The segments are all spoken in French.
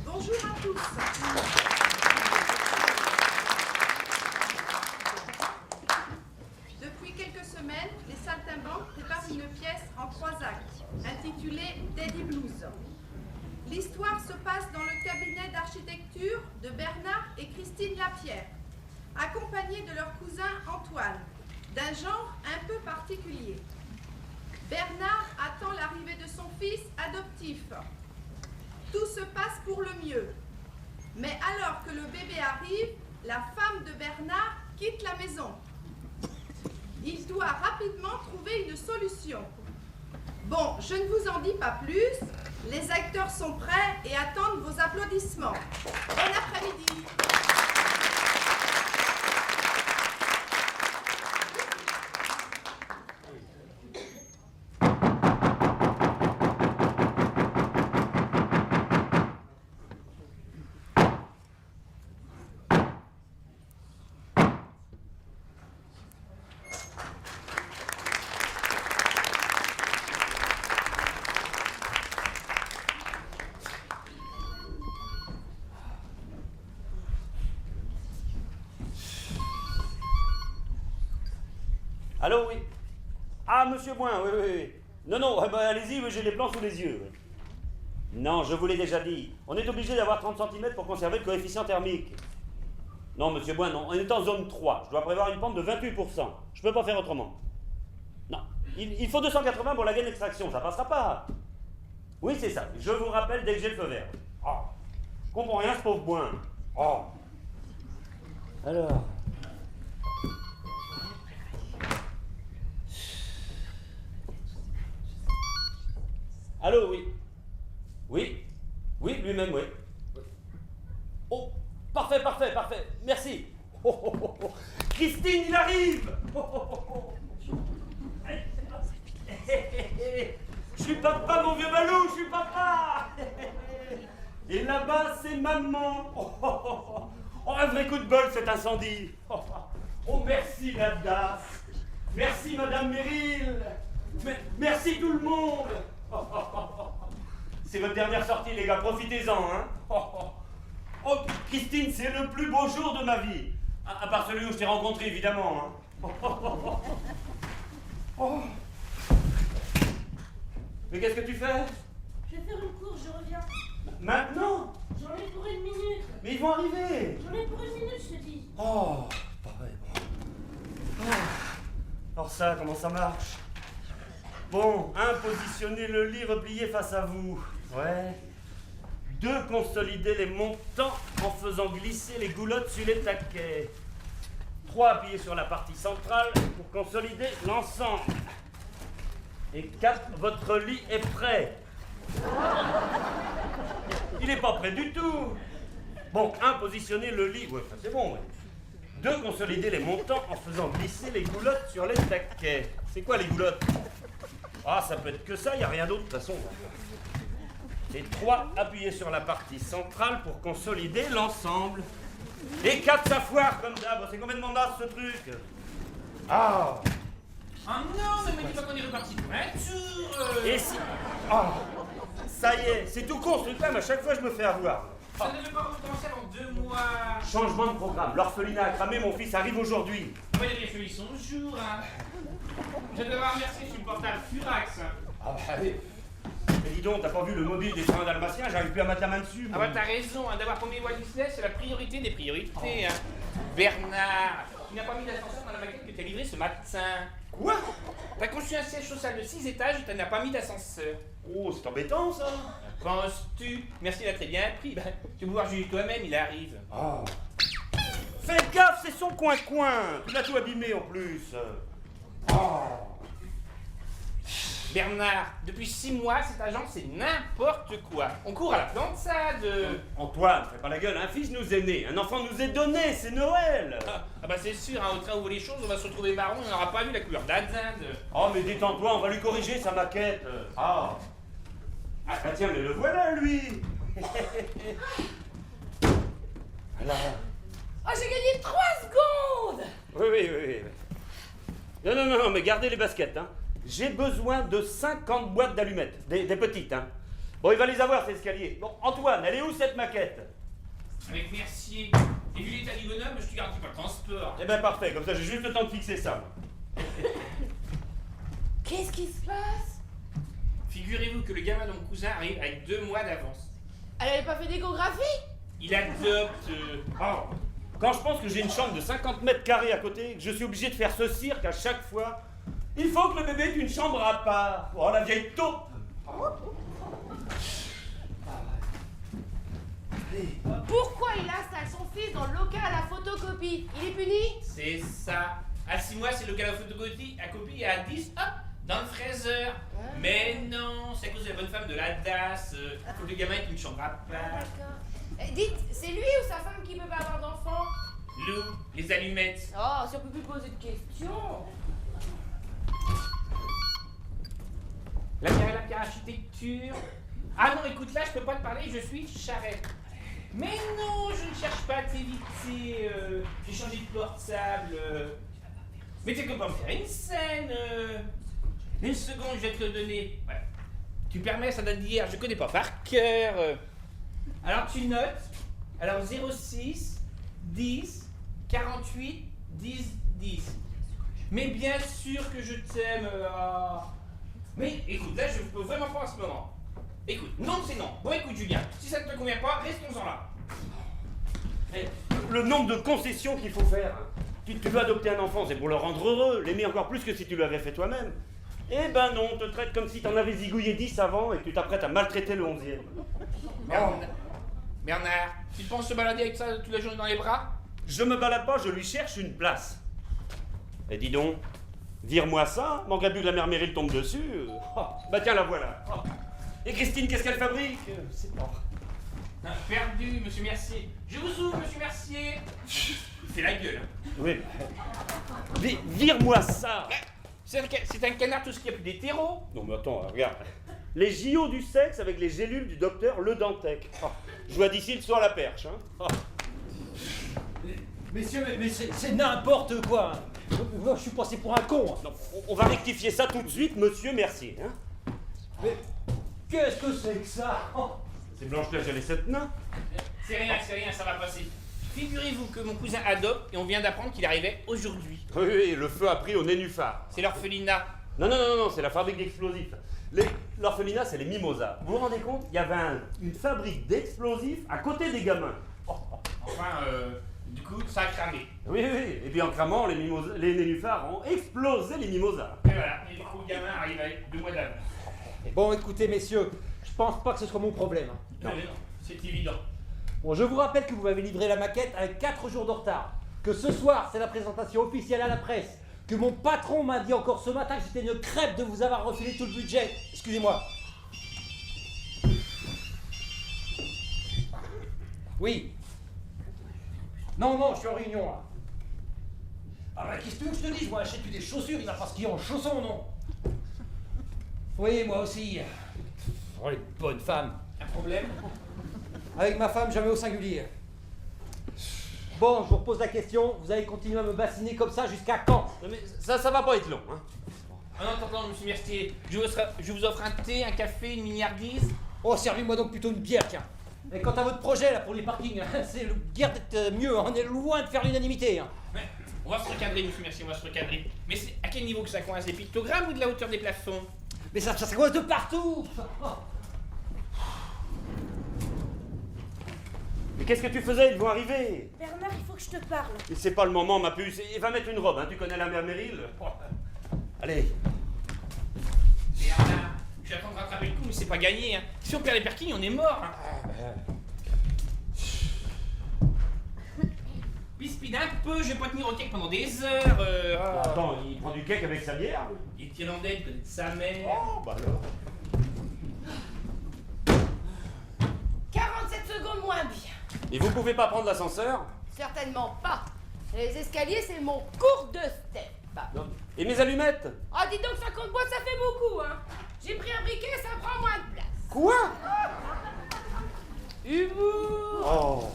Bonjour à tous. Depuis quelques semaines, les Saltimbanques préparent une pièce en 3 actes, intitulée Daddy Blues. L'histoire se passe dans le cabinet d'architecture de Bernard et Christine Lapierre, accompagnés de leur cousin Antoine, d'un genre un peu particulier. Bernard attend l'arrivée de son fils adoptif. Tout se passe pour le mieux. Mais alors que le bébé arrive, la femme de Bernard quitte la maison. Il doit rapidement trouver une solution. Bon, je ne vous en dis pas plus. Les acteurs sont prêts et attendent vos applaudissements. Bon après-midi. Allô, oui. Ah, monsieur Boin, oui, oui, oui. Non, allez-y, j'ai les plans sous les yeux. Oui. Non, je vous l'ai déjà dit. On est obligé d'avoir 30 cm pour conserver le coefficient thermique. Non, monsieur Boin, non. On est en zone 3. Je dois prévoir une pente de 28%. Je peux pas faire autrement. Non. Il faut 280 pour la gaine d'extraction. Ça passera pas. Oui, c'est ça. Je vous rappelle dès que j'ai le feu vert. Oh. Je comprends rien, ce pauvre Boin. Oh. Alors... Allô, oui. Oui. Oui, lui-même, oui. Oh, parfait. Merci. Oh. Christine, il arrive. Je suis papa, mon vieux ballon, je suis papa. Et là-bas, c'est maman. Oh, un vrai coup de bol, cet incendie. Oh, merci, la DAS. Merci, Madame Meryl. Merci, tout le monde. C'est votre dernière sortie, les gars, profitez-en, hein. Oh, Christine, c'est le plus beau jour de ma vie. À part celui où je t'ai rencontré, évidemment, hein. Oh. Mais qu'est-ce que tu fais? Je vais faire une course, je reviens. Maintenant? J'en ai pour 1 minute. Mais ils vont arriver. J'en ai pour 1 minute, je te dis. Oh, pareil. Alors ça, comment ça marche? Bon, 1, positionnez le lit replié face à vous. Ouais. 2, consolider les montants en faisant glisser les goulottes sur les taquets. 3, appuyez sur la partie centrale pour consolider l'ensemble. Et 4, votre lit est prêt. Il n'est pas prêt du tout. Bon, 1, positionnez le lit. Ouais, ça c'est bon, ouais. 2, consolider les montants en faisant glisser les goulottes sur les taquets. C'est quoi les goulottes? Ah, ça peut être que ça, il n'y a rien d'autre de toute façon. Et 3, appuyez sur la partie centrale pour consolider l'ensemble. Et 4, ça foire comme d'hab. C'est complètement naze ce truc. Ah. Ah non, mais me dis pas qu'on est reparti pour un tour. Et si... Ah. Ça y est, c'est tout con ce truc-là, mais à chaque fois je me fais avoir. Ça ne devait pas recommencer avant 2 mois. Changement de programme. L'orphelinat a cramé, mon fils arrive aujourd'hui. On va dire qu'ils sont jour, hein. Je vais devoir remercier sur le portal Furax. Ah bah allez. Mais dis donc, t'as pas vu le mobile des trains dalmatiens? J'arrive plus à mettre la main dessus. Ah bah t'as raison, hein, d'avoir tombé Walt Disney, c'est la priorité des priorités. Hein. Bernard, tu n'as pas mis d'ascenseur dans la maquette que t'as livrée ce matin. Quoi? T'as conçu un siège social de 6 étages et tu n'as pas mis d'ascenseur. Oh, c'est embêtant ça. Penses-tu? Merci, il a très bien pris. Ben, tu veux voir Julie toi-même, il arrive. Oh. Fais gaffe, c'est son coin-coin. Tu l'as tout abîmé en plus. Oh. Bernard, depuis 6 mois, cette agence, c'est n'importe quoi. On court à la plançade. Antoine, fais pas la gueule, un fils nous est né, un enfant nous est donné, c'est Noël. Ah bah c'est sûr, hein, au train où vont les choses, on va se retrouver marron, on n'aura pas vu la couleur d'Inde. Oh mais détends-toi, on va lui corriger sa maquette. Ah. Ah bah tiens, mais le voilà lui. Alors. Oh, j'ai gagné 3 secondes. Oui. Non, mais gardez les baskets, hein. J'ai besoin de 50 boîtes d'allumettes, des petites, hein. Bon, il va les avoir, ces escaliers. Bon, Antoine, elle est où cette maquette? Avec Mercier. Et vu l'état du bonhomme, je te garantis pas le transport. Eh ben parfait, comme ça j'ai juste le temps de fixer ça. Qu'est-ce qui se passe? Figurez-vous que le gamin de mon cousin arrive avec 2 mois d'avance. Elle avait pas fait d'échographie? Il adopte. Oh, quand je pense que j'ai une chambre de 50 mètres carrés à côté, que je suis obligé de faire ce cirque à chaque fois, il faut que le bébé ait une chambre à part. Oh, la vieille taupe. Pourquoi il installe son fils dans le local à photocopie? Il est puni? C'est ça. À 6 mois, c'est le cas de la photocopie à copie et à 10, hop, dans le fraiseur. Mais non, c'est à cause de la bonne femme de la DAS. Faut que le gamin ait une chambre à part. D'accord. Dites, c'est lui ou sa femme qui peut pas avoir d'enfant? Lou, les allumettes. Oh, si on peut plus poser de questions. La pierre architecture. Ah non, écoute, là, je peux pas te parler, je suis charrette. Mais non, je ne cherche pas à t'éviter. J'ai changé de portable. Mais tu peux pas me faire une scène. Une seconde, je vais te le donner. Ouais. Tu permets, ça date d'hier, je connais pas par cœur. Alors tu notes. Alors 06 10 48 10 10. Mais bien sûr que je t'aime. Mais écoute, là je peux vraiment pas en ce moment. Écoute, non c'est non. Bon écoute Julien, si ça ne te convient pas, restons-en là. Le nombre de concessions qu'il faut faire. Tu veux adopter un enfant, c'est pour le rendre heureux, l'aimer encore plus que si tu l'avais fait toi-même. Eh ben non, on te traite comme si t'en avais zigouillé 10 avant et que tu t'apprêtes à maltraiter le 11e. Bernard, tu penses te balader avec ça toute la journée dans les bras? Je me balade pas, je lui cherche une place. Et dis donc, vire-moi ça, manque à but que la mère Meryl tombe dessus. Oh, bah tiens, la voilà. Oh. Et Christine, qu'est-ce qu'elle fabrique? C'est pas. Perdu, monsieur Mercier. Je vous ouvre, monsieur Mercier. Il fait la gueule. Hein. Oui. Vire-moi ça. C'est un canard tout ce qu'il y a plus d'hétéro. Non mais attends, regarde. Les JO du sexe avec les gélules du docteur Le Dantec. Oh. Je vois d'ici le soir la perche. Hein. Oh. Messieurs, mais c'est n'importe quoi. Moi, je suis passé pour un con. Non, on va rectifier ça tout de suite, monsieur Mercier. Hein. Mais qu'est-ce que c'est que ça? C'est Blanche-Neige et les 7 nains. C'est rien, ça va passer. Figurez-vous que mon cousin adopte et on vient d'apprendre qu'il arrivait aujourd'hui. Oui, le feu a pris au nénuphar. C'est l'orphelinat. Non, c'est la fabrique d'explosifs. L'orphelinat, c'est les mimosas. Vous vous rendez compte? Il y avait une fabrique d'explosifs à côté des gamins. Enfin, du coup, ça a cramé. Oui. Et puis en cramant, les nénuphars ont explosé les mimosas. Et voilà, et du coup, le gamin arrive avec 2 mois d'avance. Bon, écoutez, messieurs, je pense pas que ce soit mon problème. Non, mais non, c'est évident. Bon, je vous rappelle que vous m'avez livré la maquette avec 4 jours de retard. Que ce soir, c'est la présentation officielle à la presse. Que mon patron m'a dit encore ce matin que c'était une crêpe de vous avoir refilé tout le budget. Excusez-moi. Oui. Non, je suis en réunion là. Ah bah qu'est-ce que tu veux que je te dise? Moi, achète-tu des chaussures? Il va pas ce qu'il y a en chaussons, non? Oui, moi aussi. Oh, les bonnes femmes. Un problème? Avec ma femme, jamais au singulier. Bon, je vous repose la question. Vous allez continuer à me bassiner comme ça jusqu'à quand? Non, mais ça va pas être long. Hein. En attendant, monsieur Mercier, je vous offre un thé, un café, une milliardise. Oh, servez-moi donc plutôt une bière, tiens. Et quant à votre projet là pour les parkings, c'est le guère d'être mieux. On est loin de faire l'unanimité. Hein. Ouais, on va se recadrer, monsieur Mercier, on va se recadrer. Mais c'est à quel niveau que ça coince? Des pictogrammes ou de la hauteur des plafonds? Mais ça coince de partout. Mais qu'est-ce que tu faisais? Ils vont arriver. Bernard, il faut que je te parle. Et c'est pas le moment, ma puce. Il va mettre une robe, hein. Tu connais la mère Meryl? Oh. Allez. Bernard, je vais attendre de rattraper le coup, mais c'est pas gagné. Hein. Si on perd les parkings, on est mort. Hein. Speed un peu, je vais pas tenir au cake pendant des heures. Attends, il prend du cake avec sa bière? Il est irlandais, il connaît de sa mère. Oh, bah alors. 47 secondes moins bien. Et vous pouvez pas prendre l'ascenseur? Certainement pas. Les escaliers, c'est mon cours de step. Non. Et mes allumettes? Ah, dis donc, 50 boîtes, ça fait beaucoup, hein. J'ai pris un briquet, ça prend moins de place. Quoi? Humour. Oh.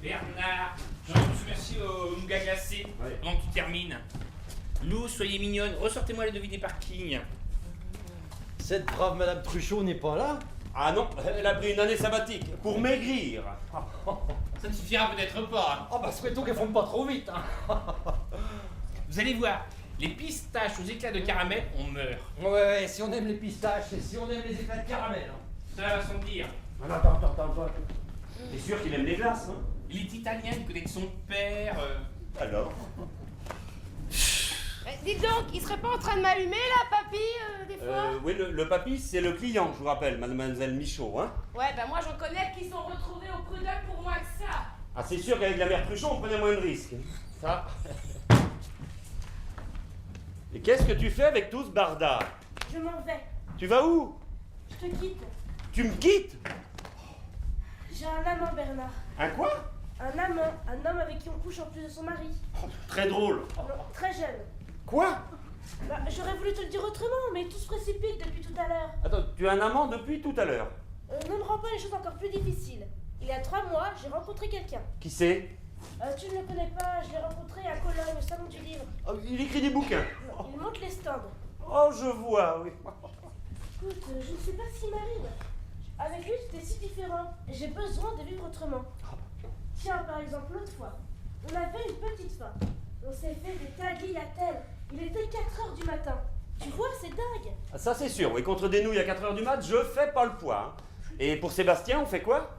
Bernard, je vous remercie au nougat glacé Ouais. avant que tu termines. Lou, soyez mignonne, ressortez-moi les devis des parkings. Cette brave Madame Truchot n'est pas là? Ah non, elle a pris une année sabbatique pour maigrir. Ça ne suffira peut-être pas. Ah bah souhaitons qu'elle fonde pas trop vite. Hein. Vous allez voir, les pistaches aux éclats de caramel, on meurt. Ouais, si on aime les pistaches et si on aime les éclats de caramel. Hein. Ça va sans dire. Attends. T'es sûr qu'il aime les glaces, hein? Il est italien, il connaît de son père. Alors? Dites donc, il serait pas en train de m'allumer là, papy, des fois? Oui, le papy, c'est le client, je vous rappelle, mademoiselle Michaud, hein? Ouais, bah moi j'en connais qui sont retrouvés au prud'homme pour moins que ça. Ah, c'est sûr qu'avec la mère Truchon, on prenait moins de risques. Ça. Et qu'est-ce que tu fais avec tout ce bardard? Je m'en vais. Tu vas où? Je te quitte. Tu me quittes? J'ai un amant, Bernard. Un quoi? Un amant. Un homme avec qui on couche en plus de son mari. Très drôle. Non, très jeune. Quoi? Bah, j'aurais voulu te le dire autrement, mais tout se précipite depuis tout à l'heure. Attends, tu as un amant depuis tout à l'heure. Ne me rends pas les choses encore plus difficiles. Il y a 3 mois, j'ai rencontré quelqu'un. Qui c'est? Tu ne le connais pas, je l'ai rencontré à Cologne, au salon du livre. Oh, il écrit des bouquins. Il monte les stands. Oh, je vois, oui. Écoute, je ne sais pas ce qui m'arrive. Avec lui, c'était si différent. J'ai besoin de vivre autrement. Tiens, par exemple, l'autre fois, on avait une petite faim. On s'est fait des tagliatelles. Il était 4h du matin. Tu vois, c'est dingue. Ah, ça, c'est sûr, oui. Contre des nouilles à 4h du mat, je fais pas le poids. Hein. Et pour Sébastien, on fait quoi?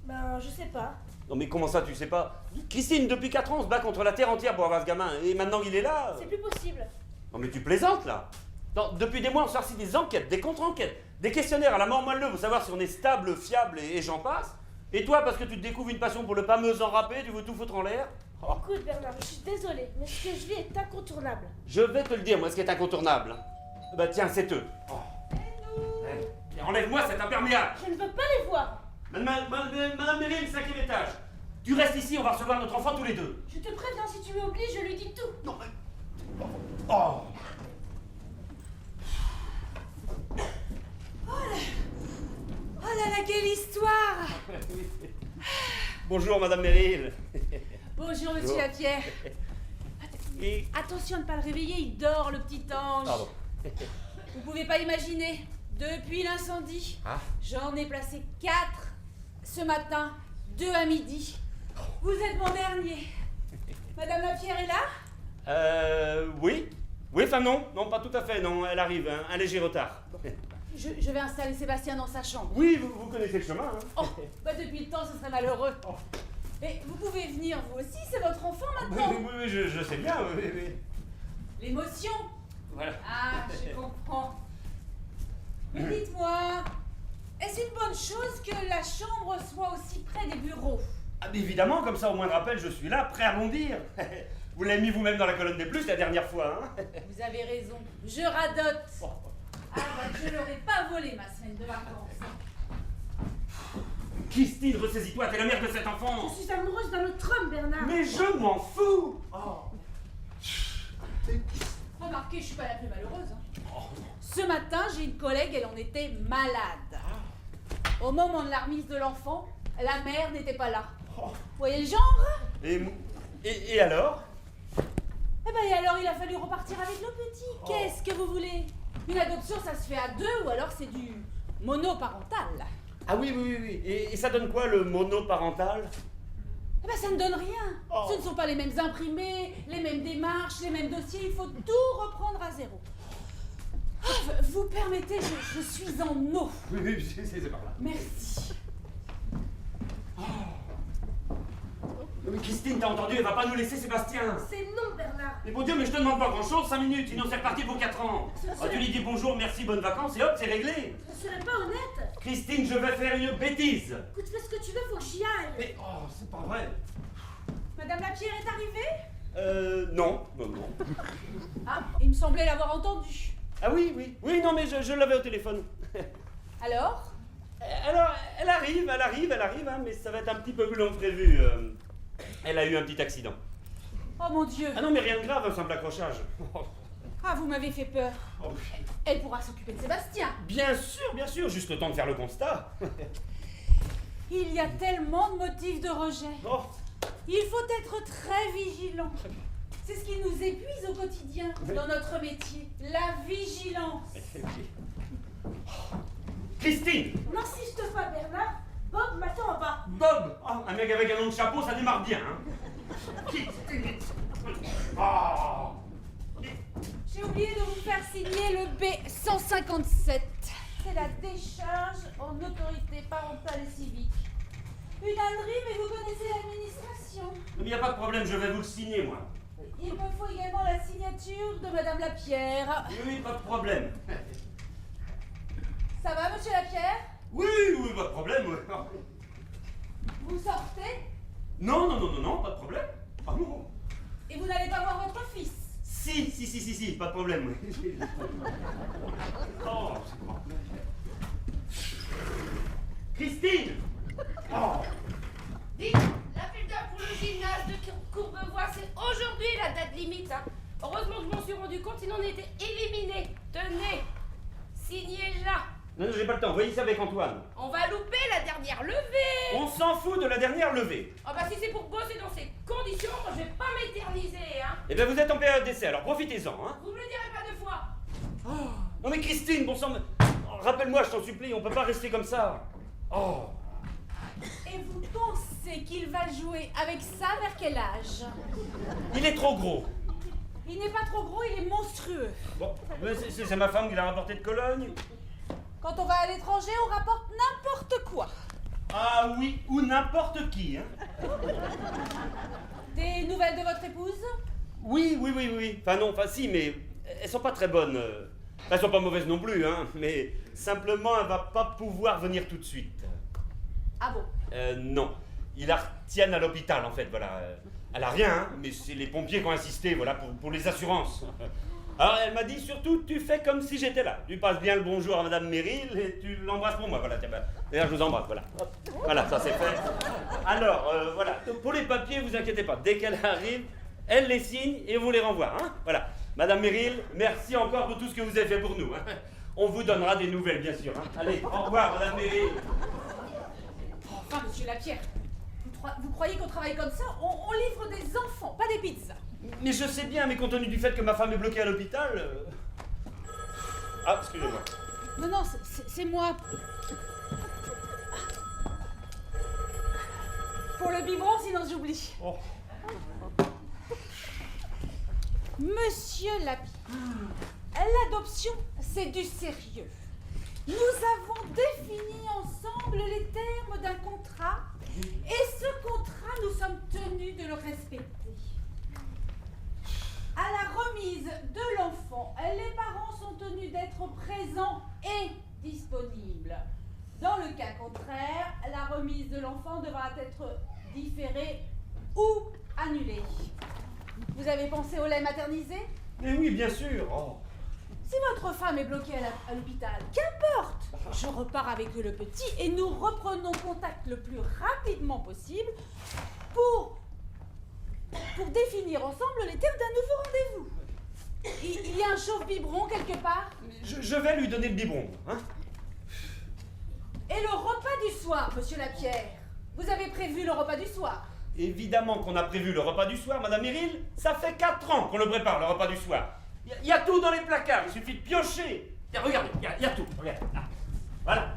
Ben, je sais pas. Non, mais comment ça, tu sais pas? Christine, depuis 4 ans, on se bat contre la terre entière pour avoir ce gamin. Et maintenant, il est là. C'est plus possible. Non, mais tu plaisantes, là. Non, depuis des mois, on sortit des enquêtes, des contre-enquêtes, des questionnaires à la mort moelleux pour savoir si on est stable, fiable et j'en passe. Et toi, parce que tu te découvres une passion pour le fameux enrapé, tu veux tout foutre en l'air? Oh. Écoute, Bernard, je suis désolée, mais ce que je vis est incontournable. Je vais te le dire, moi, ce qui est incontournable. Bah tiens, c'est eux. Oh. Eh, enlève-moi cet imperméable. Je ne veux pas les voir. Madame Meryl, 5e étage. Tu restes ici, on va recevoir notre enfant tous les deux. Je te préviens, si tu m'oublies, je lui dis tout. Non, mais... Oh. Oh là là, quelle histoire! Bonjour, Madame Meryl. Bonjour, monsieur Lapierre. Et... Attention à ne pas le réveiller, il dort, le petit ange. Pardon. Vous pouvez pas imaginer, depuis l'incendie, j'en ai placé 4 ce matin, 2 à midi. Vous êtes mon dernier. Madame Lapierre est là? Oui. Oui, enfin non, pas tout à fait, non, elle arrive, hein, un léger retard. Je vais installer Sébastien dans sa chambre. Oui, vous connaissez le chemin, hein. Oh, bah depuis le temps, ce serait malheureux. Et vous pouvez venir, vous aussi, c'est votre enfant maintenant. Oui, je sais bien, oui. L'émotion. Voilà. Ah, je comprends. Mais dites-moi, est-ce une bonne chose que la chambre soit aussi près des bureaux? Ah, mais évidemment, comme ça, au moindre appel, je suis là, prêt à bondir. Vous l'avez mis vous-même dans la colonne des plus la dernière fois, hein. Vous avez raison, je radote. Ah bah, je n'aurais pas volé ma semaine de vacances. Christine, ressaisis-toi, t'es la mère de cet enfant. Je suis amoureuse d'un autre homme, Bernard. Mais je m'en fous. Remarquez, je suis pas la plus malheureuse. Hein. Ce matin, j'ai une collègue, elle en était malade. Au moment de la remise de l'enfant, la mère n'était pas là. Vous voyez le genre? Et alors? Eh ben, et alors, il a fallu repartir avec le petit. Qu'est-ce que vous voulez? Une adoption, ça se fait à 2 ou alors c'est du monoparental. Ah oui. Et ça donne quoi, le monoparental? Eh ben, ça ne donne rien. Ce ne sont pas les mêmes imprimés, les mêmes démarches, les mêmes dossiers. Il faut tout reprendre à zéro. Vous permettez, je suis en eau. Oui, c'est par là. Merci. Mais Christine, t'as entendu, elle va pas nous laisser Sébastien. C'est non, Bernard. Mais bon Dieu, mais je te demande pas grand-chose, 5 minutes, sinon c'est reparti pour 4 ans. Tu lui dis bonjour, merci, bonnes vacances, et hop, c'est réglé. Ce serait pas honnête. Christine, je vais faire une bêtise. Écoute, fais ce que tu veux, faut que j'y aille. Mais, c'est pas vrai. Madame Lapierre est arrivée? Non. Ah, il me semblait l'avoir entendu. Ah oui, non, mais je l'avais au téléphone. Alors? Alors, elle arrive, hein, mais ça va être un petit peu plus long que prévu. Elle a eu un petit accident. Oh mon Dieu. Ah non, mais rien de grave, un simple accrochage. Ah, vous m'avez fait peur. Oh. Elle pourra s'occuper de Sébastien. Bien sûr, juste le temps de faire le constat. Il y a tellement de motifs de rejet. Oh. Il faut être très vigilant. C'est ce qui nous épuise au quotidien. dans notre métier, la vigilance. Christine! N'insiste pas, Bernard. Bob m'attend en bas. Bob! Oh, un mec avec un nom de chapeau, ça démarre bien, hein? Christine! Oh. J'ai oublié de vous faire signer le B157. C'est la décharge en autorité parentale et civique. Une ânerie, mais vous connaissez l'administration. Il n'y a pas de problème, je vais vous le signer, moi. Il me faut également la signature de Madame Lapierre. Oui, pas de problème. Ça va, Monsieur Lapierre? Oui, pas de problème. Oui. Vous sortez? Non, pas de problème. Ah non. Et vous n'allez pas voir votre fils? Si, pas de problème. Oui. Oh, c'est bon. Christine! Oh. Dites, l'appel d'offres pour le gymnase de Courbevoie, c'est aujourd'hui la date limite. Hein. Heureusement que je m'en suis rendu compte, sinon on était éliminés. Tenez, signez-la. Non, j'ai pas le temps. Voyez ça avec Antoine. On va louper la dernière levée. On s'en fout de la dernière levée. Ah bah si c'est pour bosser dans ces conditions, moi je vais pas m'éterniser, hein. Eh bien, vous êtes en période d'essai, alors profitez-en, hein. Vous me le direz pas deux fois. Oh. Non mais Christine, bon sang, rappelle-moi, je t'en supplie, on peut pas rester comme ça. Oh. Et vous pensez qu'il va jouer avec ça vers quel âge? Il est trop gros. Il n'est pas trop gros, il est monstrueux. Bon, mais c'est ma femme qui l'a rapporté de Cologne. Quand on va à l'étranger, on rapporte n'importe quoi. Ah oui, ou n'importe qui, hein. Des nouvelles de votre épouse? Oui. Enfin non, enfin si, mais elles sont pas très bonnes. Elles sont pas mauvaises non plus, hein. Mais simplement, elle va pas pouvoir venir tout de suite. Ah bon? Non. Ils la retiennent à l'hôpital, en fait, voilà. Elle a rien, hein, mais c'est les pompiers qui ont insisté, voilà, pour les assurances. Alors, elle m'a dit, surtout, tu fais comme si j'étais là. Tu passes bien le bonjour à Madame Merrill et tu l'embrasses pour moi, voilà. Tiens, bah, d'ailleurs, je vous embrasse, voilà. Hop, voilà, ça c'est fait. Alors, voilà, pour les papiers, vous inquiétez pas. Dès qu'elle arrive, elle les signe et vous les renvoie, hein. Voilà. Madame Merrill, merci encore pour tout ce que vous avez fait pour nous, hein. On vous donnera des nouvelles, bien sûr, hein. Allez, au revoir, Madame Merrill. Enfin, Monsieur Lapierre, vous croyez qu'on travaille comme ça? On livre des enfants, pas des pizzas. Mais je sais bien, mais compte tenu du fait que ma femme est bloquée à l'hôpital... Ah, excusez-moi. Non, c'est moi. Pour le biberon, sinon j'oublie. Oh. Monsieur Lapierre, l'adoption, c'est du sérieux. Nous avons défini ensemble les termes d'un contrat et ce contrat, nous sommes tenus de le respecter. À la remise de l'enfant, les parents sont tenus d'être présents et disponibles. Dans le cas contraire, la remise de l'enfant devra être différée ou annulée. Vous avez pensé au lait maternisé? Mais oui, bien sûr. Oh. Si votre femme est bloquée à l'hôpital, qu'importe! Je repars avec le petit et nous reprenons contact le plus rapidement possible pour définir ensemble les termes d'un nouveau rendez-vous. Il y a un chauffe-biberon quelque part? Je vais lui donner le biberon, hein. Et le repas du soir, Monsieur Lapierre? Vous avez prévu le repas du soir? Évidemment qu'on a prévu le repas du soir, Madame Merrill. Ça fait 4 ans qu'on le prépare, le repas du soir. Il y a tout dans les placards, il suffit de piocher. Tiens, regardez, il y a tout, regarde. Ah, voilà.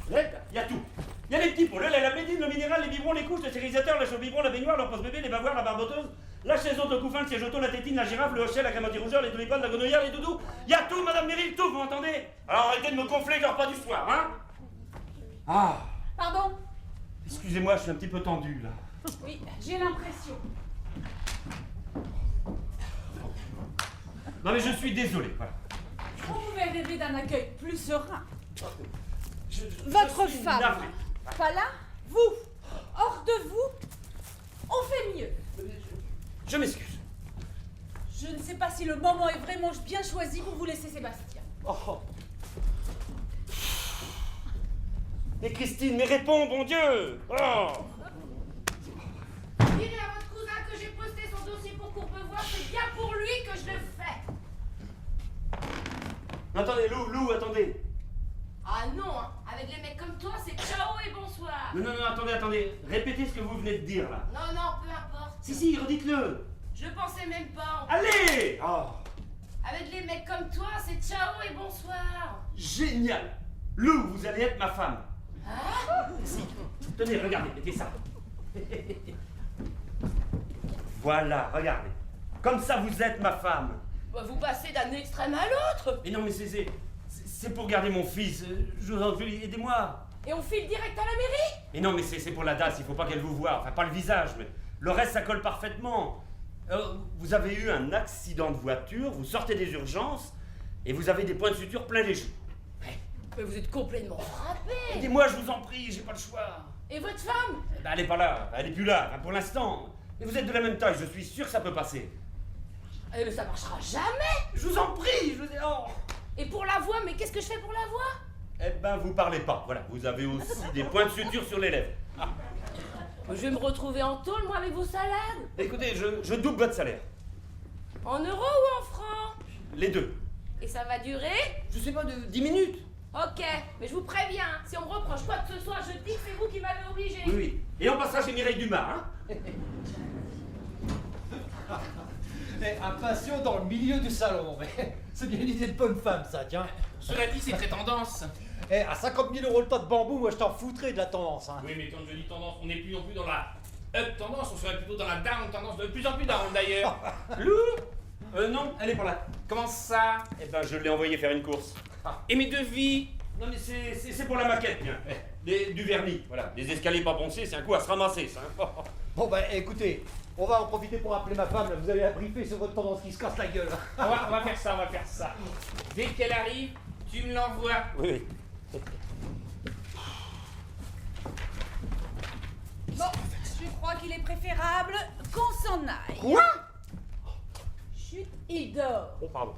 Il y a tout. Il y a les petits pots, le lait, la bédine, le minéral, les biberons, les couches, le stérilisateur, le chaud-biberon, la baignoire, le pose-bébé, les bavoirs, la barboteuse, la chaise haute, le couffin, le siège auto, la tétine, la girafe, le hochet, la crème anti-rougeur, les tulipanes, la grenouillère, les doudous. Il y a tout, Madame Merrill, tout, vous m'entendez? Alors arrêtez de me gonfler le repas du soir, hein. Ah. Pardon? Excusez-moi, je suis un petit peu tendu, là. Oui, j'ai l'impression. Non mais je suis désolé, voilà. On pouvait rêver d'un accueil plus serein. Je Votre suis femme, navré. pas là, vous, hors de vous, on fait mieux. Je m'excuse. Je ne sais pas si le moment est vraiment bien choisi pour vous laisser Sébastien. Oh. Mais Christine, mais réponds, bon Dieu. Oh. Direz à votre cousin que j'ai posté son dossier pour Courbevoie, c'est bien pour lui que je le fais. Attendez, Lou, attendez. Ah non, hein. Avec les mecs comme toi, c'est ciao et bonsoir. Non, attendez. Répétez ce que vous venez de dire, là. Non, peu importe. Si, redites-le. Je pensais même pas. Allez. Oh. comme toi, c'est ciao et bonsoir. Génial. Lou, vous allez être ma femme. Hein? Si. Tenez, regardez, mettez ça. Voilà, regardez. Comme ça, vous êtes ma femme. Bah, vous passez d'un extrême à l'autre. Mais non, mais c'est pour garder mon fils. Je vous en prie, aidez-moi. Et on file direct à la mairie? Mais non, mais c'est pour la DAS, il faut pas qu'elle vous voie. Enfin, pas le visage, mais le reste, ça colle parfaitement. Vous avez eu un accident de voiture, vous sortez des urgences, et vous avez des points de suture plein les joues. Mais vous êtes complètement frappé. Aidez-moi, je vous en prie, j'ai pas le choix. Et votre femme? Eh ben, elle est pas là, elle est plus là, enfin, pour l'instant. Mais vous êtes de la même taille, je suis sûr que ça peut passer. Eh mais ça marchera jamais. Je vous en prie, je vous ai... Oh. Et pour la voix, mais qu'est-ce que je fais pour la voix? Eh ben, vous parlez pas, voilà. Vous avez aussi des points de suture sur les lèvres. Ah. Je vais me retrouver en tôle, moi, avec vos salades. Écoutez, je double votre salaire. En euros ou en francs? Les deux. Et ça va durer? Je sais pas, de 10 minutes. Ok, mais je vous préviens, si on me reproche quoi que ce soit, je dis que c'est vous qui m'avez obligé. Oui, oui. Et on passera chez Mireille Dumas, hein. Un patient dans le milieu du salon. C'est bien une idée de bonne femme, ça, tiens. Cela dit, c'est très tendance. À 50 000 € le tas de bambou, moi je t'en foutrais de la tendance. Hein. Oui, mais quand je dis tendance, on n'est plus non plus dans la up tendance, on serait plutôt dans la down tendance, de plus en plus down d'ailleurs. Lou non, elle est pas là. Comment ça? Eh ben, je l'ai envoyé faire une course. Et mes devis? Non, mais c'est pour la maquette, bien. Du vernis, voilà. Les escaliers pas poncés, c'est un coup à se ramasser, ça. Hein. Bon bah écoutez, on va en profiter pour appeler ma femme, là. Vous allez la briefer sur votre tendance qui se casse la gueule. On va faire ça, on va faire ça. Dès qu'elle arrive, tu me l'envoies. Oui, oui. Bon, je crois qu'il est préférable qu'on s'en aille. Quoi? Chut, il dort. Oh, pardon.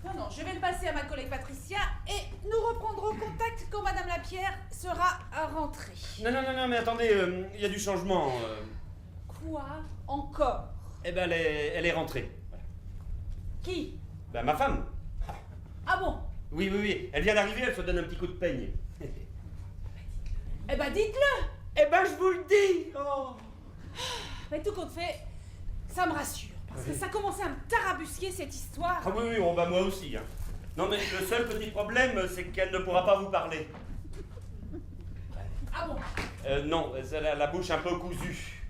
Non, je vais le passer à ma collègue Patricia et nous reprendrons contact quand Madame Lapierre sera rentrée. Non, mais attendez, il y a du changement. Quoi encore? Eh ben, elle est rentrée. Voilà. Qui? Ben, ma femme. Ah bon? Oui. Elle vient d'arriver, elle se donne un petit coup de peigne. Eh ben dites-le! Eh ben, je vous le dis. Oh. Mais tout compte fait, ça me rassure. Parce que ça commençait à me tarabusquer cette histoire. Ah oui, bah moi aussi. Hein. Non, mais le seul petit problème, c'est qu'elle ne pourra pas vous parler. Ah bon? Non, elle a la bouche un peu cousue.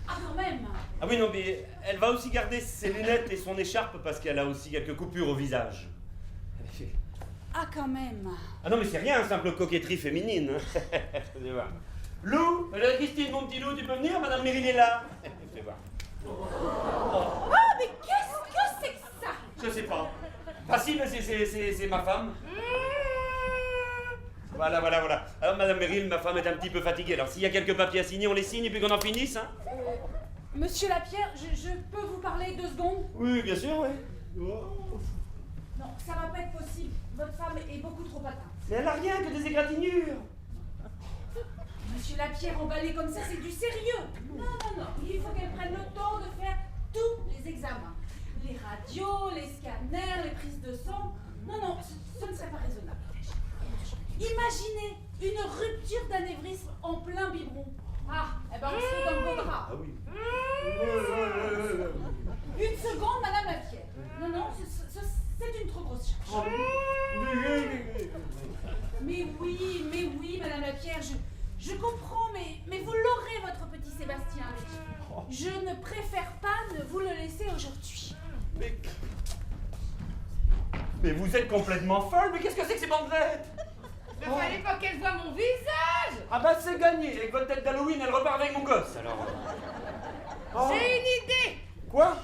Ah quand même! Ah oui, non, mais elle va aussi garder ses lunettes et son écharpe parce qu'elle a aussi quelques coupures au visage. Ah quand même! Ah non, mais c'est rien, simple coquetterie féminine. Fais voir. Lou, Christine, mon petit Lou, tu peux venir? Madame Meryl est là. Fais voir. Ah mais qu'est-ce que c'est que ça? Je sais pas. Ah si, mais c'est ma femme. Voilà. Alors, Madame Meryl, ma femme est un petit peu fatiguée. Alors, s'il y a quelques papiers à signer, on les signe et puis qu'on en finisse, hein? Monsieur Lapierre, je peux vous parler 2 secondes? Oui, bien sûr, oui. Non, ça va pas être possible. Votre femme est beaucoup trop atteinte. Mais elle a rien que des égratignures. Monsieur Lapierre, emballé comme ça, c'est du sérieux. Non. Il faut qu'elle prenne le temps de faire tous les examens. Les radios, les scanners, les prises de sang. Non, ce ne serait pas raisonnable. Imaginez une rupture d'anévrisme en plein biberon. Ah, eh ben on serait dans le beau drap. Ah oui. Une seconde, Madame Lapierre. Non, c'est une trop grosse charge. Mais oui, Madame Lapierre, je comprends, mais vous l'aurez, votre petit Sébastien. Je ne préfère pas ne vous le laisser aujourd'hui. Mais vous êtes complètement folle, mais qu'est-ce que c'est que ces bandelettes? Mais fallait pas qu'elle voie mon visage. Ah bah c'est gagné, avec votre tête d'Halloween, elle repart avec mon gosse, alors. Oh. J'ai une idée. Quoi?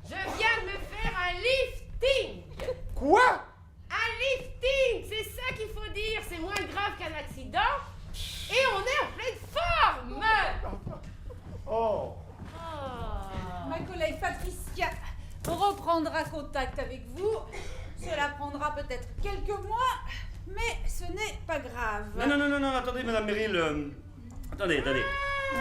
Je viens de me faire un lifting. Quoi? Un lifting, c'est ça qu'il faut dire. C'est moins grave qu'un accident. Et on est en pleine forme. Oh. Ma collègue Patricia reprendra contact avec vous. Cela prendra peut-être quelques mois, mais ce n'est pas grave. Non, attendez, Madame Meryl. Attendez.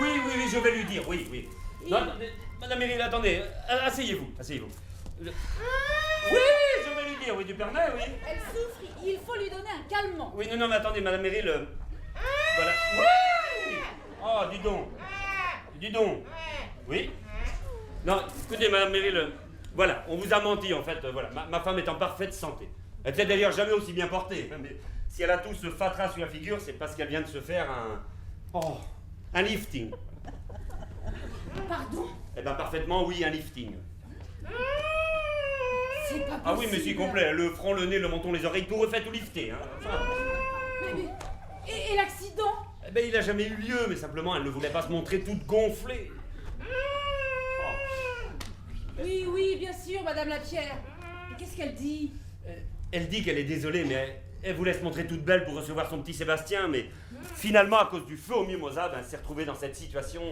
Oui, je vais lui dire, oui. Non, attendez, Madame Meryl, attendez, asseyez-vous. Oui, je vais lui dire, oui, tu permets, oui. Elle souffre, il faut lui donner un calmant. Oui, non, mais attendez, Madame Meryl. Voilà. Oui. Oh, dis donc. Oui. Non, écoutez, Madame Meryl, Voilà, on vous a menti en fait, voilà. Ma femme est en parfaite santé. Elle n'était d'ailleurs jamais aussi bien portée. Mais si elle a tout ce fatras sur la figure, c'est parce qu'elle vient de se faire un lifting. Pardon? Eh ben parfaitement, oui, un lifting. C'est pas possible. Ah oui, mais c'est complet. Le front, le nez, le menton, les oreilles, tout refait, tout lifté. Hein. Et l'accident? Eh ben, il a jamais eu lieu, mais simplement, elle ne voulait pas se montrer toute gonflée. Oui, bien sûr, Madame Lapierre. Mais qu'est-ce qu'elle dit? Elle dit qu'elle est désolée, mais elle voulait se montrer toute belle pour recevoir son petit Sébastien, mais finalement, à cause du feu au mimosa, elle s'est retrouvée dans cette situation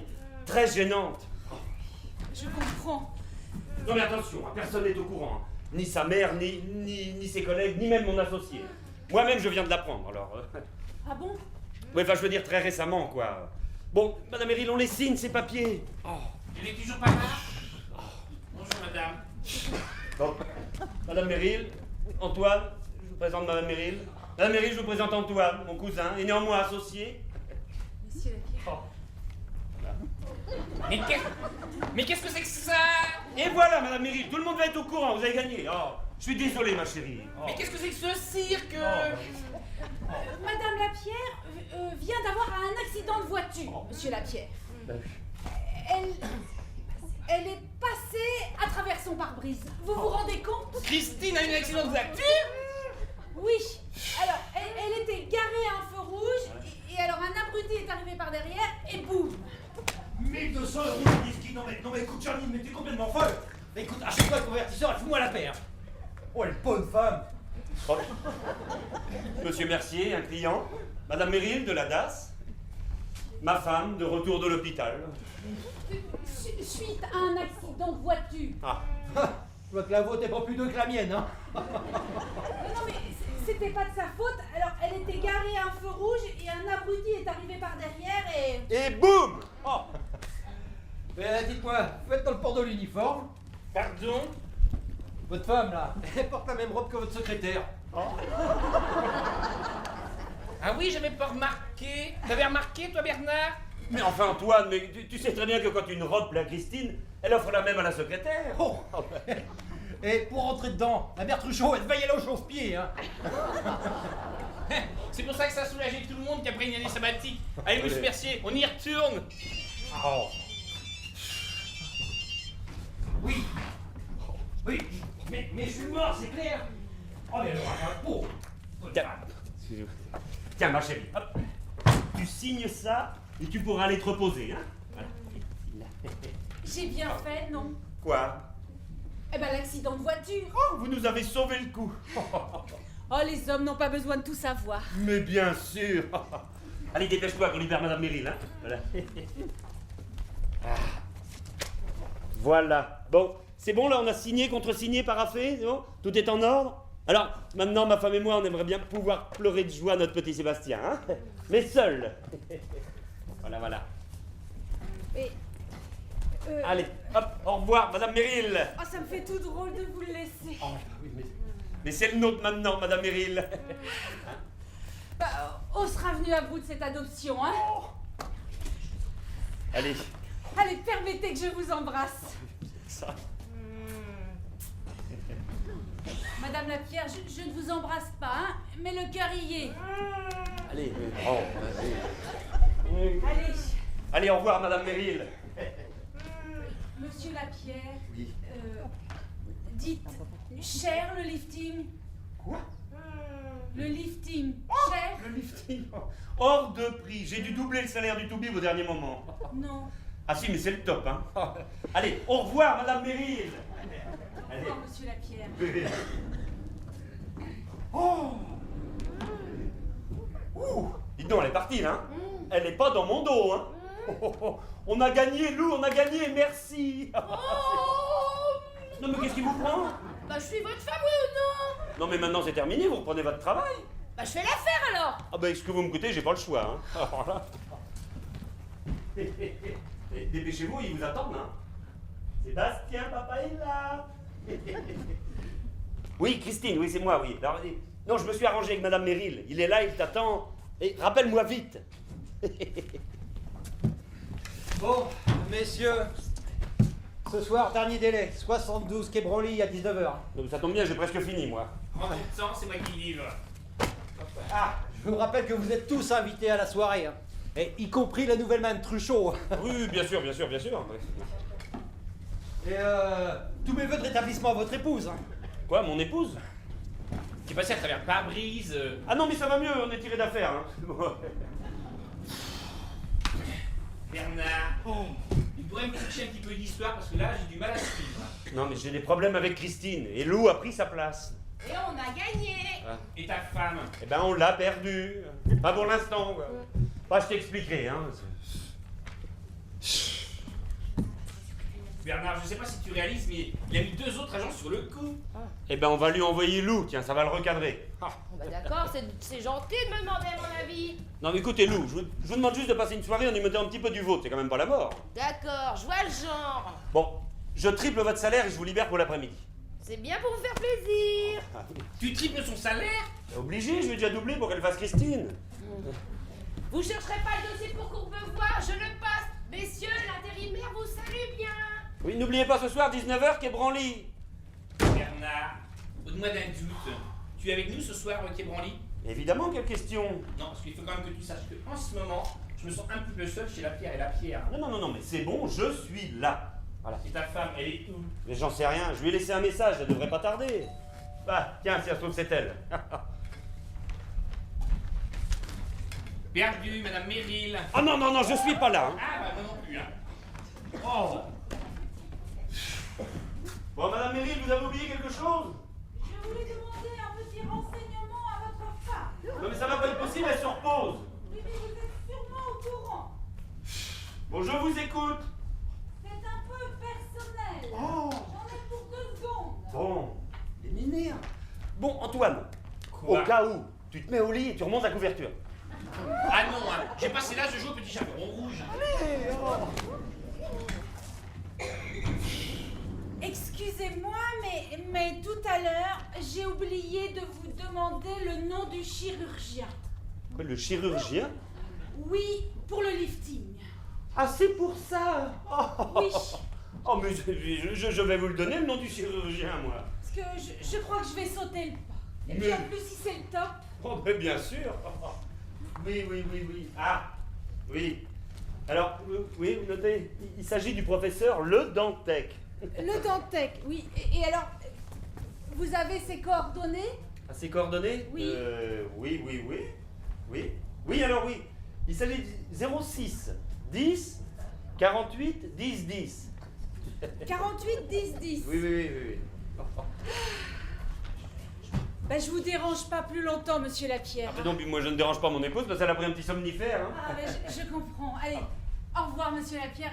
très gênante. Je comprends. Non mais attention, personne n'est au courant. Hein. Ni sa mère, ni ses collègues, ni même mon associé. Moi-même, je viens de l'apprendre, alors... Ah bon? Oui, enfin, je veux dire très récemment, quoi. Bon, Madame Meryl, on les signe, ces papiers. Il est toujours pas là? Bonjour, madame. Bon, Madame Meryl, Antoine, je vous présente Madame Meryl. Madame Meryl, je vous présente Antoine, mon cousin, et néanmoins associé. Monsieur Lapierre. Mais qu'est-ce que c'est que ça? Et voilà, Madame Meryl, tout le monde va être au courant, vous avez gagné. Je suis désolé, ma chérie. Mais qu'est-ce que c'est que ce cirque? Madame Lapierre vient d'avoir un accident de voiture, Monsieur Lapierre. Elle est passée à travers son pare-brise. Vous vous rendez compte? Christine a eu un accident de voiture? Oui. Alors, elle était garée à un feu rouge, et alors un abruti est arrivé par derrière, et boum. 1200 € de whisky. Non mais écoute, Charline, mais t'es complètement folle. Écoute, achète-toi le convertisseur et fous-moi la paire. Oh, elle est bonne femme. Monsieur Mercier, un client. Madame Meryl de la DAS. Ma femme, de retour de l'hôpital. Suite à un accident de voiture. Je vois que la vôtre est pas plus deux que la mienne, hein. Non mais c'était pas de sa faute. Alors elle était garée à un feu rouge et un abruti est arrivé par derrière et... Et boum! Mais dites-moi, vous êtes dans le port de l'uniforme? Pardon? Votre femme, là, elle porte la même robe que votre secrétaire. Ah oui, j'avais pas remarqué. T'avais remarqué, toi, Bernard? Mais enfin, Antoine, mais tu sais très bien que quand une robe plaît à Christine, elle offre la même à la secrétaire. Et pour rentrer dedans, la mère Truchot, elle va y aller au chauffe-pied, hein. C'est pour ça que ça a soulagé tout le monde qu'après une année sabbatique. Allez, monsieur Mercier, on y retourne. Oui, mais je suis mort, c'est clair. Oh, mais elle aura un pot. Tiens, ma chérie, hop. Tu signes ça et tu pourras aller te reposer, hein. Voilà. J'ai bien fait, non? Quoi? Eh ben l'accident de voiture. Vous nous avez sauvé le coup. Oh, les hommes n'ont pas besoin de tout savoir. Mais bien sûr. Allez, dépêche-toi qu'on libère Madame Meryl, hein. Voilà. Voilà. Bon, c'est bon là, on a signé, contre-signé, paraphé, c'est bon? Tout est en ordre? Alors, maintenant, ma femme et moi, on aimerait bien pouvoir pleurer de joie notre petit Sébastien, hein? Mais seul. Voilà. Et... Allez, hop, au revoir, Madame Meryl. Oh, ça me fait tout drôle de vous le laisser. Oui, mais c'est le nôtre maintenant, Madame Meryl. Bah, on sera venu à bout de cette adoption, hein? Allez. Allez, permettez que je vous embrasse. Ça. Madame Lapierre, je ne vous embrasse pas, hein, mais le cœur y est. Allez. Allez. Allez, au revoir, Madame Meryl. Monsieur Lapierre, Oui. dites, cher le lifting? Quoi? Le lifting, cher? Le lifting. Hors de prix. J'ai dû doubler le salaire du Toubib au dernier moment. Non. Ah si, mais c'est le top, hein. Allez, au revoir, Madame Meryl. Au revoir, Monsieur Lapierre. Dites donc, elle est partie, là. Hein. Elle n'est pas dans mon dos, hein. On a gagné, Lou, on a gagné, merci. Non, mais qu'est-ce qui vous prend? Bah, je suis votre femme, oui ou non? Non, mais maintenant c'est terminé, vous reprenez votre travail. Bah, je fais l'affaire alors. Ah ben, ce que vous me coûtez, j'ai pas le choix, hein. Alors là... Dépêchez-vous, ils vous attendent, hein. Sébastien, papa est là. Oui, Christine, oui, c'est moi, oui. Alors, non, je me suis arrangé avec Madame Meryl. Il est là, il t'attend. Et rappelle-moi vite. Bon, messieurs, Ce soir, dernier délai, 72 quai Branly à 19h. Donc ça tombe bien, j'ai presque fini, moi. En tout temps, c'est moi qui livre. Ah, je vous rappelle que vous êtes tous invités à la soirée, hein. Et y compris la nouvelle manne Truchot. Oui, bien sûr, bien sûr, bien sûr. Et tous mes vœux de rétablissement à votre épouse, hein. Quoi, mon épouse? Qui est passé à travers pare-brise. Ah non, mais ça va mieux, on est tiré d'affaire, hein. Bernard, tu pourrais me toucher un petit peu d'histoire parce que là, j'ai du mal à suivre. Non, mais j'ai des problèmes avec Christine, et Lou a pris sa place. Et on a gagné. Et ta femme? Eh ben, on l'a perdu. Pas pour l'instant, quoi. Bah, je t'expliquerai, hein. Bernard, je sais pas si tu réalises, mais il a mis 2 autres agents sur le coup. Eh ben, on va lui envoyer Lou, tiens, ça va le recadrer. Bon, bah d'accord, c'est gentil de me demander mon avis. Non, mais écoutez, Lou, je vous demande juste de passer une soirée en y mettant un petit peu du vôtre, c'est quand même pas la mort. D'accord, je vois le genre. Bon, je triple votre salaire et je vous libère pour l'après-midi. C'est bien pour vous faire plaisir. Tu triples son salaire? Obligé, je vais déjà doubler pour qu'elle fasse Christine. Vous chercherez pas le dossier pour Courbevoie, je le passe. Messieurs, l'intérimaire vous salue bien. Oui, n'oubliez pas ce soir, 19h, quai Branly. Bernard, au-delà d'un doute, tu es avec nous ce soir au quai Branly? Évidemment, quelle question? Non, parce qu'il faut quand même que tu saches qu'en ce moment, je me sens un petit peu seul chez la Pierre et la Pierre. Non, mais c'est bon, je suis là. Voilà. Et ta femme, elle est où? Mais j'en sais rien, je lui ai laissé un message, elle devrait pas tarder. Bah, tiens, si ça se trouve, c'est elle. Perdu, Madame Meryl. Ah non, je suis pas là. Hein. Ah bah moi non plus, hein. Oh. Bon, Madame Meryl, vous avez oublié quelque chose? Je voulais demander un petit renseignement à votre femme. Non, mais ça va pas être possible, elle se repose. Oui, mais vous êtes sûrement au courant. Bon, je vous écoute. C'est un peu personnel. Oh. J'en ai pour 2 secondes. Bon, les mineurs. Bon, Antoine, Quoi? au cas où, tu te mets au lit et tu remontes la couverture. Ah non, hein. J'ai passé l'âge de jouer au petit chaperon rouge. Excusez-moi, mais tout à l'heure, j'ai oublié de vous demander le nom du chirurgien. Quoi, le chirurgien? Oui, pour le lifting. Ah, c'est pour ça. Oui, Oh, mais je vais vous le donner, le nom du chirurgien, moi. parce que je crois que je vais sauter le pas. Et puis Mais- en plus, si c'est le top, Oh, mais bien sûr. Oui. Ah, oui. Alors, oui, vous notez, il s'agit du professeur Le Dantec. le Dantec, oui. Et alors, vous avez ses coordonnées? À ses coordonnées? Oui. Oui, alors oui. Il s'agit du 06 10 48 10 10. 48 10 10. Oui. Ben, je vous dérange pas plus longtemps, monsieur Lapierre. Ah, mais non, puis moi je ne dérange pas mon épouse parce qu'elle a pris un petit somnifère. Hein. Ah, ben, je comprends. Allez, au revoir, monsieur Lapierre.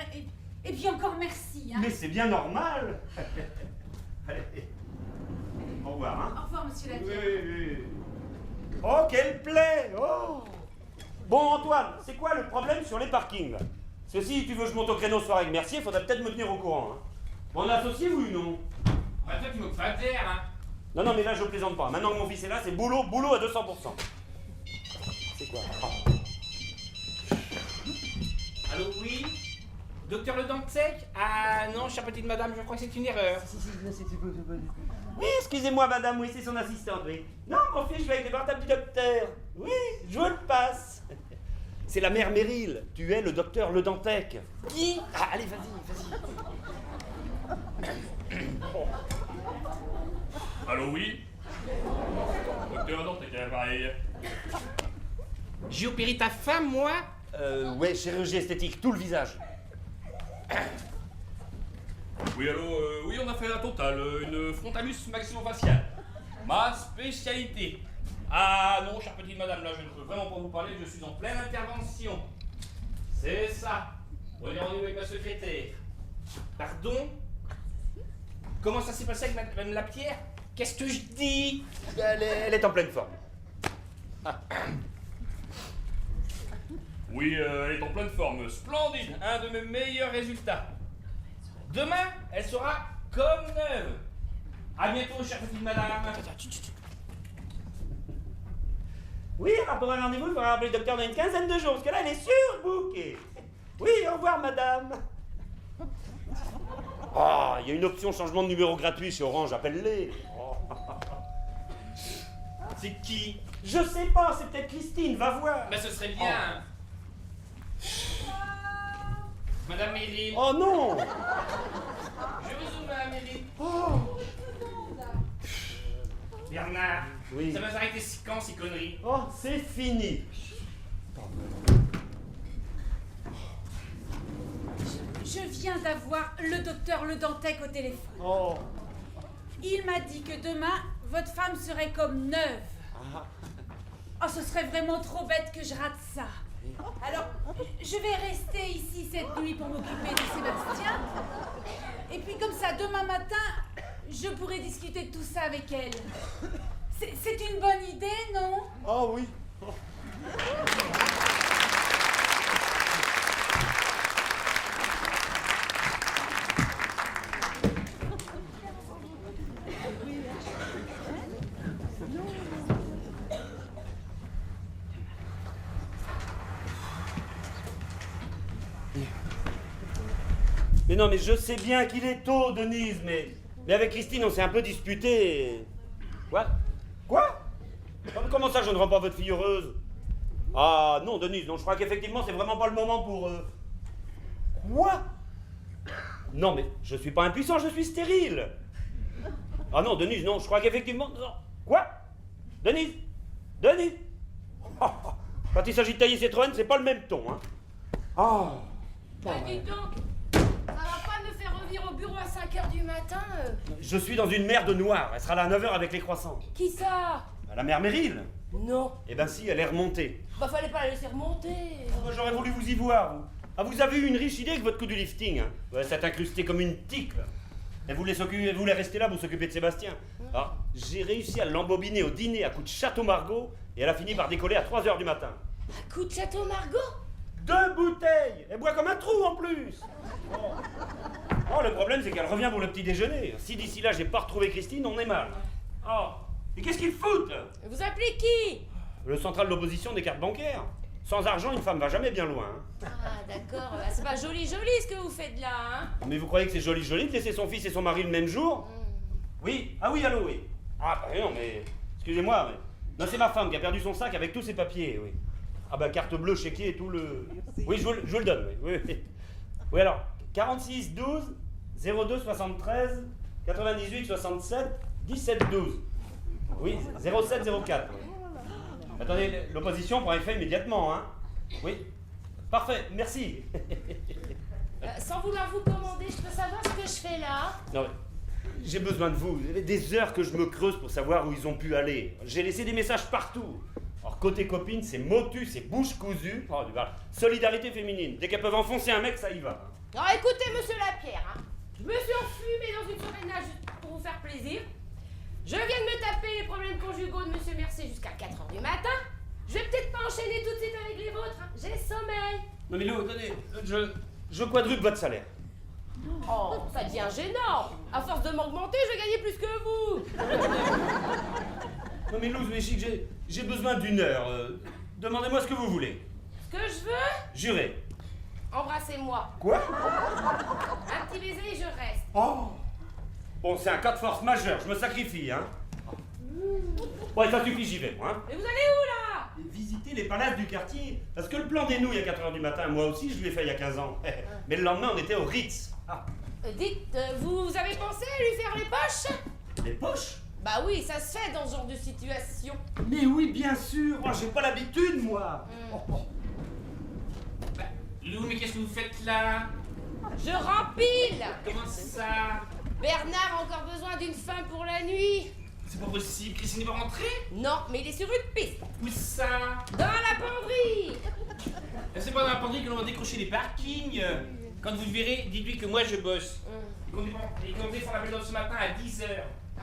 Et puis encore merci. Hein. Mais c'est bien normal. Allez. Au revoir, hein. Au revoir, monsieur Lapierre. Oui. Oh, quelle plaie! Oh! Bon, Antoine, c'est quoi le problème sur les parkings? Parce que si tu veux que je monte au créneau ce soir avec Mercier, il faudrait peut-être me tenir au courant. Hein. Bon, on est associés, oui ou non? Bah toi, tu m'occupes pas d'air, hein. Non, mais là, je plaisante pas. Maintenant que mon fils est là, c'est boulot à 200%. C'est quoi? Allô, oui? Docteur Le Dantec? Ah non, chère petite madame, je crois que c'est une erreur. Oui, excusez-moi, madame, oui, c'est son assistante, oui. Non, mon fils, je vais avec les portables du docteur. Oui, je le passe. C'est la mère Meryl. Tu es le docteur Le Dantec. Qui? Ah, allez, vas-y. Allô, oui? Docteur Dantec, pareil. J'ai opéré ta femme, moi? Ouais, chirurgie esthétique, tout le visage. Oui, allô, oui, on a fait la totale, une frontalus maxillofaciale. Ma spécialité. Ah non, chère petite madame, là, je ne peux vraiment pas vous parler, je suis en pleine intervention. C'est ça. Prenez rendez-vous avec ma secrétaire. Pardon? Comment ça s'est passé avec Madame Lapierre? Qu'est-ce que je dis? Elle est en pleine forme. Oui, elle est en pleine forme, splendide, un de mes meilleurs résultats. Demain, elle sera comme neuve. À bientôt, chère petite madame. Oui, alors pour un rendez-vous, il faudra rappeler le docteur dans une quinzaine de jours, parce que là, elle est surbookée. Oui, au revoir, madame. Oh, Oh, il y a une option changement de numéro gratuit chez Orange, appelle-les. Oh. C'est qui? Je sais pas, c'est peut-être Christine, va voir. Ben, ce serait bien. Madame Meryl. Oh non. Je vous ouvre, Madame Meryl. Oh. Bernard. Oui. Ça va s'arrêter quand, ces conneries? Oh, c'est fini. Je viens d'avoir le docteur Le Dantec au téléphone. Oh. Il m'a dit que demain, votre femme serait comme neuve. Oh, ce serait vraiment trop bête que je rate ça. Alors, je vais rester ici cette nuit pour m'occuper de Sébastien. Et puis comme ça, demain matin, je pourrai discuter de tout ça avec elle. C'est une bonne idée, non? Oh oui. Mais non, mais je sais bien qu'il est tôt, Denise, mais avec Christine, on s'est un peu disputé. Quoi? Quoi? Comment ça, je ne rends pas votre fille heureuse? Ah non, Denise, non, je crois qu'effectivement, c'est vraiment pas le moment pour... Quoi? Non, mais je suis pas impuissant, je suis stérile. Ah non, Denise, non, je crois qu'effectivement... Non. Quoi? Denise? Denise? Quand il s'agit de tailler Citroën, c'est pas le même ton, hein. Ah. Bah, dites donc, ça va pas me faire revenir au bureau à 5h du matin Je suis dans une merde noire, elle sera là à 9h avec les croissants. Qui ça? La mère Meryl? Non. Eh ben si, elle est remontée. Bah, fallait pas la laisser remonter. J'aurais voulu vous y voir, vous. Ah, vous avez eu une riche idée avec votre coup du lifting, hein. Ouais, ça incrusté comme une tique, là. Elle voulait rester là pour s'occuper de Sébastien. Alors, j'ai réussi à l'embobiner au dîner à coups de Château Margaux et elle a fini par décoller à 3h du matin. Un coup de Château Margaux? 2 bouteilles! Elle boit comme un trou en plus! Oh, le problème c'est qu'elle revient pour le petit déjeuner. Si d'ici là j'ai pas retrouvé Christine, on est mal. Oh, et qu'est-ce qu'ils foutent? Vous appelez qui? Le central de l'opposition des cartes bancaires. Sans argent, une femme va jamais bien loin. Hein. Ah, d'accord. Bah, c'est pas joli ce que vous faites là, hein? Mais vous croyez que c'est joli de laisser son fils et son mari le même jour? Oui? Ah oui, allô, oui. Ah bah non, mais... Excusez-moi, mais... Non, c'est ma femme qui a perdu son sac avec tous ses papiers, oui. Ah bah carte bleue, chéquier et tout le... Oui, je vous le donne, oui. Oui, oui alors, 46 12 02 73 98 67 17 12. Oui, 07 04. Oui. Attendez, l'opposition prend effet immédiatement, hein? Oui. Parfait, merci. Sans vouloir vous commander, je peux savoir ce que je fais là? Non, mais j'ai besoin de vous. Il y a des heures que je me creuse pour savoir où ils ont pu aller. J'ai laissé des messages partout. Alors, côté copine, c'est motu, c'est bouche cousue. Oh, solidarité féminine. Dès qu'elles peuvent enfoncer un mec, ça y va. Non, écoutez, monsieur Lapierre, hein. Je me suis enfumée dans une soirée de nage pour vous faire plaisir. Je viens de me taper les problèmes conjugaux de monsieur Mercier jusqu'à 4h du matin. Je vais peut-être pas enchaîner tout de suite avec les vôtres, hein. J'ai sommeil. Non, mais Lou, attendez, je quadruple votre salaire. Oh, ça devient gênant. À force de m'augmenter, je vais gagner plus que vous. Non, mais Lou, mais j'ai besoin d'une heure. Demandez-moi ce que vous voulez. Ce que je veux? Jurez. Embrassez-moi. Quoi? Un petit baiser et je reste. Oh! Bon, c'est un cas de force majeur, je me sacrifie, hein. Ouais, ça suffit, j'y vais, moi. Hein. Mais vous allez où, là? Visiter les palaces du quartier. Parce que le plan des nouilles à 4h du matin, moi aussi, je l'ai fait il y a 15 ans. Mais le lendemain, on était au Ritz. Ah. Dites, vous avez pensé à lui faire les poches? Les poches? Bah oui, ça se fait dans ce genre de situation. Mais oui, bien sûr. Oh, j'ai pas l'habitude, moi. Bah, Lou, mais qu'est-ce que vous faites là? Je rempile. Comment ça? Bernard a encore besoin d'une femme pour la nuit. C'est pas possible, Christine n'est pas rentrée? Non, mais il est sur une piste. Où ça? Dans la penderie. C'est pas dans la penderie que l'on va décrocher les parkings. Quand vous le verrez, dites-lui que moi je bosse. Et qu'on défend l'appel d'offres ce matin à 10h.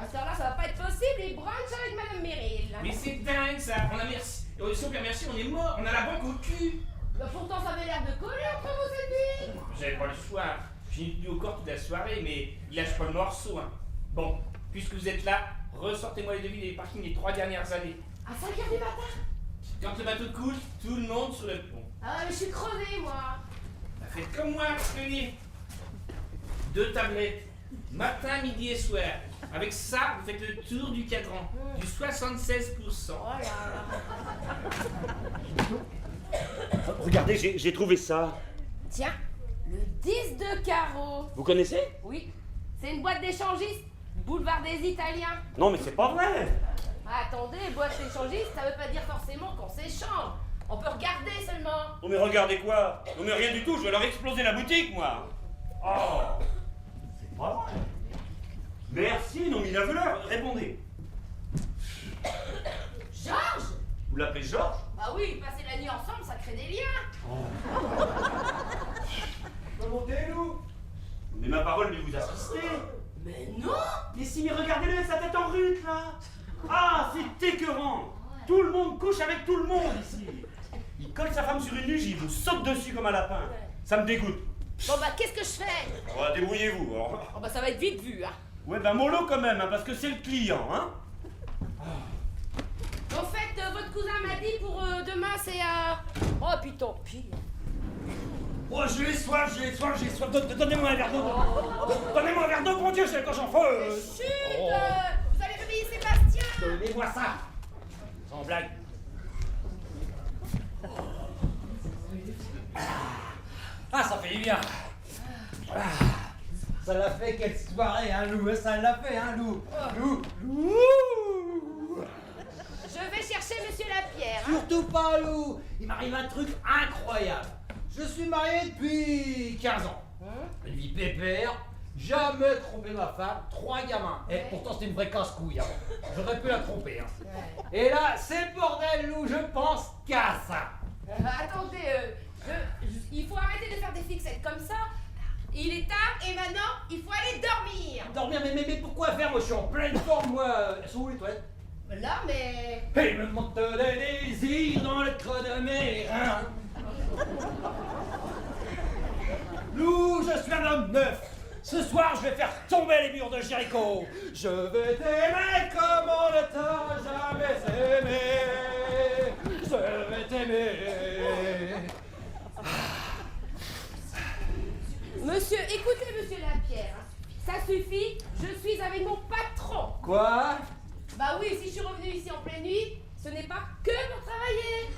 À ce heure-là, ça va pas être possible, et brunch avec Madame Meryl. Mais c'est dingue ça! On a merci. Si on perd merci, on est mort, on a la banque au cul! Bah pourtant, ça avait l'air de coller entre vous cette nuit. J'avais pas le choix. J'ai tenu au corps toute la soirée, mais il lâche pas le morceau. Hein. Bon, puisque vous êtes là, ressortez-moi les devis des parkings des 3 dernières années. À 5h du matin? Quand le bateau coule, tout le monde sur le pont. Ah ouais, mais je suis crevée, moi. Bah, faites comme moi, tenez. 2 tablettes, Matin, midi et soir. Avec ça, vous faites le tour du cadran. Du 76%. Oh là là. Regardez, j'ai trouvé ça. Tiens, le 10 de carreau. Vous connaissez? Oui, c'est une boîte d'échangistes. Boulevard des Italiens. Non, mais c'est pas vrai. Attendez, boîte d'échangistes, ça veut pas dire forcément qu'on s'échange. On peut regarder seulement. Non, mais regardez quoi? Non, mais rien du tout, je vais leur exploser la boutique, moi. Oh, c'est pas vrai. Merci, non, mais il a voleur. Répondez. Georges? Vous l'appelez Georges? Bah oui, passer la nuit ensemble, ça crée des liens. Remontez-nous. Mais ma parole, mais vous assistez. Mais non. Mais si, mais regardez-le avec sa tête en rute, là. Ah, c'est écœurant. Tout le monde couche avec tout le monde, ici. Il colle sa femme sur une luge, il vous saute dessus comme un lapin. Ça me dégoûte. Bon bah qu'est-ce que je fais? Oh, débrouillez-vous, alors. Oh bah ça va être vite vu, hein. Ouais, bah mollo quand même, hein, parce que c'est le client, hein. En fait, votre cousin m'a dit pour demain, c'est à... Oh, puis tant pis. Oh, j'ai soif. Donnez-moi un verre d'eau. Donnez-moi un verre d'eau, mon Dieu, c'est quand j'en fais. Chut vous allez réveiller Sébastien. Donnez-moi ça. Sans blague. Ah, ça fait du bien. Ça l'a fait, quelle soirée, hein, Lou. Ça l'a fait, hein, Lou. Lou. Je vais chercher Monsieur Lapierre. Hein. Surtout pas, Lou. Il m'arrive un truc incroyable. Je suis marié depuis 15 ans. Une vie pépère, jamais trompé ma femme, 3 gamins. Et pourtant c'était une vraie casse-couille. Hein. J'aurais pu la tromper. Hein. Et là, c'est le bordel, Lou, je pense qu'à ça. Attendez, il faut arrêter de faire des fixettes comme ça. Il est tard et maintenant, il faut aller dormir. Dormir, mais pourquoi faire? Moi, je suis en pleine forme, moi. Elles sont où les toilettes? Là, mais... Et il me monte des désirs dans le creux de mes reins. Lou, je suis un homme neuf. Ce soir, je vais faire tomber les murs de Jéricho. Je vais t'aimer comme on ne t'a jamais aimé. Je vais t'aimer. Monsieur, écoutez, Monsieur Lapierre. Hein. Ça suffit, je suis avec mon patron. Quoi? Bah oui, si je suis revenue ici en pleine nuit, ce n'est pas que pour travailler.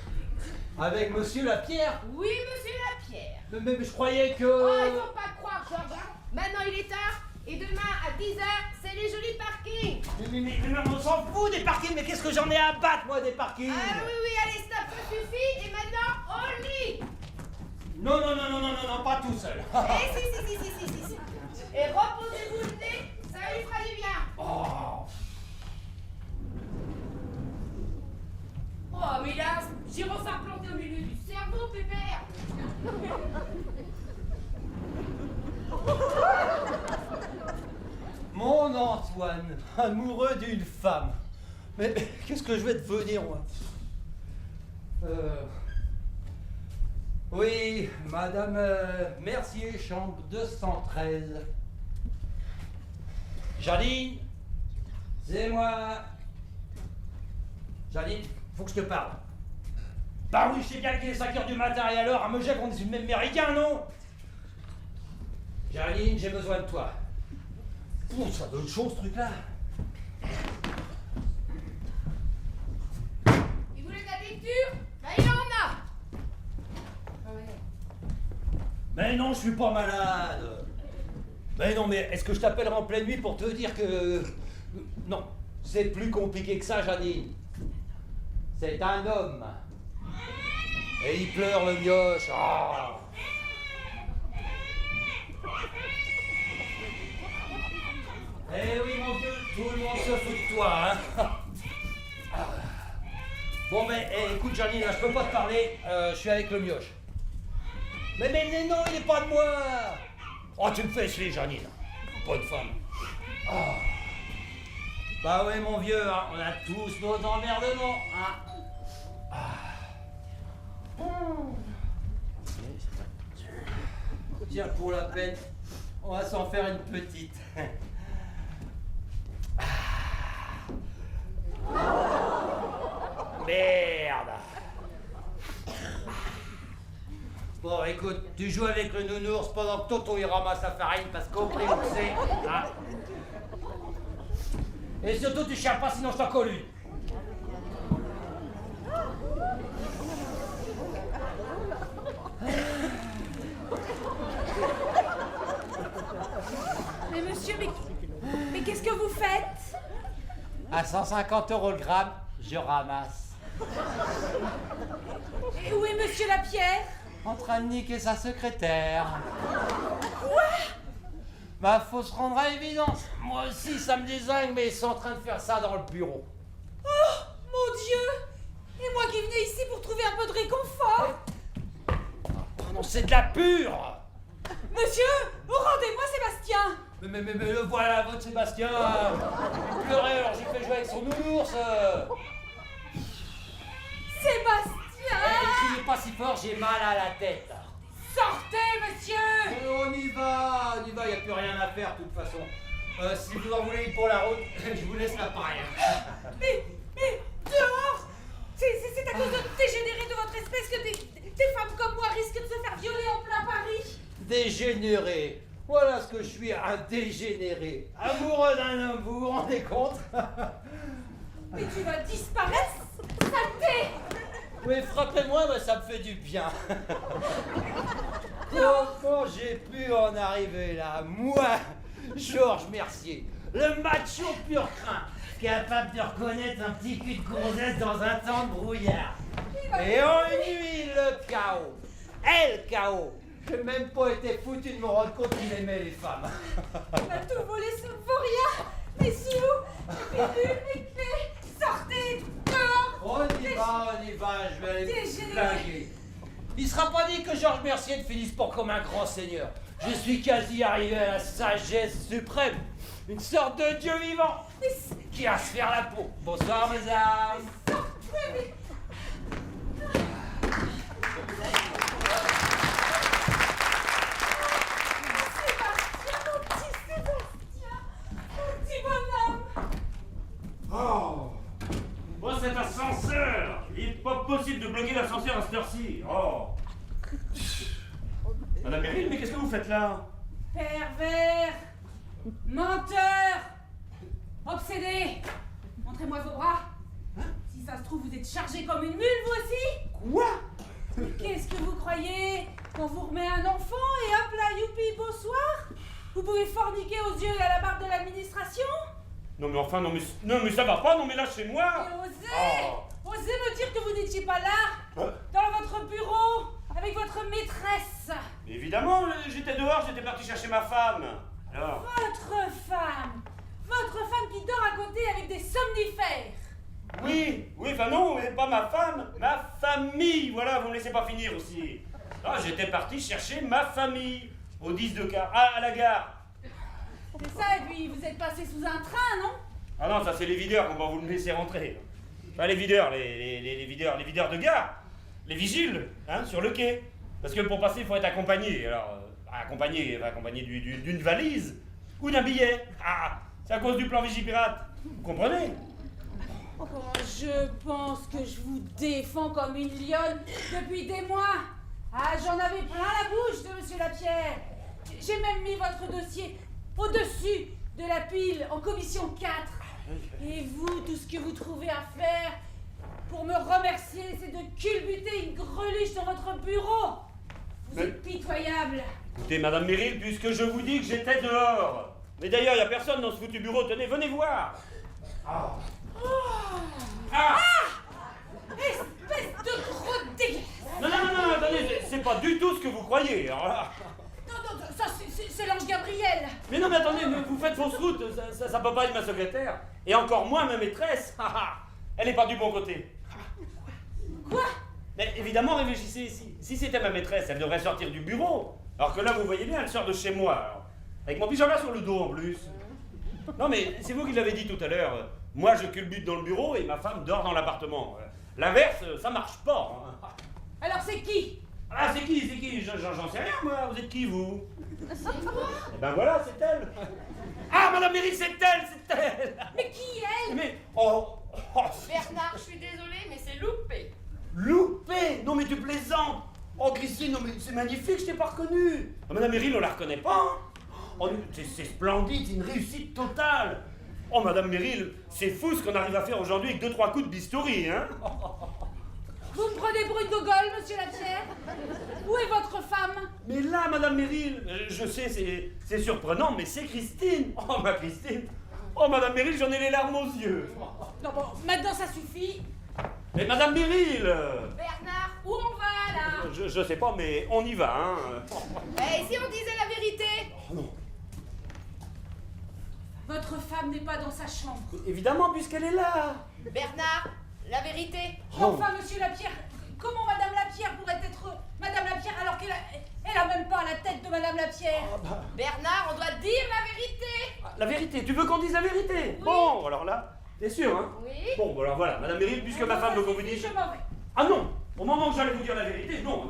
Avec Monsieur Lapierre? Oui, Monsieur Lapierre. Mais je croyais que... Oh, il faut pas croire, Georges. Hein. Maintenant, il est tard. Et demain, à 10h, c'est les jolis parkings. Mais on s'en fout des parkings. Mais qu'est-ce que j'en ai à battre, moi, des parkings? Ah oui, allez, stop, ça suffit. Et maintenant, au lit. Non, pas tout seul. Eh, si. Et reposez-vous le nez, ça lui fera du bien. Oh. Oh, mais là, gyrophare planté au milieu du cerveau, pépère. Mon Antoine, amoureux d'une femme. Mais qu'est-ce que je vais devenir, moi? Oui, Madame Mercier, chambre 213. Janine, c'est moi. Janine, faut que je te parle. Bah oui, je sais bien qu'il est 5h du matin et alors, à Megève, on est sur le même méridien, non? Janine, j'ai besoin de toi. Oh, ça donne chaud, ce truc-là. Il voulait de la lecture? Bah, il en a. Mais non, je suis pas malade. Mais non, mais est-ce que je t'appellerai en pleine nuit pour te dire que... Non, c'est plus compliqué que ça, Janine. C'est un homme. Et il pleure, le mioche. Oh. Eh oui, mon vieux, tout le monde se fout de toi, hein. Bon, ben, écoute, Janine, là, je peux pas te parler. Je suis avec le mioche. Mais non, il est pas de moi. Oh, tu me fais chier, Janine. Bonne femme. Oh. Bah ouais, mon vieux, hein, on a tous nos emmerdements, hein. Tiens, pour la peine, on va s'en faire une petite. Merde. Bon, écoute, tu joues avec le nounours pendant que Tonton il ramasse la farine parce qu'au prix où c'est. Hein. Et surtout, tu chiales pas, sinon je t'en colle une. Mais monsieur, mais qu'est-ce que vous faites? À 150 € le gramme, je ramasse. Et où est monsieur Lapierre? En train de niquer sa secrétaire. Quoi? Bah, faut se rendre à l'évidence. Moi aussi, ça me désingue, mais ils sont en train de faire ça dans le bureau. Oh, mon Dieu! Et moi qui venais ici pour trouver un peu de réconfort! Oh non, c'est de la pure! Monsieur, rendez-moi Sébastien! Mais le voilà, votre Sébastien! Pleureur, j'ai fait jouer avec son nounours! Sébastien! Criez pas si fort, j'ai mal à la tête! Sortez, monsieur! On y va, il n'y a plus rien à faire de toute façon. Si vous en voulez pour la route, je vous laisse l'appareil. Mais dehors! C'est à cause de dégénérés de votre espèce que des femmes comme moi risquent de se faire violer en plein Paris! Dégénéré. Voilà ce que je suis, un dégénéré. Amoureux d'un homme, vous vous rendez compte? Mais tu vas disparaître, saleté! Oui, frappez-moi, mais ça me fait du bien. Comment j'ai pu en arriver là? Moi, Georges Mercier, le macho pur crin, capable de reconnaître un petit cul de gonzesse dans un temps de brouillard. Et en une nuit, le chaos. Le chaos. J'ai même pas été foutu de me rendre compte qu'il aimait les femmes. Il m'a tout volé sur Voria! Les sous, les pilules, les clés! Sortez! Dehors! On y va, je vais aller me flinguer. Il sera pas dit que Georges Mercier ne finisse pas comme un grand seigneur. Je suis quasi arrivé à la sagesse suprême. Une sorte de dieu vivant qui a à se faire la peau. Bonsoir, mes âmes. Sortez, mais... Oh! Oh, cet ascenseur! Il est pas possible de bloquer l'ascenseur à cette heure-ci! Oh! Madame Meryl, mais qu'est-ce que vous faites là? Pervers! Menteur! Obsédé! Montrez-moi vos bras! Si ça se trouve, vous êtes chargé comme une mule, vous aussi? Quoi? Mais qu'est-ce que vous croyez? Qu'on vous remet un enfant et hop là, youpi, bonsoir? Vous pouvez forniquer aux yeux et à la barbe de l'administration? Non mais enfin, non mais ça va pas, non mais lâchez-moi! Et osez me dire que vous n'étiez pas là, dans votre bureau, avec votre maîtresse. Évidemment, j'étais dehors, j'étais parti chercher ma femme. Alors? Votre femme qui dort à côté avec des somnifères. Oui, enfin non, mais pas ma femme, ma famille. Voilà, vous me laissez pas finir aussi. Ah, j'étais parti chercher ma famille au 10 de car, à la gare. C'est ça, et puis vous êtes passé sous un train, non? Ah non, ça c'est les videurs qu'on va vous me laisser rentrer. Enfin, les videurs, les videurs de gare, les vigiles, hein, sur le quai. Parce que pour passer, il faut être accompagné. Alors, accompagné d'une valise ou d'un billet. Ah, c'est à cause du plan Vigipirate. Vous comprenez? Oh, je pense que je vous défends comme une lionne depuis des mois. Ah, j'en avais plein la bouche de monsieur Lapierre. J'ai même mis votre dossier au-dessus de la pile en commission 4. Et vous, tout ce que vous trouvez à faire pour me remercier, c'est de culbuter une greluche dans votre bureau. Vous êtes pitoyable. Écoutez, Madame Meryl, puisque je vous dis que j'étais dehors. Mais d'ailleurs, il n'y a personne dans ce foutu bureau. Tenez, venez voir. Ah. Espèce de gros dégueulasse. Non, attendez, c'est pas du tout ce que vous croyez. Alors là. Non, ça c'est l'ange Gabriel. Mais non, mais attendez, vous faites fausse route. Ça peut pas être ma secrétaire. Et encore moins ma maîtresse. Elle est pas du bon côté. Quoi? Mais évidemment, réfléchissez ici. Si c'était ma maîtresse, elle devrait sortir du bureau. Alors que là, vous voyez bien, elle sort de chez moi. Alors, avec mon pyjama sur le dos en plus. Non, mais c'est vous qui l'avez dit tout à l'heure. Moi, je culbute dans le bureau et ma femme dort dans l'appartement. L'inverse, ça marche pas. Hein. Alors c'est qui? Ah, c'est qui? J'en sais rien, moi. Vous êtes qui, vous? Eh ben voilà, c'est elle. Ah, Madame Meryl, c'est elle. Mais qui elle? Mais, Bernard, je suis désolée, mais c'est loupé. Loupé? Non, mais tu plaisantes. Oh, Christine, non mais c'est magnifique, je t'ai pas reconnue. Oh, Madame Meryl, on la reconnaît pas. Hein. Oh, c'est splendide, c'est une réussite totale. Oh, Madame Meryl, c'est fou ce qu'on arrive à faire aujourd'hui avec 2-3 coups de bistouri, hein. Vous me prenez pour une gogole, monsieur Lapierre? Où est votre femme? Mais là, Madame Meryl, je sais, c'est surprenant, mais c'est Christine. Oh, ma Christine. Oh, Madame Meryl, j'en ai les larmes aux yeux. Non, bon, maintenant ça suffit. Mais Madame Meryl Bernard, où on va là? je sais pas, mais on y va, hein. Et si on disait la vérité? Oh non. Votre femme n'est pas dans sa chambre. Évidemment, puisqu'elle est là. Bernard, la vérité? Enfin, monsieur Lapierre, comment Madame Lapierre pourrait être Madame Lapierre alors qu'elle a même pas la tête de Madame Lapierre? Bernard, on doit dire la vérité! La vérité, tu veux qu'on dise la vérité? Oui. Bon, alors là, t'es sûr, hein? Oui. Bon, alors voilà, Madame Meryl, puisque ma femme veut qu'on vous dise... Je m'en vais. Ah non! Au moment où j'allais vous dire la vérité, non.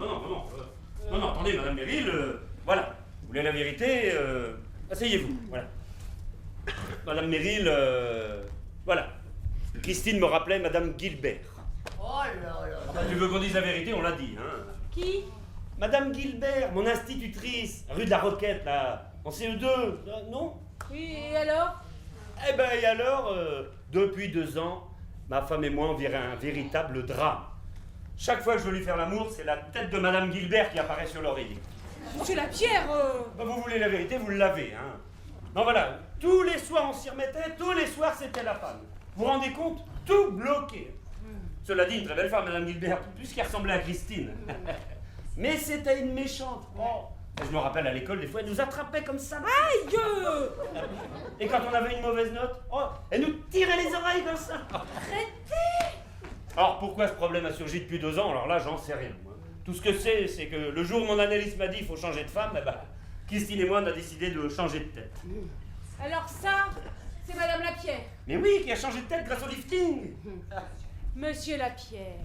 Non, attendez, Madame Meryl, voilà. Vous voulez la vérité, asseyez-vous, voilà. Madame Meryl, voilà. Christine me rappelait Madame Gilbert. Oh là là. Ah bah, tu veux qu'on dise la vérité, on l'a dit, hein. Qui? Madame Gilbert, mon institutrice, rue de la Roquette, là, en CE2, non? Oui, et alors? Eh ben, et alors, depuis 2 ans, ma femme et moi, on vivait un véritable drame. Chaque fois que je veux lui faire l'amour, c'est la tête de Madame Gilbert qui apparaît sur l'oreiller. Monsieur Lapierre, Ben, vous voulez la vérité, vous l'avez, hein. Non, voilà, tous les soirs on s'y remettait, tous les soirs c'était la femme. Vous vous rendez compte? Tout bloqué. Cela dit, une très belle femme, Madame Gilbert, puisqu'elle ressemblait à Christine. Mais c'était une méchante. Oh. Je me rappelle à l'école, des fois, elle nous attrapait comme ça. aïe! Et quand on avait une mauvaise note, oh, elle nous tirait les oreilles comme ça. Arrêtez! Alors pourquoi ce problème a surgi depuis 2 ans? Alors là, j'en sais rien. Moi. Tout ce que c'est que le jour où mon analyste m'a dit qu'il faut changer de femme, eh ben, Christine et moi, on a décidé de changer de tête. Alors ça, c'est Madame Lapierre. Mais oui, qui a changé de tête grâce au lifting. Monsieur Lapierre,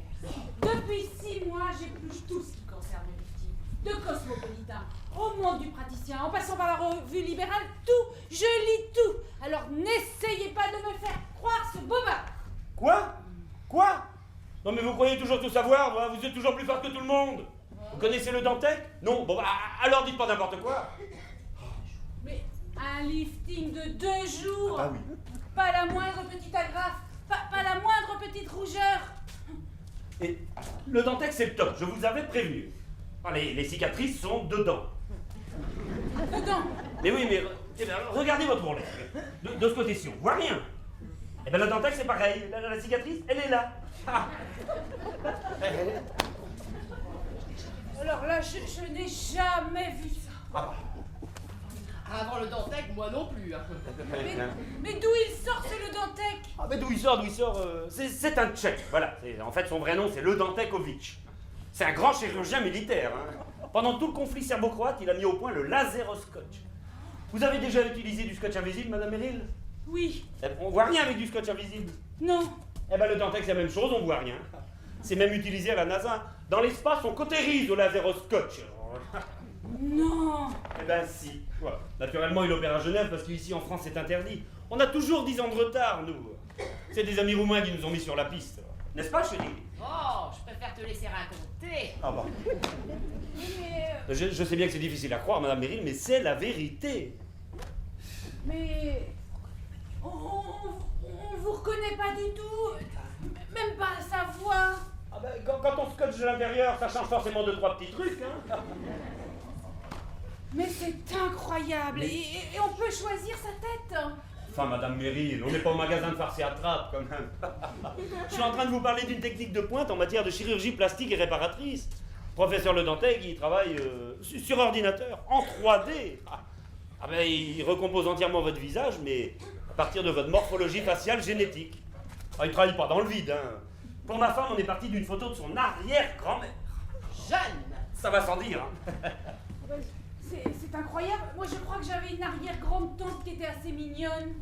depuis 6 mois, j'épluche tout ce qui concerne le lifting. De Cosmopolitain au monde du praticien, en passant par la revue libérale, tout, je lis tout. Alors n'essayez pas de me faire croire ce bobard. Quoi? Non mais vous croyez toujours tout savoir, vous êtes toujours plus fort que tout le monde. Vous connaissez le Dantec? Non, bon bah, alors dites pas n'importe quoi. Mais un lifting de 2 jours, Ah oui. pas la moindre petite agrafe, pas la moindre petite rougeur. Et le Dantec c'est le top, je vous avais prévenu. Ah, les cicatrices sont dedans. Dedans. Mais oui, mais regardez votre ourlet. De ce côté-ci, on voit rien. Et bien le Dantec c'est pareil, la cicatrice, elle est là. Ah. Alors là, je n'ai jamais vu ça. Avant le Dantec, moi non plus. Hein. Mais d'où il sort ce le Dantec? Ah mais d'où il sort, c'est un Tchèque, voilà. En fait, son vrai nom, c'est le Dantekovic. C'est un grand chirurgien militaire. Hein. Pendant tout le conflit serbo-croate, il a mis au point le laser au scotch. Vous avez déjà utilisé du scotch invisible, Madame Meryl? Oui. On voit rien avec du scotch invisible. Non. Eh ben le Dantec, c'est la même chose, on voit rien. C'est même utilisé à la NASA. Dans l'espace, on cautérise au laser au scotch. Non. Eh ben si. Voilà. Naturellement, il opère à Genève parce qu'ici en France c'est interdit. On a toujours 10 ans de retard, nous. C'est des amis roumains qui nous ont mis sur la piste. N'est-ce pas, chérie? Oh, je préfère te laisser raconter. Ah bon. Mais... Je sais bien que c'est difficile à croire, Madame Meryl, mais c'est la vérité. Mais... On vous reconnaît pas du tout. Même pas sa voix. Ah ben, quand on scotche de l'intérieur, ça change forcément 2-3 petits trucs, hein. Mais c'est incroyable. Et on peut choisir sa tête. Enfin, Madame Meryl, on n'est pas au magasin de farce et attrape, quand même. Je suis en train de vous parler d'une technique de pointe en matière de chirurgie plastique et réparatrice. Professeur Le Dantec, il travaille sur ordinateur, en 3D. Ah ben, il recompose entièrement votre visage, mais à partir de votre morphologie faciale génétique. Ah, il travaille pas dans le vide, hein. Pour ma femme, on est parti d'une photo de son arrière-grand-mère. Jeune. Ça va sans dire, hein. C'est incroyable. Moi, je crois que j'avais une arrière-grande-tante qui était assez mignonne.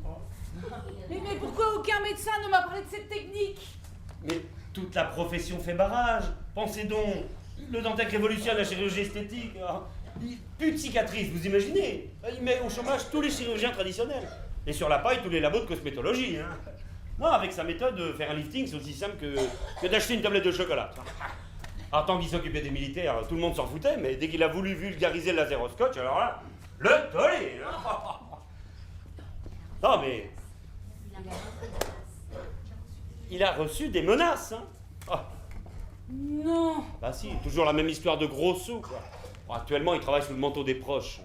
Mais pourquoi aucun médecin ne m'a parlé de cette technique? Mais toute la profession fait barrage. Pensez donc, le Dantec révolutionne la chirurgie esthétique. Plus de cicatrices, vous imaginez? Il met au chômage tous les chirurgiens traditionnels. Et sur la paille, tous les labos de cosmétologie. Hein. Non, avec sa méthode, faire un lifting, c'est aussi simple que d'acheter une tablette de chocolat. Alors, tant qu'il s'occupait des militaires, tout le monde s'en foutait, mais dès qu'il a voulu vulgariser le laser au scotch, alors là, le tollé. Non, mais... Il a reçu des menaces, hein. Ah. Non. Bah si, toujours la même histoire de gros sous, quoi. Bon, actuellement, il travaille sous le manteau des proches.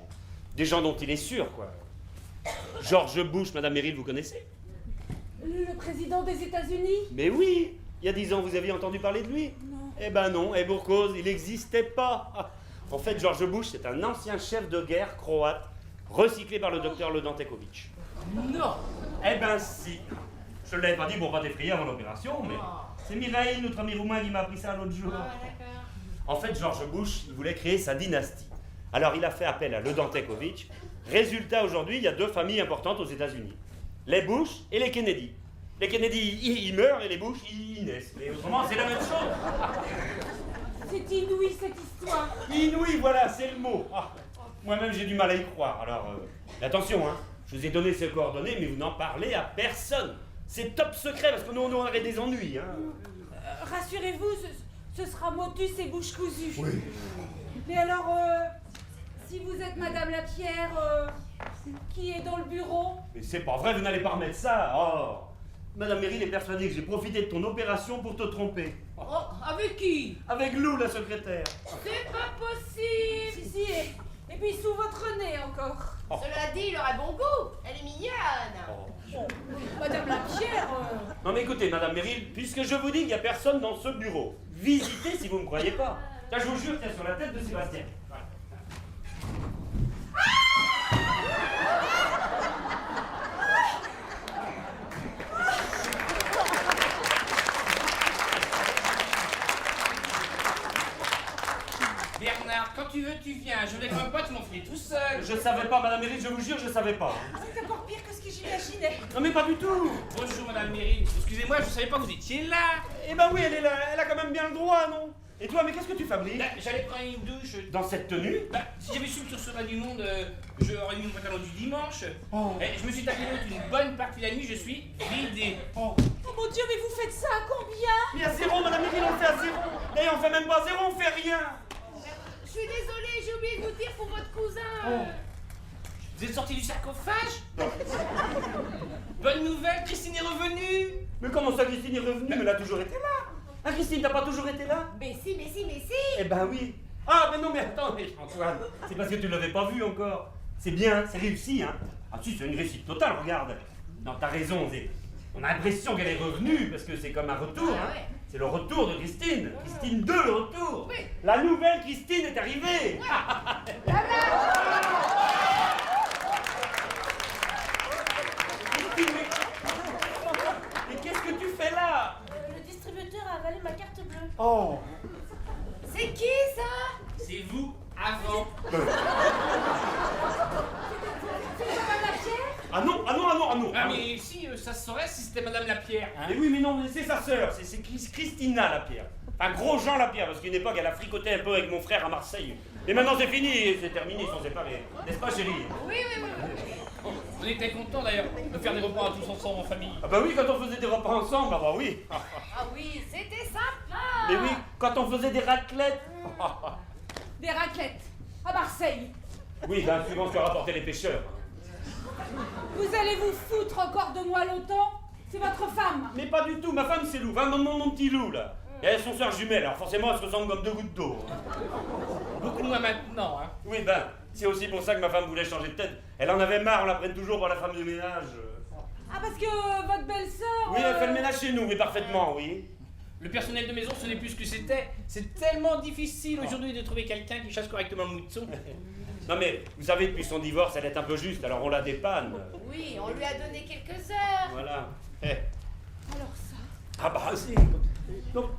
Des gens dont il est sûr, quoi. George Bush, Madame Merrill, vous connaissez? Le président des États-Unis? Mais oui, il y a 10 ans, vous aviez entendu parler de lui? Non. Eh ben non, et pour cause, il n'existait pas. En fait, George Bush, c'est un ancien chef de guerre croate, recyclé par le docteur Ledentekovic. Non. Eh ben si. Je ne l'avais pas dit pour pas t'effrayer avant l'opération, mais c'est Mireille, notre ami roumain, qui m'a appris ça l'autre jour. Ah, d'accord. En fait, George Bush, il voulait créer sa dynastie. Alors il a fait appel à Ledentekovic. Résultat, aujourd'hui, il y a 2 familles importantes aux États-Unis. Les Bush et les Kennedy. Les Kennedy, ils meurent et les Bush, ils naissent. Mais autrement, c'est la même chose. C'est inouï cette histoire. Inouï, voilà, c'est le mot. Ah, moi-même, j'ai du mal à y croire. Alors, attention, hein. Je vous ai donné ces coordonnées, mais vous n'en parlez à personne. C'est top secret, parce que nous, on aurait des ennuis, hein. Rassurez-vous, ce sera motus et bouche cousue. Oui. Mais alors, si vous êtes Madame Lapierre, qui est dans le bureau? Mais c'est pas vrai, vous n'allez pas remettre ça. Oh. Madame Merrill est persuadée que j'ai profité de ton opération pour te tromper. Oh, avec qui? Avec Lou, la secrétaire. C'est pas possible. Si, et puis sous votre nez encore. Cela dit, il aurait bon goût. Elle est mignonne. Oh. Madame Lapierre. Non mais écoutez, Madame Merrill, puisque je vous dis qu'il n'y a personne dans ce bureau, visitez si vous ne me croyez pas. Là, je vous jure, tiens, sur la tête de Sébastien. Voilà. Bernard, quand tu veux, tu viens. Je voulais quand même pas te m'enfiler tout seul. Je savais pas, Madame Merrill, je vous jure, je savais pas. C'est encore pire que ce que j'imaginais. Non mais pas du tout. Bonjour, Madame Merrill. Excusez-moi, je savais pas que vous étiez là. Eh ben oui, elle est là, elle a quand même bien le droit, non? Et toi, mais qu'est-ce que tu fabriques? Là, j'allais prendre une douche. Dans cette tenue? Bah, si j'avais su que sur ce bas du monde, j'aurais mis mon pantalon du dimanche. Oh. Et je me suis tapé l'autre une bonne partie de la nuit, je suis vidé. Oh. Oh mon Dieu, mais vous faites ça à combien? Mais à 0, Madame Merrill, on le fait à 0. D'ailleurs, on fait même pas à 0, on fait rien. Je suis désolée, j'ai oublié de vous dire pour votre cousin. Vous êtes sorti du sarcophage? Bonne nouvelle, Christine est revenue. Mais comment ça, Christine est revenue? Mais elle a toujours été là. Ah, Christine, t'as pas toujours été là? Mais si. Eh ben oui. Ah, mais non, mais attends, mais Antoine, c'est parce que tu l'avais pas vu encore. C'est bien, c'est réussi, hein. Ah si, c'est une réussite totale, regarde. Non, t'as raison, on a l'impression qu'elle est revenue, parce que c'est comme un retour, Ah hein. ouais. C'est le retour de Christine. Christine 2, le retour. Oui. La nouvelle Christine est arrivée. Christine, mais qu'est-ce que tu fais là? Le distributeur a avalé ma carte bleue. Oh. C'est qui ça? C'est vous, avant. Ah non, ah non, ah non, ah non. Ah mais si, ça se saurait si c'était Madame Lapierre. Hein. Mais oui, mais non, mais c'est sa sœur, c'est Christina Lapierre. Un gros Jean Lapierre, parce qu'à une époque, elle a fricoté un peu avec mon frère à Marseille. Mais maintenant, c'est fini, c'est terminé, ils sont séparés. N'est-ce pas, chérie? Oui. On était contents d'ailleurs de faire des repas tous ensemble en famille. Ah bah oui, quand on faisait des repas ensemble, ah bah oui. Ah oui, c'était sympa. Mais oui, quand on faisait des raclettes. Des raclettes. À Marseille. Oui, ben, suivant ce que rapportaient les pêcheurs. Vous allez vous foutre encore de moi longtemps? C'est votre femme. Mais pas du tout, ma femme c'est Lou, enfin, mon petit Lou là. Et elles sont sœurs jumelles, alors forcément elles se ressemblent comme 2 gouttes d'eau. Beaucoup moins maintenant, hein. Oui, ben, c'est aussi pour ça que ma femme voulait changer de tête. Elle en avait marre, on la prenne toujours pour la femme de ménage. Ah, parce que votre belle-sœur... Oui, elle fait le ménage chez nous, mais parfaitement, oui. Le personnel de maison, ce n'est plus ce que c'était. C'est tellement difficile aujourd'hui de trouver quelqu'un qui chasse correctement le mouton. Non mais, vous savez, depuis son divorce, elle est un peu juste, alors on la dépanne. Oui, on lui a donné quelques heures. Voilà. Eh. Alors ça... Ah bah, c'est... Donc...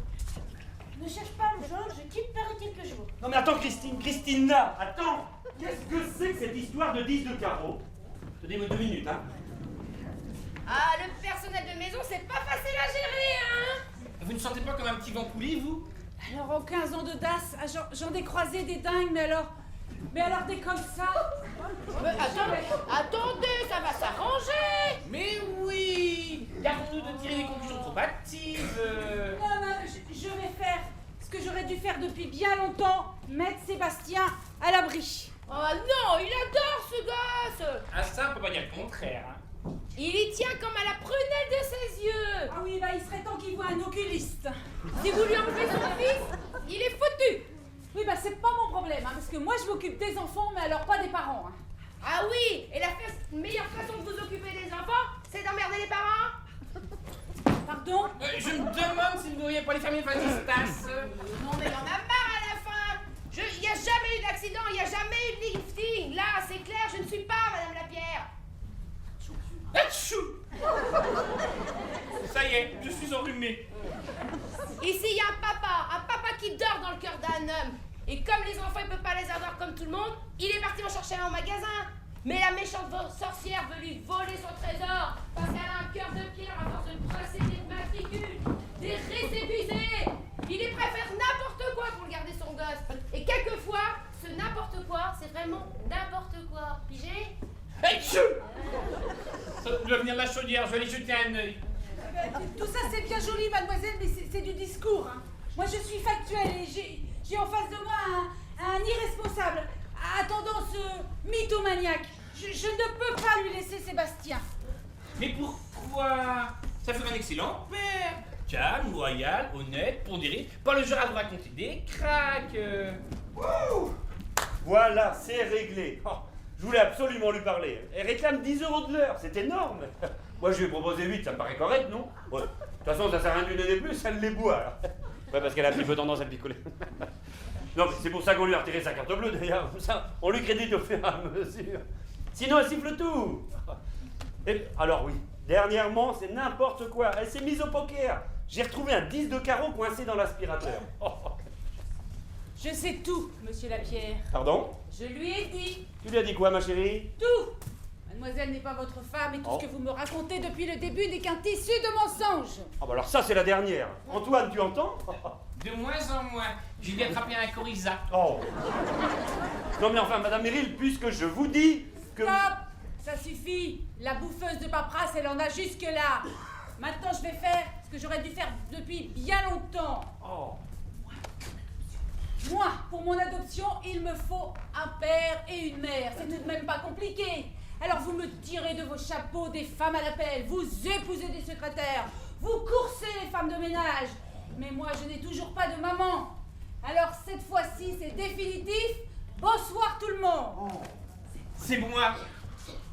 Ne cherche pas à me joindre, je quitte Paris quelques jours. Non mais attends, Christina, attends. Qu'est-ce que c'est que cette histoire de 10 de carreau? Donnez-moi 2 minutes, hein. Ah, le personnel de maison, c'est pas facile à gérer, hein. Vous ne sentez pas comme un petit vent coulis, vous? Alors, en 15 ans de DAS, j'en ai croisé des dingues, mais alors des comme ça... Attendez, ça va s'arranger. Mais oui! Gardons-nous de tirer des conclusions trop hâtives. Non, je vais faire ce que j'aurais dû faire depuis bien longtemps, mettre Sébastien à l'abri. Oh non, il adore ce gosse. Ah ça, on peut pas dire le contraire. Hein. Il y tient comme à la prunelle de ses yeux. Ah oui, bah il serait temps qu'il voit un oculiste. Si vous lui enlevez son fils, il est foutu. Oui, bah c'est pas mon problème, hein, parce que moi je m'occupe des enfants, mais alors pas des parents. Hein. Ah oui, et la meilleure façon de vous occuper des enfants, c'est d'emmerder les parents. Pardon? Je me demande si vous ne devriez pas les fermer une fascistas. Non mais il en a marre à la fin. Il n'y a jamais eu d'accident, il n'y a jamais eu de lifting. Là, c'est clair, je ne suis pas Madame Lapierre. Atchou. Ça y est, je suis enrhumé. Ici, il y a un papa qui dort dans le cœur d'un homme. Et comme les enfants, il ne peut pas les avoir comme tout le monde, il est parti en chercher un au magasin. Mais la méchante sorcière veut lui voler son trésor parce qu'elle a un cœur de pierre à force de brasser des matricules, des récépissés. Il est prêt à faire n'importe quoi pour garder son gosse. Et quelquefois, ce n'importe quoi, c'est vraiment n'importe quoi. Pigé? Atchou. Ça doit venir de la chaudière, je vais aller jeter un œil. Tout ça c'est bien joli, mademoiselle, mais c'est du discours. Hein. Moi je suis factuelle et j'ai en face de moi un irresponsable à tendance mythomaniaque. Je ne peux pas lui laisser Sébastien. Mais pourquoi? Ça ferait un excellent père. Calme, loyal, honnête, pondéré, pas le genre à vous raconter des cracks. Voilà, c'est réglé. Oh, je voulais absolument lui parler. Elle réclame 10 € de l'heure, c'est énorme. Moi, je lui ai proposé 8, ça me paraît correct, non? Ouais. De toute façon, ça sert à rien de lui donner plus, elle les boit. Alors. Ouais, parce qu'elle a un petit peu tendance à picoler. Non, mais c'est pour ça qu'on lui a retiré sa carte bleue, d'ailleurs. Comme ça, on lui crédite au fur et à mesure. Sinon, elle siffle tout. Et, alors oui, dernièrement, c'est n'importe quoi. Elle s'est mise au poker. J'ai retrouvé un 10 de carreau coincé dans l'aspirateur. Oh. Je sais tout, monsieur Lapierre. Pardon? Je lui ai dit Tu lui as dit quoi, ma chérie? tout. Mademoiselle n'est pas votre femme et tout ce que vous me racontez depuis le début n'est qu'un tissu de mensonges. Ah bah alors ça, c'est la dernière. Antoine, tu entends? De moins en moins. J'ai dû attraper un coryza. Oh. Non mais enfin, Madame Meryl, puisque je vous dis que... Stop! Ça suffit. La bouffeuse de paperasse, elle en a jusque-là. Maintenant, je vais faire ce que j'aurais dû faire depuis bien longtemps. Oh. Moi, pour mon adoption, il me faut un père et une mère. C'est tout de même pas compliqué. Alors vous me tirez de vos chapeaux des femmes à l'appel, vous épousez des secrétaires, vous coursez les femmes de ménage. Mais moi, je n'ai toujours pas de maman. Alors cette fois-ci, c'est définitif. Bonsoir tout le monde. C'est moi,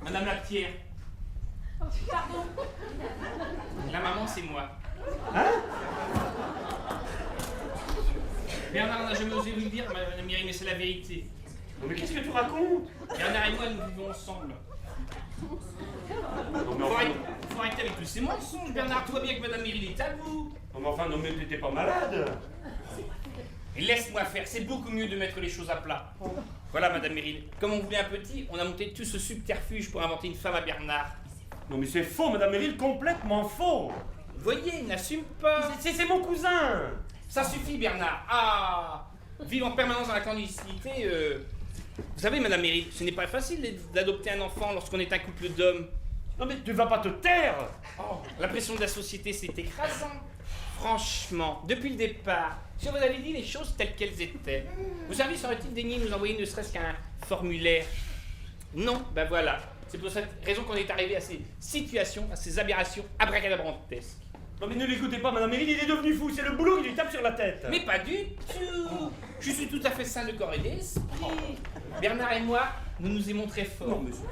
Madame Lapierre. Pardon? La maman, c'est moi. Hein? Bernard n'a jamais osé vous le dire, Madame Mireille, mais c'est la vérité. Non mais qu'est-ce que tu racontes? Bernard et moi, nous vivons ensemble. Non mais enfin... Faut arrêter avec tous ces mensonges, Bernard. Tout va bien que Madame Mireille est à vous. Non mais enfin, non mais t'étais pas malade. Et laisse-moi faire, c'est beaucoup mieux de mettre les choses à plat. Voilà, Madame Meryl, comme on voulait un petit, on a monté tout ce subterfuge pour inventer une femme à Bernard. Non mais c'est faux, Madame Meryl, complètement faux. Vous voyez, il n'assume pas. C'est mon cousin. Ça suffit, Bernard. Ah, vivre en permanence dans la clandestinité. Vous savez, Madame Meryl, ce n'est pas facile d'adopter un enfant lorsqu'on est un couple d'hommes. Non mais tu vas pas te taire. Oh, la pression de la société, c'est écrasant. Franchement, depuis le départ, si on vous avait dit les choses telles qu'elles étaient, vos services auraient-ils daigné nous envoyer ne serait-ce qu'un formulaire? Non, ben voilà. C'est pour cette raison qu'on est arrivé à ces situations, à ces aberrations abracadabrantesques. Non mais ne l'écoutez pas, Madame Meryl, il est devenu fou, c'est le boulot qui lui tape sur la tête. Mais pas du tout. Je suis tout à fait sain de corps et d'esprit. Bernard et moi, nous nous aimons très fort. Non mais c'est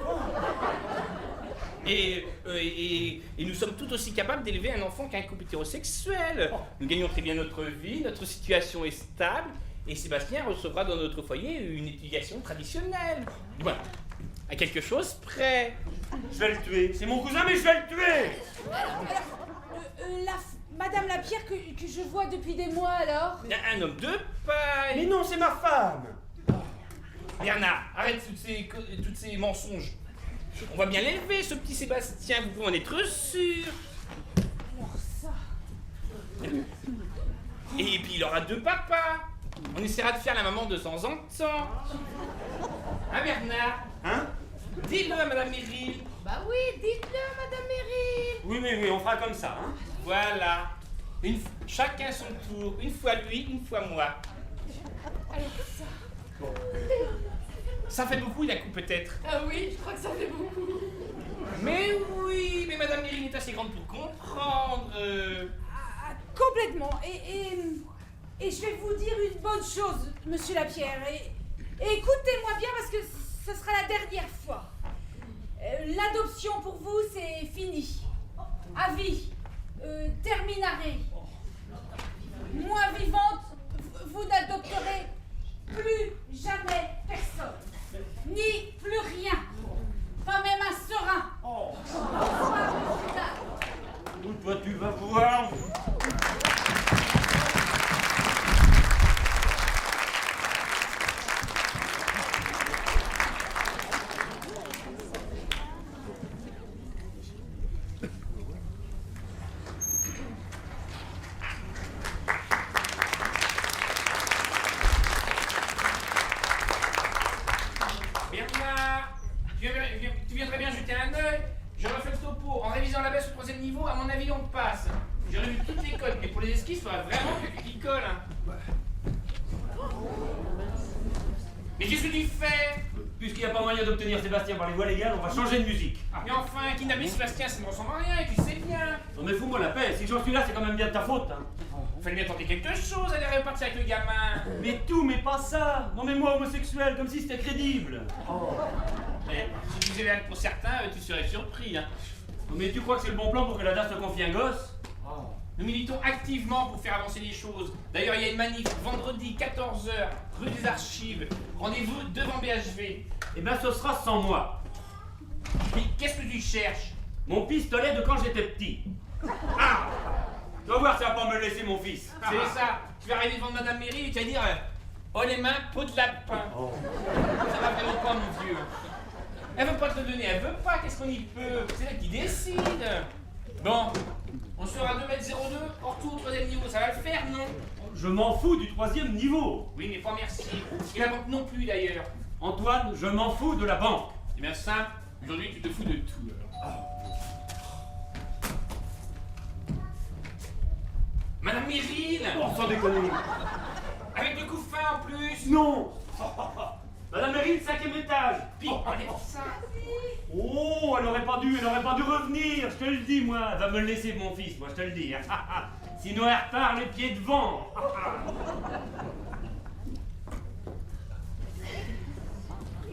Et nous sommes tout aussi capables d'élever un enfant qu'un couple hétérosexuel. Nous gagnons très bien notre vie, notre situation est stable, et Sébastien recevra dans notre foyer une éducation traditionnelle. Voilà, à quelque chose près. Je vais le tuer, c'est mon cousin mais je vais le tuer. Madame Lapierre que je vois depuis des mois alors. Un homme de paille. Mais non, c'est ma femme. Bernard, arrête toutes ces mensonges. On va bien l'élever, ce petit Sébastien, vous pouvez en être sûr. Alors ça... Et puis il aura 2 papas. On essaiera de faire la maman de temps en temps. Hein, Bernard? Hein? Dites-le à Madame Meryl. Bah oui, dites-le, Madame Meryl. Oui, on fera comme ça, hein. Voilà. Chacun son tour. Une fois lui, une fois moi. Alors ça... Ça fait beaucoup d'un coup peut-être. Ah oui, je crois que ça fait beaucoup. Mais oui, mais Madame Mérine est assez grande pour comprendre. Complètement. Et je vais vous dire une bonne chose, monsieur Lapierre. Et écoutez-moi bien parce que ce sera la dernière fois. L'adoption pour vous, c'est fini. À vie. Terminare. Moi vivante, vous n'adopterez plus jamais personne. Ni plus rien. Pas même un serin. Bonsoir, monsieur Dard. Où toi tu vas voir? Tu viendrais bien jeter un œil. Je refais le topo. En révisant la baisse au 3e niveau, à mon avis, on passe. J'ai revu toutes les codes, mais pour les esquisses, il faudra vraiment que tu t'y colles. Hein. Mais qu'est-ce que tu fais? Puisqu'il n'y a pas moyen d'obtenir Sébastien par les voies légales, on va changer de musique. Mais enfin, kidnapper Sébastien, ça ne me ressemble à rien, et tu sais bien. Non mais fous-moi la paix, si j'en suis là, c'est quand même bien de ta faute. Hein. Fallait bien tenter quelque chose, aller repartir avec le gamin. Mais tout, mais pas ça. Non mais moi homosexuel, comme si c'était crédible. Mais si tu faisais pour certains, tu serais surpris. Hein. Non mais tu crois que c'est le bon plan pour que la DAS te confie un gosse? Nous militons activement pour faire avancer les choses. D'ailleurs, il y a une manif vendredi 14h, rue des Archives. Rendez-vous devant BHV. Eh ben ce sera sans moi. Mais qu'est-ce que tu cherches? Mon pistolet de quand j'étais petit. Ah! Tu vas voir, ça va pas me laisser mon fils. C'est ça. Tu vas arriver devant Madame Méry et tu vas dire oh les mains, peau de lapin. Ça va vraiment pas, mon vieux. Elle veut pas te le donner, elle veut pas, qu'est-ce qu'on y peut? C'est elle qui décide. Bon, on sera à 2,02 m, hors tout au 3e niveau, ça va le faire, non? Je m'en fous du 3e niveau. Oui, mais pas merci. Et la banque non plus, d'ailleurs. Antoine, je m'en fous de la banque. C'est bien simple, aujourd'hui tu te fous de tout, alors. Madame Mérine! Oh, sans déconner. Avec le coup fin en plus! Non. Madame Mérine, 5e étage. Puis, allez pour ça! Oh, elle aurait pas dû revenir, je te le dis, moi. Elle va me le laisser, mon fils, moi, je te le dis. Sinon, elle repart les pieds devant.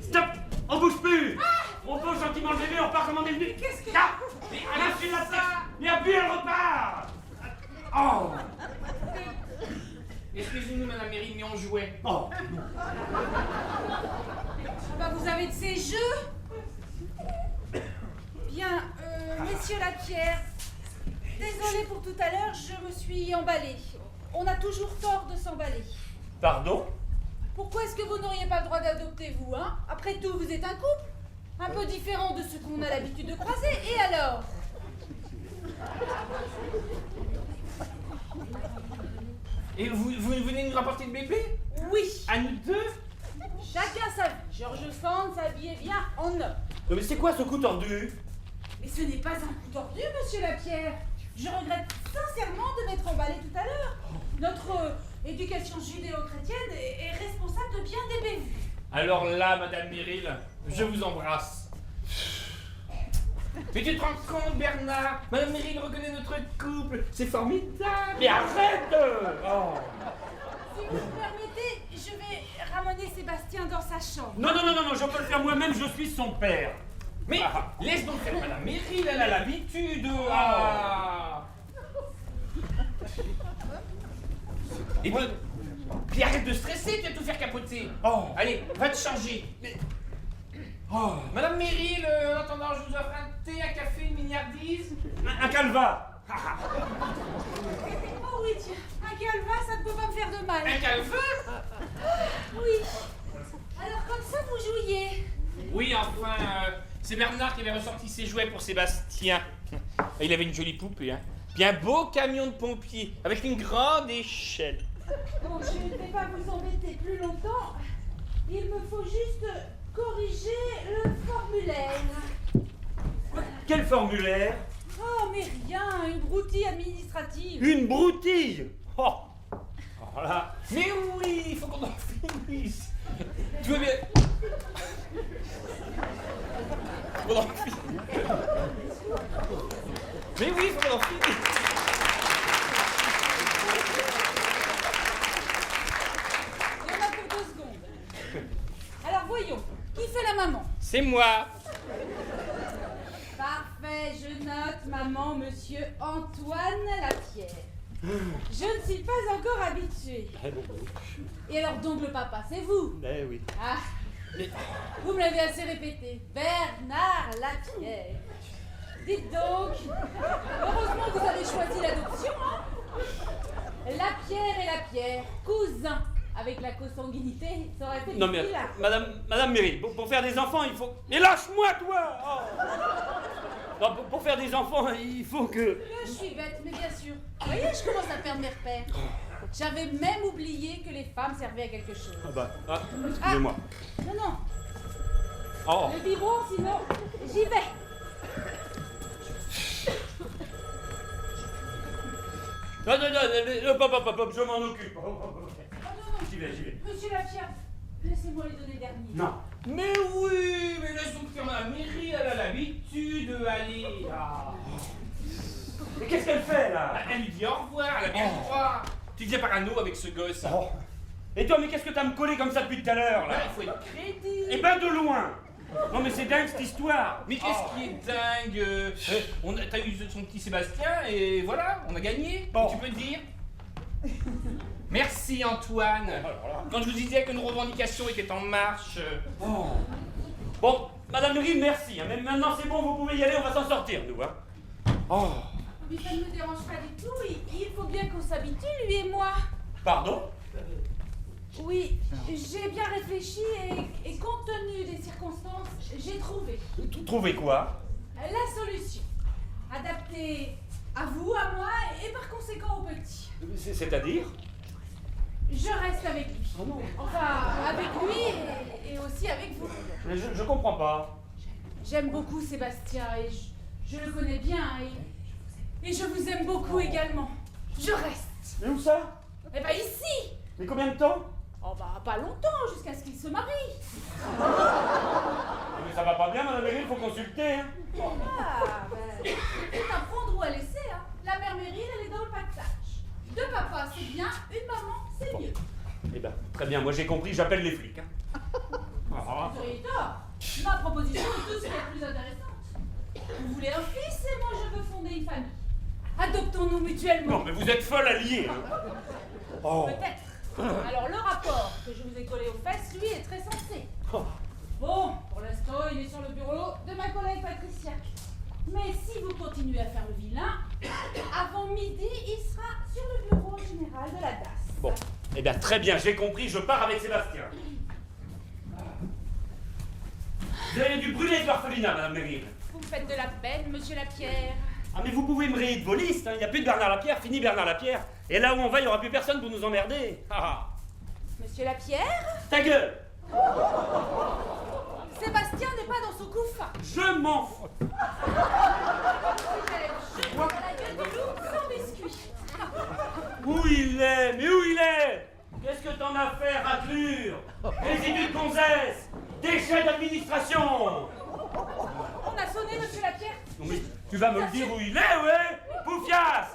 Stop! On bouge plus! On pose gentiment le bébé, on part commander le but. Qu'est-ce que... Ah! Mais elle a fait la tête! Et puis elle repart! Oh! Excusez-nous, Madame Mérine, mais on jouait. Oh! Bah, vous avez de ces jeux? Bien, messieurs Lapierre, désolé pour tout à l'heure, je me suis emballée. On a toujours tort de s'emballer. Pardon? Pourquoi est-ce que vous n'auriez pas le droit d'adopter, vous, hein? Après tout, vous êtes un couple, un peu différent de ce qu'on a l'habitude de croiser, et alors? Et vous venez nous rapporter le bébé? Oui, À nous deux? chacun sa vie. Georges Sand s'habillait bien en homme. Mais c'est quoi ce coup tordu? Mais ce n'est pas un coup tordu, monsieur Lapierre. Je regrette sincèrement de m'être emballée tout à l'heure. Notre éducation judéo-chrétienne est responsable de bien des bévues. Alors là, Madame Méril, je vous embrasse. Mais tu te rends compte, Bernard? Madame Méril reconnaît notre couple. C'est formidable. Mais arrête! Oh. Si vous me permettez, je vais ramener Sébastien dans sa chambre. Non, je peux le faire moi-même, je suis son père. Mais laisse donc faire Madame Méril, elle a l'habitude. Ah. Et puis arrête de stresser, tu vas tout faire capoter. Oh. Allez, va te changer. Oh. Madame Méril, en attendant, je vous offre un thé, un café, une milliardise. Un calva. Oh oui, tiens, un calva, ça ne peut pas me faire de mal. Un calvaire? Oui. Alors comme ça, vous jouiez. Oui, enfin, c'est Bernard qui avait ressorti ses jouets pour Sébastien. Et il avait une jolie poupée, hein. Puis un beau camion de pompiers, avec une grande échelle. Bon, je ne vais pas vous embêter plus longtemps. Il me faut juste corriger le formulaire. Quel formulaire? Oh, mais rien, une broutille administrative. Une broutille. Oh. Alors là. Mais oui, il faut qu'on en finisse. Tu veux bien... Qu'on en finisse. Mais oui, il faut qu'on en finisse. Il y en a pour 2 secondes. Alors voyons, qui fait la maman? C'est moi. Parfait, je note maman, monsieur Antoine Lapierre. Je ne suis pas encore habituée. Et alors donc le papa, c'est vous? Eh oui. Ah, vous me l'avez assez répété. Bernard Lapierre. Dites donc, heureusement que vous avez choisi l'adoption, hein? Lapierre et Lapierre, cousins. Avec la consanguinité, ça aurait été Non mais, difficile. Madame Meryl, pour faire des enfants, il faut... Mais lâche-moi, toi. Oh. Non, pour faire des enfants, il faut que... Je suis bête, mais bien sûr. Vous voyez, je commence à perdre mes repères. J'avais même oublié que les femmes servaient à quelque chose. Excusez-moi. Non, non, Oh. le biberon, sinon, j'y vais. Non, papa, je m'en occupe. Oh, non, non, J'y vais. monsieur Lapierre, laissez-moi les donner dernier. Non. Mais oui, mais laisse-nous faire ma mairie, elle a l'habitude, allez. Ah. Mais qu'est-ce qu'elle fait, là? Elle lui dit au revoir, elle a bien le droit. Tu deviens parano avec ce gosse. Oh. Et toi, mais qu'est-ce que t'as me collé comme ça depuis tout à l'heure, là? Là, il faut être crédible. Eh ben, de loin. Non, mais c'est dingue, cette histoire. Mais qu'est-ce qui est dingue? T'as eu son petit Sébastien et voilà, on a gagné. Bon. Tu peux te dire. Merci Antoine. Quand je vous disais que nos revendications étaient en marche. Oh. Bon, Madame Meryl, merci. Hein. Mais maintenant, c'est bon, vous pouvez y aller, on va s'en sortir, nous. Hein. Oh. Mais ça ne me dérange pas du tout, il faut bien qu'on s'habitue, lui et moi. Pardon? Oui, j'ai bien réfléchi et compte tenu des circonstances, j'ai trouvé Trouvez quoi? la solution. Adaptée à vous, à moi et par conséquent au petit. C'est-à-dire? Je reste avec lui. Oh non. Enfin, avec lui et aussi avec vous. Mais je comprends pas. J'aime beaucoup Sébastien et je le connais bien et je vous aime beaucoup également. Je reste. Mais où ça? Eh ben ici. Mais combien de temps? Oh bah pas longtemps, jusqu'à ce qu'il se marie. Mais ça va pas bien, Madame Meryl, faut consulter. Hein. Ah, ben, c'est un prendre ou à laisser, hein. La mère Meryl, elle est dans le pactage. Deux papas, c'est bien, une maman, c'est mieux. Eh ben, très bien, moi j'ai compris, j'appelle les flics. Hein. Vous avez tort. Ma proposition est tout ce qui est plus intéressante. Vous voulez un fils et moi je veux fonder une famille. Adoptons-nous mutuellement. Non, mais vous êtes folle alliée. Hein. Oh. Peut-être. Alors le rapport que je vous ai collé aux fesses, lui, est très sensé. Bon, pour l'instant, il est sur le bureau de ma collègue Patricia. Mais si vous continuez à faire le vilain, avant midi, il sera sur le bureau général de la DAS. Bon, eh bien très bien, j'ai compris, je pars avec Sébastien. Vous avez dû brûler de l'orphelinat, Madame Meryl. Vous me faites de la peine, monsieur Lapierre. Ah mais vous pouvez me rayer de vos listes, hein. Il n'y a plus de Bernard Lapierre, fini Bernard Lapierre. Et là où on va, il n'y aura plus personne pour nous emmerder. Ah. Monsieur Lapierre, Ta gueule! Sébastien n'est pas dans son couffin. Je m'en fous. Je vois la gueule du loup sans biscuit. Où il est? Mais où il est? Qu'est-ce que t'en as fait, raclure? Résidus de gonzesse, déchets d'administration. On a sonné, monsieur Lapierre. Non mais tu vas me le dire où il est, ouais? Poufias,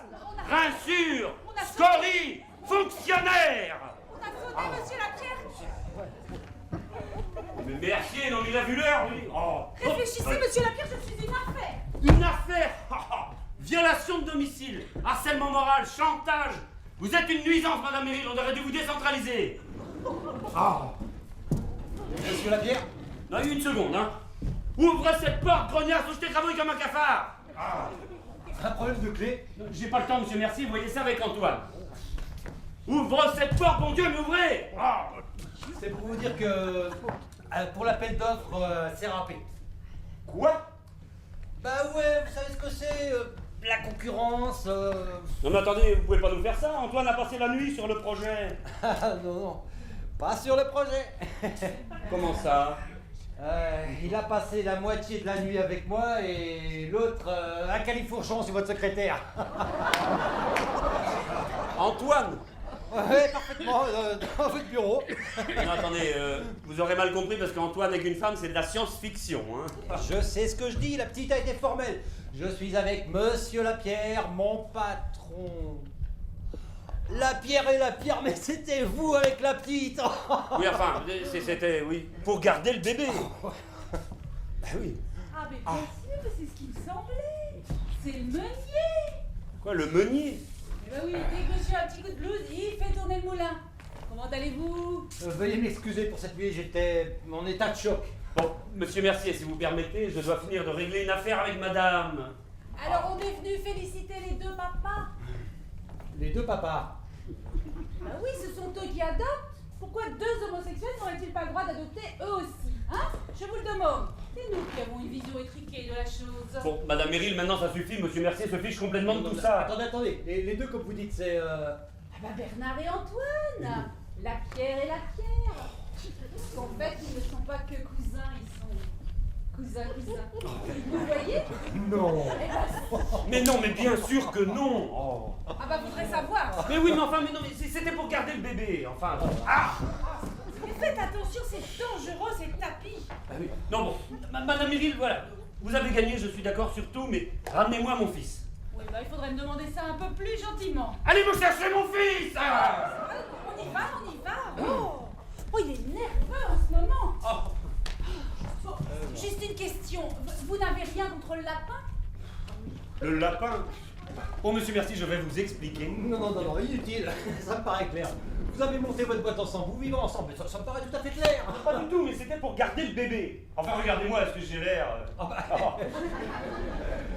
rinsure, scorie, fonctionnaire. On a sonné, monsieur Lapierre. Mais Mercier, non, il a vu l'heure, lui. Oh. Réfléchissez, monsieur Lapierre, je suis une affaire. Une affaire. Violation de domicile, harcèlement moral, chantage. Vous êtes une nuisance, Madame Meryl, on aurait dû vous décentraliser. Ah. Monsieur Lapierre? Non, une seconde, hein. Ouvre cette porte, grognasse, ou je t'écrabouille comme un cafard. Ah. Un problème de clé? J'ai pas le temps, monsieur Mercier, vous voyez ça avec Antoine. Ouvre cette porte, bon Dieu, mais ouvrez. Ah. C'est pour vous dire que pour l'appel d'offres, c'est râpé. Quoi? Bah ouais, vous savez ce que c'est, la concurrence. Non mais attendez, vous pouvez pas nous faire ça. Antoine a passé la nuit sur le projet. Ah non, non, pas sur le projet. Comment ça? Il a passé la moitié de la nuit avec moi et l'autre à Califourchon sur votre secrétaire. Antoine! Ouais, parfaitement, dans votre bureau. Non, attendez, vous aurez mal compris parce qu'Antoine avec une femme, c'est de la science-fiction. Hein. Je sais ce que je dis, la petite a été formelle. Je suis avec Monsieur Lapierre, mon patron. Lapierre et Lapierre, mais c'était vous avec la petite. Oui, enfin, c'était, oui, pour garder le bébé. Bah oui. Ah, mais bien sûr, c'est ce qui me semblait. C'est le meunier. Quoi, le meunier? Eh ben oui, dès que monsieur a un petit coup de blues, il fait tourner le moulin. Comment allez-vous? Veuillez m'excuser pour cette nuit, j'étais en état de choc. Bon, monsieur Mercier, si vous permettez, je dois finir de régler une affaire avec madame. Alors on est venu féliciter les deux papas. Les deux papas. Bah oui, ce sont eux qui adoptent. Pourquoi deux homosexuels n'auraient-ils pas le droit d'adopter eux aussi? Hein? Je vous le demande. C'est nous qui avons une vision étriquée de la chose. Bon, madame Meryl, maintenant ça suffit, monsieur Mercier se fiche complètement de tout ça. Attendez, les deux, comme vous dites, c'est... Ah bah Bernard et Antoine. La Pierre et la Pierre. En fait, ils ne sont pas que cousins, ils sont cousins. Vous voyez? Non. Eh ben, Mais non, mais bien sûr que non. Oh. ah bah faudrait savoir. Mais oui, mais enfin, mais non, mais c'était pour garder le bébé, enfin. Ah. Mais faites attention, c'est dangereux, c'est tapis. Ah oui. Non, bon, madame Meryl, voilà. Vous avez gagné, je suis d'accord sur tout, mais ramenez-moi mon fils. Oui, bah il faudrait me demander ça un peu plus gentiment. Allez me chercher mon fils. Ah. On y va. Oh, il est nerveux en ce moment. Oh. Juste une question. Vous n'avez rien contre le lapin? Le lapin. Bon, monsieur Mercier, je vais vous expliquer. Non, inutile, ça me paraît clair. Vous avez monté votre boîte ensemble, vous vivez ensemble, ça me paraît tout à fait clair. Pas du tout, mais c'était pour garder le bébé. Enfin, regardez-moi, est-ce que j'ai l'air...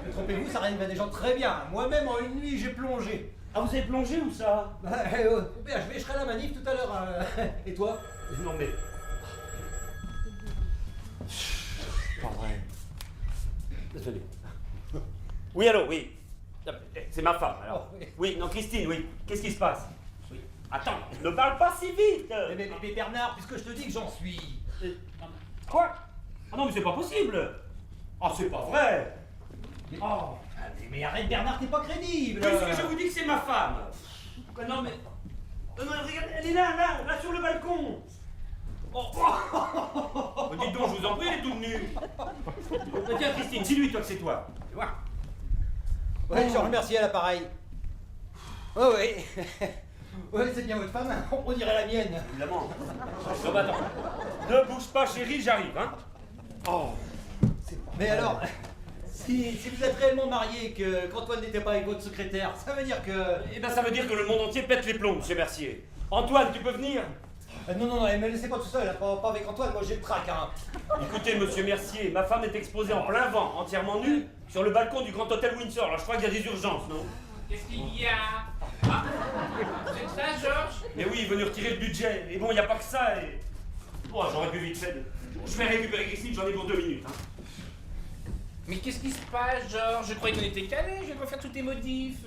Ne trompez-vous, ça arrive à des gens très bien. Moi-même, en une nuit, j'ai plongé. Ah, vous avez plongé où ça? Je serai à la manif tout à l'heure. Et toi? Non, mais... Pas vrai. Désolé. Oui, allô, oui. C'est ma femme, alors. Oh, oui. Oui, non, Christine, oui. Qu'est-ce qui se passe? Oui. Attends, ne parle pas si vite. Mais Bernard, puisque je te dis que j'en suis... Quoi? Ah non, mais c'est pas possible. Ah, c'est pas vrai. Oh. Mais arrête Bernard, t'es pas crédible. Puisque je vous dis que c'est ma femme. Non, mais... Non, regarde, elle est là, sur le balcon. Oh. Dites donc, je vous en prie, elle est toute nue. Tiens, Christine, dis-lui, toi, que c'est toi. Tu vois? Ouais, je remercie à l'appareil. Oh oui. Oui, c'est bien votre femme, on dirait la mienne. Évidemment. Non, bah attends. Ne bouge pas, chérie, j'arrive, hein. Oh. Mais alors, si vous êtes réellement marié et qu'Antoine n'était pas avec votre secrétaire, ça veut dire que... Eh ben, ça veut dire que le monde entier pète les plombs, monsieur Mercier. Antoine, tu peux venir? Non, mais laissez pas tout seul, pas avec Antoine, moi j'ai le trac, hein. Écoutez, monsieur Mercier, ma femme est exposée en plein vent, entièrement nue, sur le balcon du Grand Hôtel Windsor. Alors je crois qu'il y a des urgences, non? Qu'est-ce qu'il y a? Ah, vous êtes là, Georges? Mais oui, il veut nous retirer le budget. Et bon, il n'y a pas que ça, et... Bon, j'aurais pu vite fait. Je vais récupérer Christine, j'en ai pour 2 minutes, hein. Mais qu'est-ce qui se passe, Georges? Je croyais qu'on était calés, je vais pas faire tous tes modifs.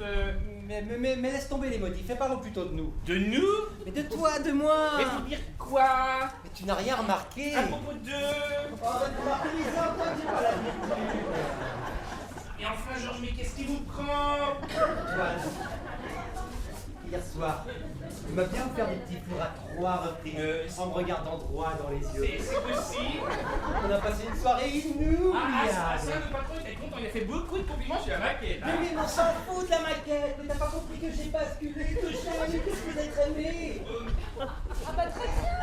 Mais laisse tomber les modifs, et parlons plutôt de nous. De nous? Mais de toi, de moi. Mais faut dire quoi? Mais tu n'as rien remarqué. À propos de... Et enfin, Georges, mais qu'est-ce qui vous prend? Antoine, hier soir, il m'a bien faire des petits fours à 3 reprises, en me regardant droit dans les yeux. C'est possible. On a passé une soirée inoubliable. Ça, le patron était content, il a fait beaucoup de compliments sur la maquette. Hein. Mais on s'en fout de la maquette. Mais t'as pas compris que j'ai basculé, que j'ai que vous êtes aimé. Ah bah très bien.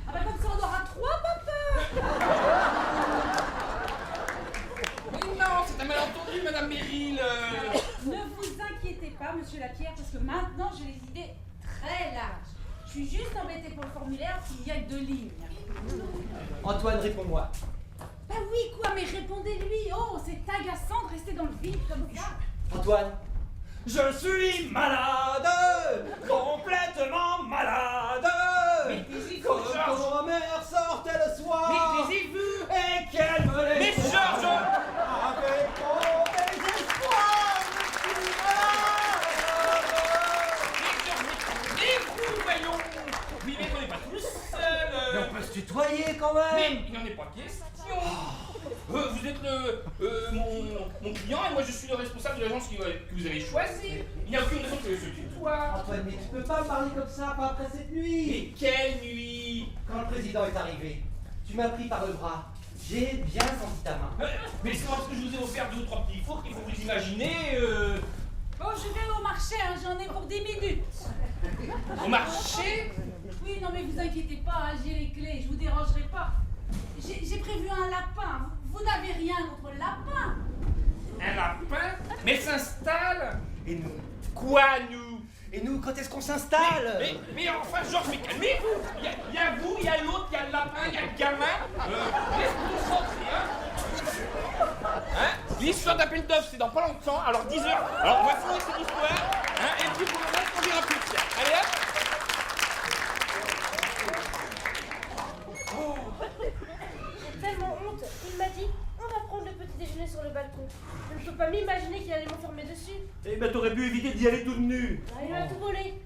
Ah bah comme ça on aura 3 papas. Mais non, c'est un malentendu, Madame Meryl. Ne vous inquiétez pas, monsieur Lapierre, parce que maintenant j'ai les idées très larges. Je suis juste embêtée pour le formulaire s'il y a que 2 lignes. Antoine, réponds-moi. Bah oui, quoi, mais répondez-lui. Oh, c'est agaçant de rester dans le vide comme ça. Antoine, je suis malade, complètement malade. Mais taisez-vous, Quand Georges. ma mère sortait le soir. Mais taisez-vous. Et qu'elle me laissait. Mais Georges. Avec mon désespoir, je suis malade. Mais Georges, mais vous, voyons. Oui, mais on n'est pas tous seuls. Mais on peut se tutoyer. tutoyer quand même. Mais il n'en est pas question. Vous êtes mon client et moi je suis le responsable de l'agence que vous avez choisie. Il n'y a aucune raison que je se tutoie. Antoine, mais tu peux pas me parler comme ça, pas après cette nuit. Mais quelle nuit? Quand le président est arrivé, tu m'as pris par le bras. J'ai bien senti ta main. Mais c'est parce que je vous ai offert 2 ou 3 petits fours qu'il faut vous imaginer. Bon, je vais au marché, hein, j'en ai pour 10 minutes. Au marché? Oui, non mais vous inquiétez pas, hein, j'ai les clés, je vous dérangerai pas. J'ai prévu un lapin. Vous n'avez rien contre le lapin. Un lapin? Mais s'installe? Et nous? Quoi, nous? Et nous, quand est-ce qu'on s'installe? Mais enfin, Georges, mais calmez-vous! Il y a vous, il y a l'autre, il y a le lapin, il y a le gamin. Laisse-nous rentrer, hein? L'histoire d'appel d'offres, c'est dans pas longtemps, alors 10h. Alors, on va finir cette histoire, hein? Et puis pour le reste, on dira plus. Allez, hop! J'ai tellement honte. Il m'a dit, on va prendre le petit déjeuner sur le balcon. Je ne peux pas m'imaginer qu'il allait m'enfermer dessus. Eh ben t'aurais pu éviter d'y aller tout nu. Ah, il m'a tout volé.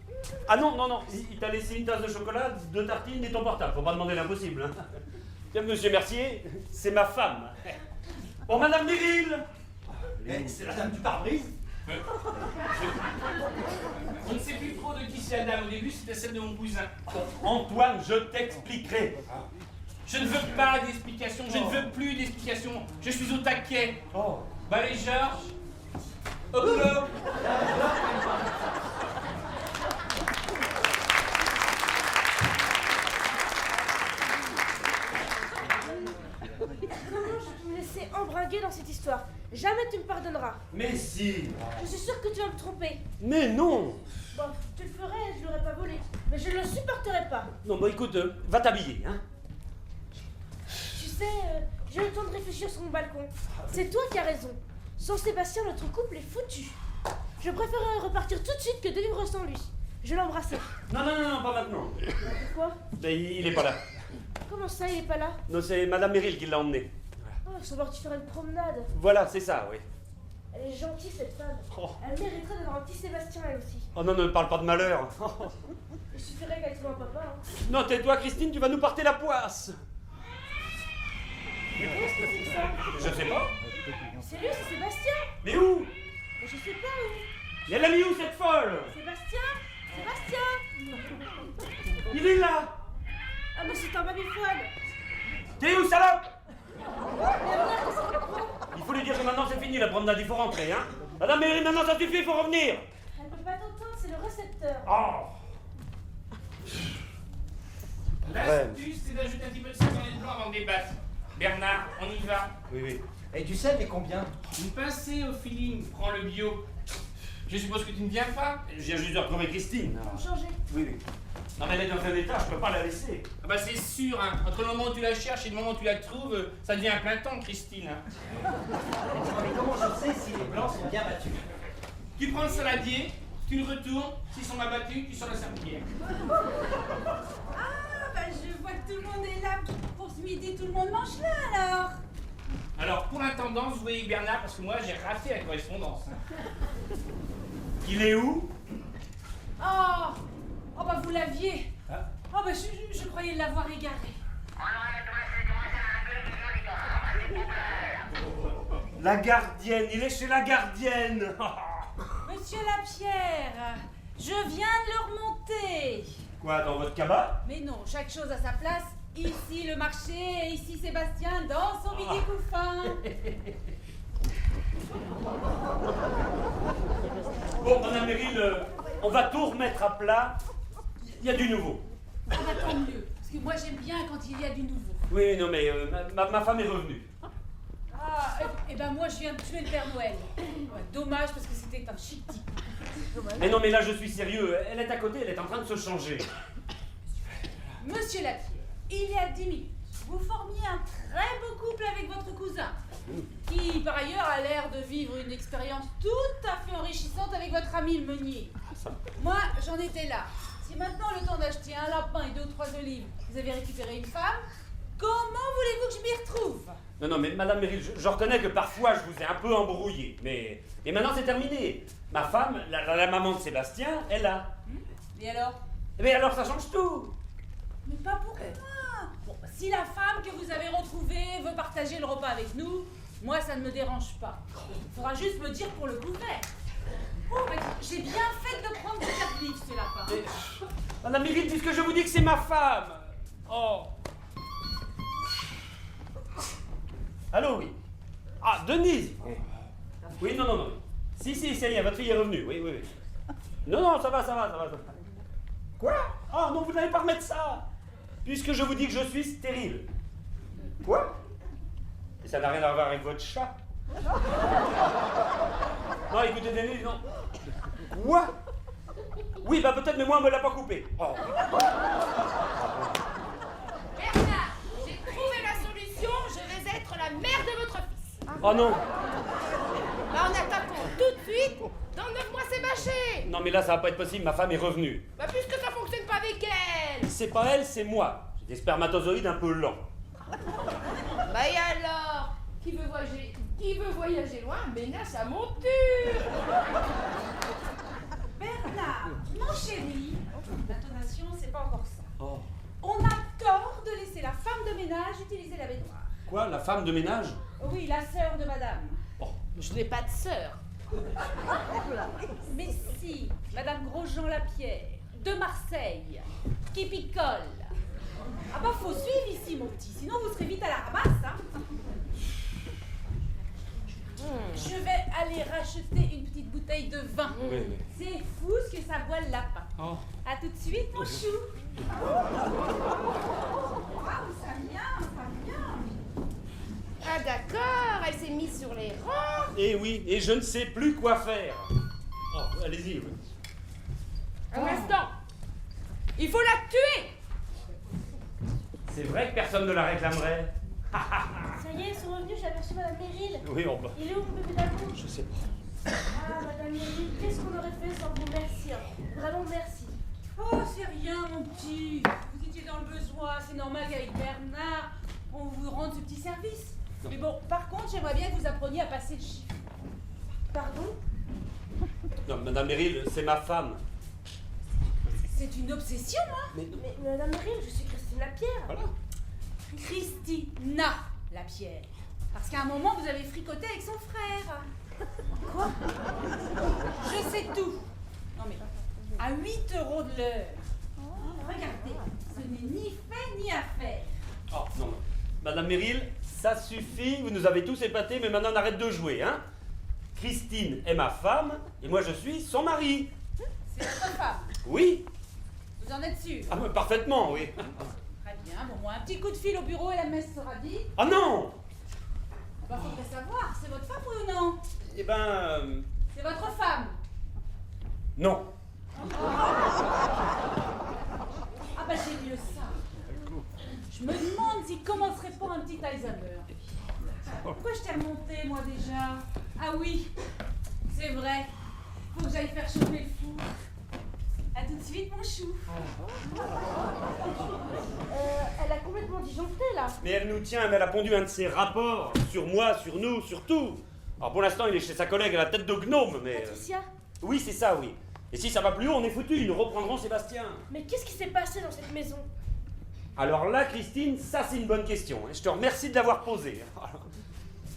Ah non, non, non, il t'a laissé une tasse de chocolat, 2 tartines et ton portable. Faut pas demander l'impossible. Hein. Tiens, monsieur Mercier, c'est ma femme. Bon, madame Neville. C'est la dame du pare-brise. On ne sait plus trop de qui c'est la dame. Au début, c'était celle de mon cousin. Antoine, je t'expliquerai. Je ne veux pas d'explication, je ne veux plus d'explication. Je suis au taquet. Oh. Bah, allez, Georges. Au boulot. Comment je peux me laisser embringuer dans cette histoire? Jamais tu me pardonneras. Mais si. Je suis sûre que tu vas me tromper. Mais non. Bon, tu le ferais, je l'aurais pas volé. Mais je ne le supporterai pas. Non, bah écoute, va t'habiller, hein. Tu sais, j'ai eu le temps de réfléchir sur mon balcon. C'est toi qui as raison. Sans Sébastien, notre couple est foutu. Je préférerais repartir tout de suite que de vivre sans lui. Je l'embrassais. Non, non, non, non, pas maintenant. Pourquoi? Ben, il est pas là. Comment ça, il est pas là? Non, c'est madame Meryl qui l'a emmené. Oh, ils sont partis faire une promenade. Voilà, c'est ça, oui. Elle est gentille, cette femme. Oh. Elle mériterait d'avoir un petit Sébastien, elle aussi. Oh non, ne parle pas de malheur. Il suffirait qu'elle trouve un papa. Hein. Non, tais-toi, Christine, tu vas nous porter la poisse. Mais qu'est-ce que c'est que ça? Je sais pas. C'est lui, c'est Sébastien. Mais où? Mais je sais pas où. Mais elle l'a mis où, cette folle? Sébastien? Sébastien? Il est là. Ah, mais c'est un babyphone. T'es où, salope? Bernard, qu'est-ce qu'elle prend? Il faut lui dire que maintenant c'est fini, la promenade, il faut rentrer, hein. Madame Meryl, maintenant ça suffit, il faut revenir. Elle peut pas t'entendre, c'est le récepteur. Oh. L'astuce, c'est d'ajouter un petit peu de savonnet blanc avant de débattre. Bernard, on y va. Oui, oui. Et du sel, mais combien? Une pincée au feeling, prends le bio. Je suppose que tu ne viens pas? Je viens juste de retrouver Christine. Pour changer. Oui, oui. Non, mais elle est dans un état, je peux pas la laisser. Ah bah c'est sûr, hein. Entre le moment où tu la cherches et le moment où tu la trouves, ça devient un plein temps, Christine. Hein. Mais comment je sais si les blancs sont bien battus? Tu prends le saladier, tu le retournes, s'ils sont mal battus, tu sors la serpillière. Ah, bah je vois que tout le monde est là. Pour ce midi, tout le monde mange là alors. Alors, pour l'intendance, vous voyez Bernard, parce que moi j'ai raté la correspondance. Hein. Il est où? Oh, oh bah vous l'aviez. Oh bah je croyais l'avoir égaré. La gardienne, il est chez la gardienne. Monsieur Lapierre, je viens de le remonter. Quoi, dans votre cabane? Mais non, chaque chose à sa place. Ici le marché et ici Sébastien dans son midi couffin. Bon, madame Meryl, on va tout remettre à plat. Il y a du nouveau. Ah bah tant mieux, parce que moi j'aime bien quand il y a du nouveau. Oui, non, mais ma femme est revenue. Ah, et ben moi je viens de tuer le Père Noël. Ouais, dommage parce que c'était un chic type. Mais non, mais là je suis sérieux. Elle est à côté, elle est en train de se changer. Monsieur Lapierre, il y a 10 minutes, vous formiez un très beau couple avec votre cousin, qui par ailleurs a l'air de vivre une expérience tout à fait enrichissante avec votre ami le meunier. Moi, j'en étais là. Si maintenant le temps d'acheter un lapin et 2 ou 3 olives, vous avez récupéré une femme, comment voulez-vous que je m'y retrouve? Non, non, mais madame Meryl, je reconnais que parfois je vous ai un peu embrouillé, mais maintenant c'est terminé. Ma femme, la maman de Sébastien, est là. Et alors? Mais alors ça change tout. Mais pas pour moi. Bon, Si la femme que vous avez retrouvée veut partager le repas avec nous, moi ça ne me dérange pas. Il faudra juste me dire pour le couvert. Oh, mais j'ai bien fait de prendre 4 livres, ce lapin. Mais, Madame Meryl, puisque je vous dis que c'est ma femme. Oh. Allô, oui. Ah, Denise. Oui, non. Si, ça y est, votre fille est revenue. Oui. Non, ça va. Quoi? Ah, non, vous n'allez pas remettre ça. Puisque je vous dis que je suis stérile. Quoi? Et ça n'a rien à voir avec votre chat. Non, écoutez, Denise, non. Quoi? Oui, bah peut-être, mais moi, on me l'a pas coupé. Oh. Bernard, j'ai trouvé la solution, je vais être la mère de votre fils. Oh non. Bah en attaquant tout de suite, dans 9 mois c'est bâché. Non, mais là, ça va pas être possible, ma femme est revenue. Bah puisque ça fonctionne pas avec elle. C'est pas elle, c'est moi. J'ai des spermatozoïdes un peu lents. Bah et alors? Qui veut voyager loin, ménage sa monture. Bernard, mon chéri, l'intonation, c'est pas encore ça. Oh. On a tort de laisser la femme de ménage utiliser la baignoire. Quoi, la femme de ménage? Oui, la sœur de madame. Je n'ai pas de sœur. Mais si, madame Grosjean-Lapierre, de Marseille, qui picole. Ah bah faut suivre ici, mon petit, sinon vous serez vite à la ramasse, hein. Je vais aller racheter une petite bouteille de vin. Oui. C'est fou ce que ça boit le lapin. Oh. À tout de suite, mon chou. Waouh, ça vient. Ah d'accord, elle s'est mise sur les rangs. Et oui, et je ne sais plus quoi faire. Oh, allez-y. Oui. Un instant. Il faut la tuer. C'est vrai que personne ne la réclamerait. Ça y est, ils sont revenus, j'ai aperçu Madame Meryl. Oui, on va. Il est où mon bébé d'amour? Je sais pas. Ah, Madame Meryl, qu'est-ce qu'on aurait fait sans vous? Merci, hein. Vraiment merci. Oh, c'est rien, mon petit. Vous étiez dans le besoin. C'est normal qu'avec Bernard, on vous rende ce petit service. Mais bon, par contre, j'aimerais bien que vous appreniez à passer le chiffre. Pardon? Non, Madame Meryl, c'est ma femme. C'est une obsession, hein? Mais Madame Meryl, je suis Christine Lapierre. Voilà. Christina Lapierre. Parce qu'à un moment, vous avez fricoté avec son frère. Quoi? Je sais tout. Non mais, à 8 € de l'heure. Regardez, ce n'est ni fait ni à faire. Oh, non. Madame Meryl, ça suffit, vous nous avez tous épatés, mais maintenant on arrête de jouer, hein? Christine est ma femme, et moi je suis son mari. C'est votre femme. Oui. Vous en êtes sûr? Ah, mais parfaitement, oui. Très bien, bon, moi, un petit coup de fil au bureau et la messe sera dite. Ah non! Bah, faudrait savoir, c'est votre femme ou non? Eh ben... C'est votre femme. non. Ah bah j'ai mieux ça. Je me demande s'il commencerait pas un petit Alzheimer. Pourquoi je t'ai remonté, moi, déjà? Ah oui, c'est vrai. Faut que j'aille faire chauffer le four. À tout de suite, mon chou. Elle a complètement disjoncté, là. Mais elle nous tient, mais elle a pondu un de ses rapports sur moi, sur nous, sur tout. Alors pour l'instant, il est chez sa collègue à la tête de gnome, mais... Patricia, Oui, c'est ça, oui. Et si ça va plus haut, on est foutus, ils nous reprendront Sébastien. mais qu'est-ce qui s'est passé dans cette maison? Alors là, Christine, ça c'est une bonne question. Je te remercie de l'avoir posée.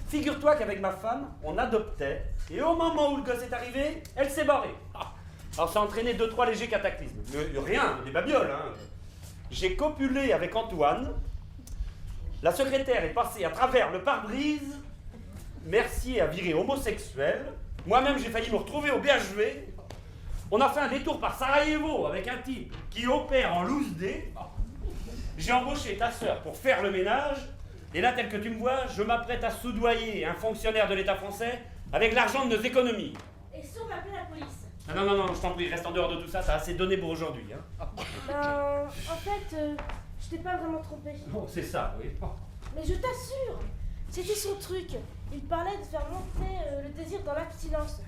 Figure-toi qu'avec ma femme, on adoptait, et au moment où le gosse est arrivé, elle s'est barrée. Alors ça a entraîné 2-3 légers cataclysmes. Mais rien, des babioles, hein. J'ai copulé avec Antoine. La secrétaire est passée à travers le pare-brise. Mercier a viré homosexuel. Moi-même, j'ai failli me retrouver au BHV. On a fait un détour par Sarajevo avec un type qui opère en loose day. J'ai embauché ta sœur pour faire le ménage. Et là, tel que tu me vois, je m'apprête à soudoyer un fonctionnaire de l'État français avec l'argent de nos économies. Et si on appelait la police? Ah non, je t'en prie, reste en dehors de tout ça, ça a assez donné pour aujourd'hui. Hein. Ben, en fait, je t'ai pas vraiment trompé. Bon, c'est ça, oui. Mais je t'assure, c'était son truc. Il parlait de faire monter le désir dans l'abstinence,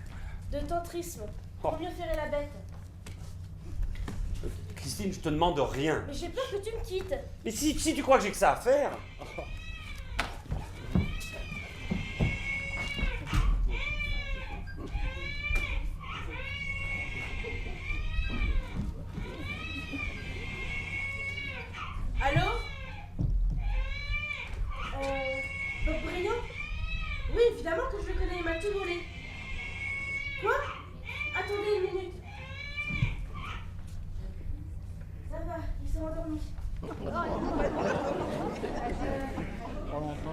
de tantrisme, pour mieux ferrer la bête. Christine, je te demande rien. Mais j'ai peur que tu me quittes. Mais si tu crois que j'ai que ça à faire... Allô?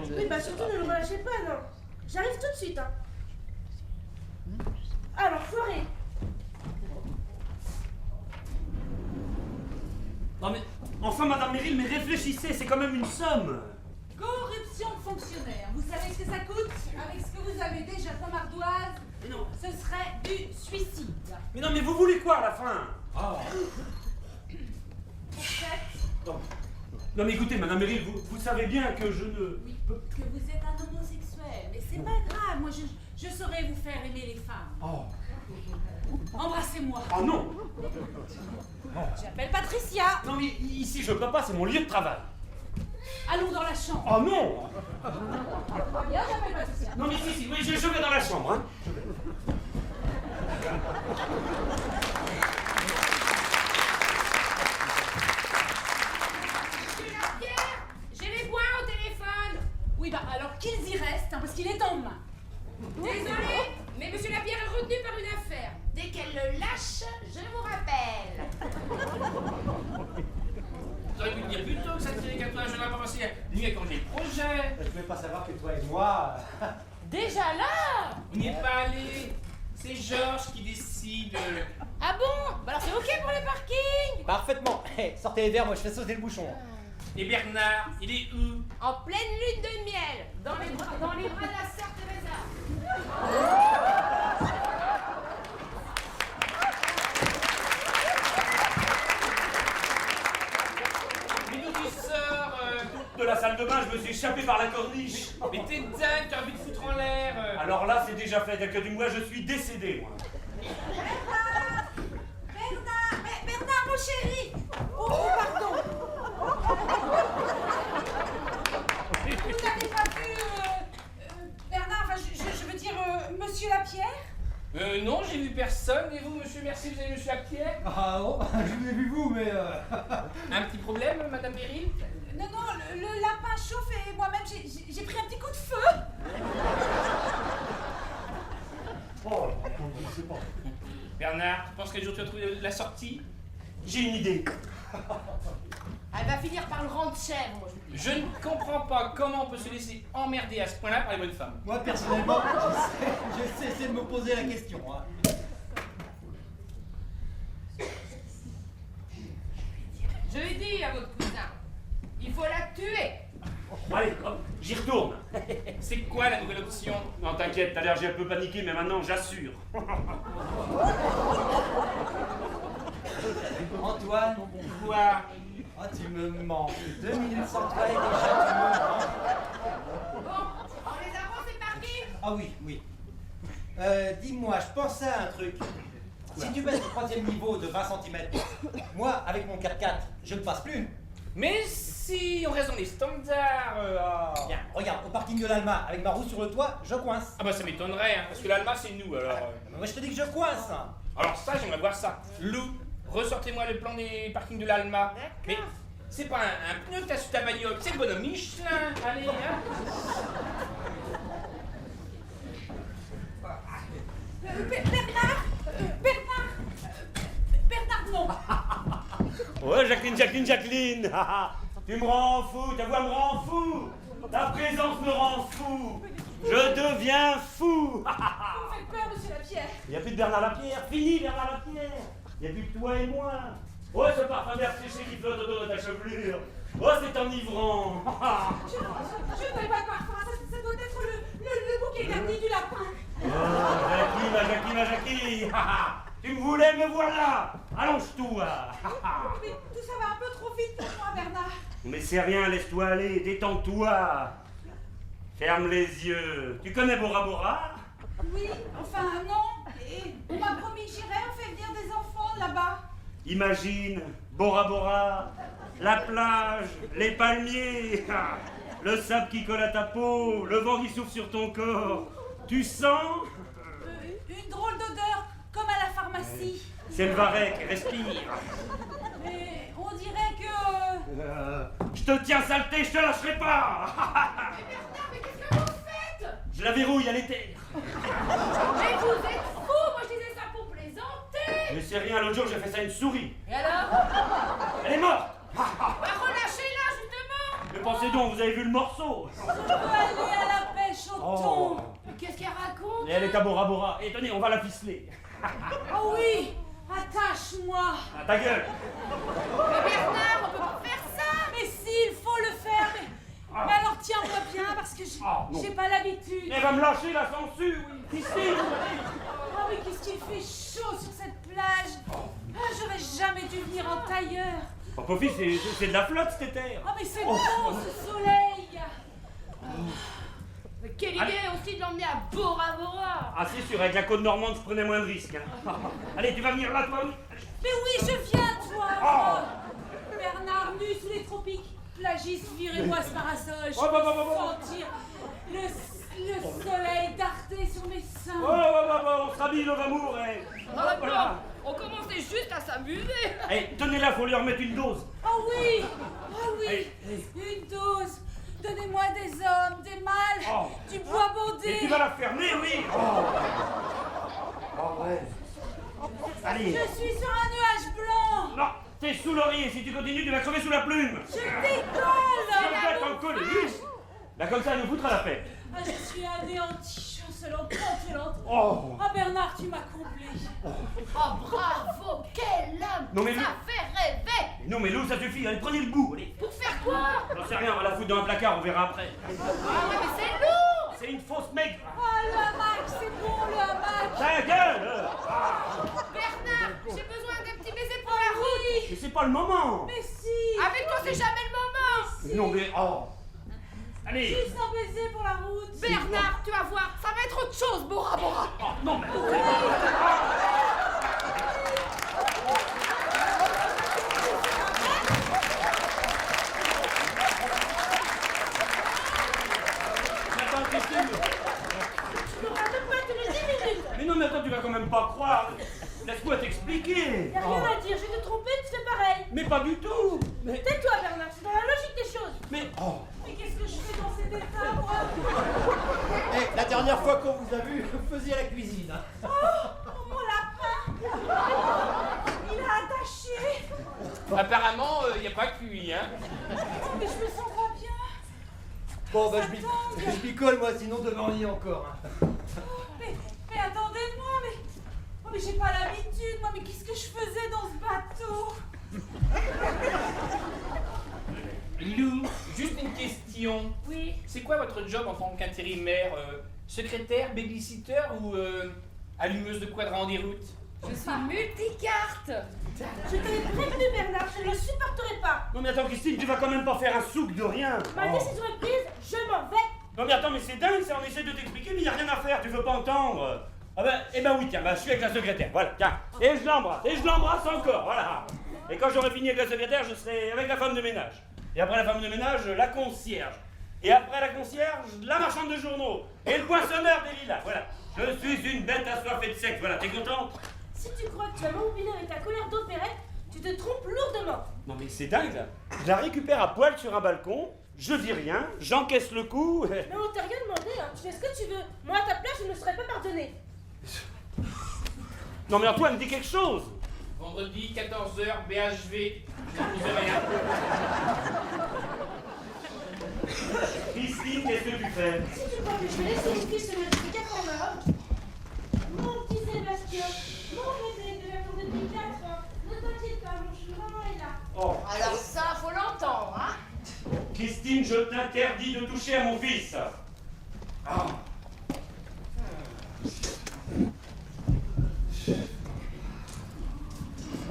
Oui, bah surtout ne le relâchez pas, non. J'arrive tout de suite, hein. Alors, Forêt. Non mais, enfin Madame Meryl, mais réfléchissez, c'est quand même une somme. Corruption de fonctionnaire. Vous savez ce que ça coûte? Avec ce que vous avez déjà comme ardoise, Mais non. ce serait du suicide. Mais non, mais vous voulez quoi à la fin? Non mais écoutez, Madame Meryl, vous savez bien que je ne... Oui, que vous êtes un homosexuel. Mais c'est pas grave, moi je saurais vous faire aimer les femmes. Oh. Embrassez-moi. Oh non. J'appelle Patricia. Non mais ici je peux pas, c'est mon lieu de travail. Allons dans la chambre. Oh non. Bien, j'appelle Patricia. Non mais si, oui, je vais dans la chambre, hein. Monsieur Lapierre, j'ai les points au téléphone. Oui, bah alors qu'ils y restent, hein, parce qu'il est en main. Désolée, mais Monsieur Lapierre est retenu par une affaire. Dès qu'elle le lâche, je vous rappelle. Vous auriez pu me dire plus tôt que ça tirait qu'à toi, je n'aurais pas pensé à lui à corriger le projet. Je ne pouvais pas savoir que toi et moi... Déjà là? On n'y est pas allé. C'est Georges qui décide. Ah bon? Bah alors c'est ok pour le parking? Parfaitement. Hey, sortez les verres, moi je fais sauter le bouchon. Et Bernard, il est où? En pleine lune de miel, dans les bras de la sœur Teresa. Mais d'où tu sors De la salle de bain, je me suis échappé par la corniche. Mais t'es dingue, t'as envie de foutre en l'air. Alors là, c'est déjà fait, dès que du mois, je suis décédé, moi. Bernard, mon chéri. Oh, pardon. Vous n'avez pas vu Bernard, enfin, je veux dire Monsieur Lapierre? Non, j'ai vu personne. Et vous, monsieur, merci, vous avez monsieur Lapierre? Ah non, je vous ai vu vous, mais... Un petit problème, madame Meryl? Non, le lapin chauffe et moi-même j'ai pris un petit coup de feu. Oh, je sais pas. Bernard, tu penses quel jour tu as trouvé la sortie? J'ai une idée. Elle va finir par le rendre chèvre, moi je vous dis. Je ne comprends pas comment on peut se laisser emmerder à ce point-là par les bonnes femmes. Moi, personnellement, j'ai cessé de me poser la question. Hein. Je lui dis à votre cousin, il faut la tuer. Bon, allez, hop, j'y retourne. C'est quoi la nouvelle option? Non, t'inquiète, tout à l'heure j'ai un peu paniqué, mais maintenant j'assure. Antoine, Quoi? ah, tu me manques. 2 minutes sans toi et déjà tu me manques. Bon, on les avance et parking. Ah oui. Dis-moi, je pensais à un truc. Si tu baisses le 3e niveau de 20 cm, moi, avec mon 4x4, je ne passe plus. Mais si on reste dans les standards... Bien, regarde, au parking de l'Alma, avec ma roue sur le toit, je coince. Ah bah ça m'étonnerait, hein, parce que l'Alma c'est nous alors... Moi, je te dis que je coince. Alors ça, j'aimerais voir ça. Lou, ressortez-moi le plan des parkings de l'Alma. Mais c'est pas un pneu que t'as sur ta bagnole, c'est le bonhomme Michelin. Allez, hein. Bernard, non. Ouais, Jacqueline. Tu me rends fou, ta voix me rend fou. Ta présence me rend fou. Je deviens fou. Vous me faites peur, Monsieur Lapierre. Il n'y a plus de Bernard Lapierre, fini Bernard Lapierre. Il n'y a plus que toi et moi. Oh, ce parfum d'air séché qui flotte autour de ta chevelure. Oh, c'est enivrant. Je ne veux pas parfois, ça doit être le bouquet garni du lapin. Oh, Jackie. Tu me voulais, me voilà. Allonge-toi. Mais tout ça va un peu trop vite pour moi, Bernard. Mais c'est rien, laisse-toi aller, détends-toi. Ferme les yeux. Tu connais Bora Bora? Oui, enfin non. Et on m'a promis que j'irais, on fait venir des enfants là-bas. Imagine, Bora Bora, la plage, les palmiers, le sable qui colle à ta peau, le vent qui souffle sur ton corps. Tu sens? Une drôle d'odeur, comme à la pharmacie. C'est le varech, respire. Mais on dirait que... Je te tiens saleté, je te lâcherai pas. Mais Bernard, mais qu'est-ce que vous faites? Je la verrouille, elle est terre. Mais vous êtes fous, moi je disais ça pour plaisanter. Mais c'est rien, l'autre jour j'ai fait ça à une souris. Et alors? Elle est morte. Bah relâchez-la justement. Mais Mais pensez donc, vous avez vu le morceau? Je veux aller à la pêche au thon. Mais qu'est-ce qu'elle raconte? Et elle est à Bora Bora. Et tenez, on va la ficeler. Oh oui, attache-moi. Ah, ta gueule. Mais Bernard, on peut pas faire ça! Mais si, il faut le faire. Mais alors tiens-moi bien parce que non. j'ai pas l'habitude. Elle va me lâcher la sangsue, oui. Christine. Oh mais qu'est-ce qu'il fait chaud sur cette plage. Ah, j'aurais jamais dû venir en tailleur. Oh, Poppy, c'est de la flotte, cet terre. Oh mais c'est beau ce soleil. Mais quelle idée aussi de l'emmener à Bora Bora! Ah, c'est sûr, avec la côte normande, je prenais moins de risques. Hein. Allez, tu vas venir là, toi, oui. Mais oui, je viens, toi. Bernard, nu sous les tropiques. Plagiste, virez-moi ce parasol. Je peux sentir le soleil darder sur mes seins. On se rhabille, le amour, et... Voilà. On commençait juste à s'amuser! Eh, tenez-la, faut lui remettre une dose. Oh oui, une dose. Donnez-moi des hommes, des mâles, du bois bondé. Et tu vas la fermer, oui. Ouais. Allez. Je suis sur un nuage blanc. Non, t'es sous l'oreiller. Si tu continues, tu vas crever sous la plume. Je décolle. T'en coller, oui. Là, comme ça, elle nous foutra la paix. Ah, je suis anéantie, chancelante, pantelante. Oh. Ah, Bernard, tu m'as comblé. Oh bravo! Quel homme! Non, mais ça fait rêver! Non, mais Lou, ça suffit. Allez, prenez le bout, allez. Pour faire quoi? J'en sais rien, on va la foutre dans un placard, on verra après. Ah ouais, mais c'est lourd! C'est une fausse maigre. Oh, le hamac, c'est bon, le hamac. Ta gueule. Bernard, j'ai besoin d'un petit baiser pour la route! Mais c'est pas le moment. Mais si. Avec toi, c'est jamais le moment! Non, mais... Allez. Juste un baiser pour la route. Bernard, tu vas voir, ça va être autre chose, Bora Bora! Oh, non, mais... Attends, Christine. Je me rappelle pas tous les 10 minutes. Mais non, mais attends, tu vas quand même pas croire. Laisse-moi t'expliquer. Y'a rien à dire, je vais te tromper, tu fais pareil. Mais pas du tout. Mais... Tais-toi, Bernard, c'est dans la logique des choses. Mais... Mais qu'est-ce que je fais dans cet état, moi? Eh, la dernière fois qu'on vous a vu, vous faisiez la cuisine. Hein. Oh, mon lapin. Il a attaché. Apparemment, il n'y a pas que lui, hein. Mais je me sens pas bien. Bon, bah je m'y colle, moi, sinon demain on y est encore. Hein. Mais attendez-moi, mais j'ai pas l'habitude, moi, mais qu'est-ce que je faisais dans ce bateau? Lou, juste une question. Oui. C'est quoi votre job en tant qu'intérimaire? Secrétaire, babysitter ou allumeuse de quadrant des routes? Je suis multicarte! Je t'avais prévenu, Bernard, je ne le supporterai pas. Non, mais attends, Christine, tu vas quand même pas faire un souk de rien. Ma décision est prise, je m'en vais. Non, mais attends, mais c'est dingue, ça, on essaie de t'expliquer, mais y a rien à faire, tu veux pas entendre. Ah ben, eh ben oui, tiens, bah, je suis avec la secrétaire, voilà, tiens. Et je l'embrasse encore, voilà. Et quand j'aurai fini avec la secrétaire, je serai avec la femme de ménage. Et après la femme de ménage, la concierge. Et après la concierge, la marchande de journaux. Et le poinçonneur des lilas, voilà. Je suis une bête assoiffée de sexe, voilà, t'es contente? Si tu crois que tu vas m'embobiner avec ta colère d'opérette, tu te trompes lourdement. Non mais c'est dingue, là. Je la récupère à poil sur un balcon, je dis rien, j'encaisse le coup. Mais on t'a rien demandé, hein. Tu fais ce que tu veux. Moi, à ta place, je ne me serais pas pardonné. Non mais Antoine, dis quelque chose. Vendredi, 14h, BHV. Je ne vous rien. Christine, qu'est-ce que tu fais? Si tu crois que je vais laisser une fille se mettre des 4 ans dehors, mon petit Sébastien, mon bébé de la tour depuis 4 ans, ne t'inquiète pas, mon chou, maman est là. Oh. Alors ça, faut l'entendre, hein? Christine, je t'interdis de toucher à mon fils. Ah.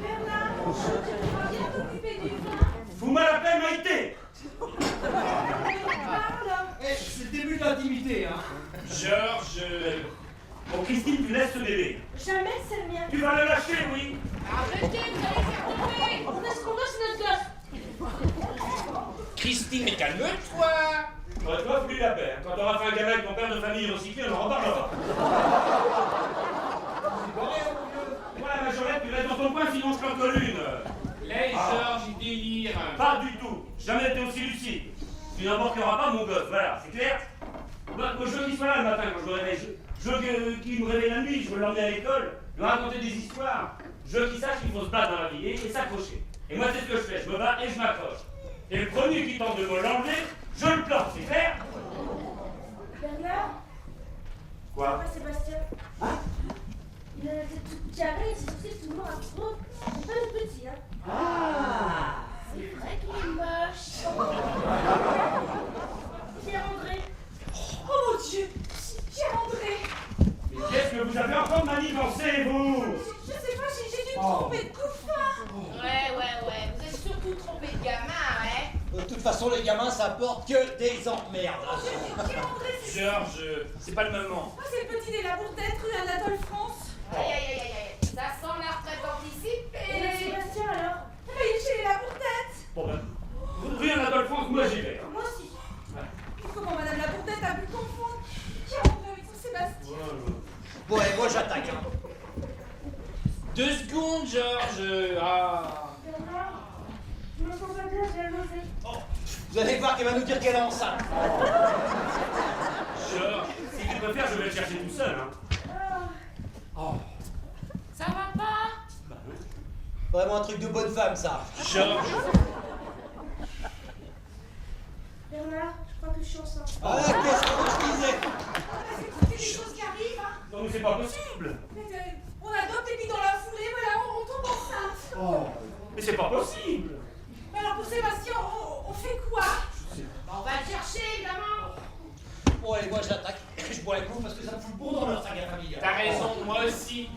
Bernard, mon chou, tu vas bien t'occuper du vin? Fous-moi la paix, Maïté. Parle. Eh, c'est le début de l'intimité, hein. Georges... Bon, Christine, tu laisses ce bébé. Jamais c'est le mien. Tu vas le lâcher, oui. Arrêtez, vous allez faire tomber! On est ce qu'on veut, c'est notre gosse. Christine, mais calme-toi. Toi, plus la paix. Quand t'auras fait un gamin avec ton père de famille recyclé, on en reparlera. Voilà, Majorette, tu restes dans ton coin, sinon je t'en colle une. Là, Georges, il délire. Pas du tout. Jamais été aussi lucide. Tu n'embarqueras pas mon gosse, voilà, c'est clair? Moi, je veux qu'il soit là le matin quand je me réveille. Je veux qu'il me réveille la nuit, je veux l'emmener à l'école, lui raconter des histoires. Je veux qu'il sache qu'il faut se battre dans la vie et s'accrocher. Et moi, c'est ce que je fais. Je me bats et je m'accroche. Et le premier qui tente de me l'enlever, je le plante, c'est clair? Bernard? Quoi? Ça va, Sébastien? Il a la tête toute carrée, ses sourcils tout noirs affreux. C'est pas le petit, hein? C'est vrai qu'il est moche. Pierre-André. Oh mon Dieu, Pierre-André. Mais qu'est-ce que vous avez encore manigancé, vous? Je sais pas, j'ai dû me tromper de couffin. Ouais. Vous êtes surtout trompé de gamin, ouais. De toute façon, les gamins, ça porte que des emmerdes. Pierre-André, c'est Georges, c'est pas le moment. c'est le petit des Labourtêtes, rue Anatole France. Aïe. Ça sent la retraite Et là, anticipée. Sébastien, alors? Il est chez les Labourtêtes. Bon ben, rue Anatole France, moi j'y vais. Moi aussi. Comment Madame Labourtête a pu confondre Pierre-André avec son Sébastien? Bon, et moi, j'attaque. 2 secondes, Georges. Ah. Bernard, je me sens pas bien, j'ai la nausée. Vous allez voir qu'elle va nous dire qu'elle est enceinte. Georges, si tu préfères, je vais le chercher tout seul. Hein. Ça va pas? Vraiment un truc de bonne femme, ça. Georges. Bernard, je crois que je suis enceinte. Ah, qu'est-ce que je disais? C'est des choses qui arrivent. Hein. Non mais c'est pas possible. Mais, on adopte et puis dans la foulée, voilà, on tombe enceinte. Mais c'est pas possible. Mais alors pour Sébastien, on fait quoi? On va le chercher, évidemment. Bon, allez, moi, j'attaque. Je bois un coup parce que ça me fout le bourre dans leur saga familiale. T'as raison, moi aussi.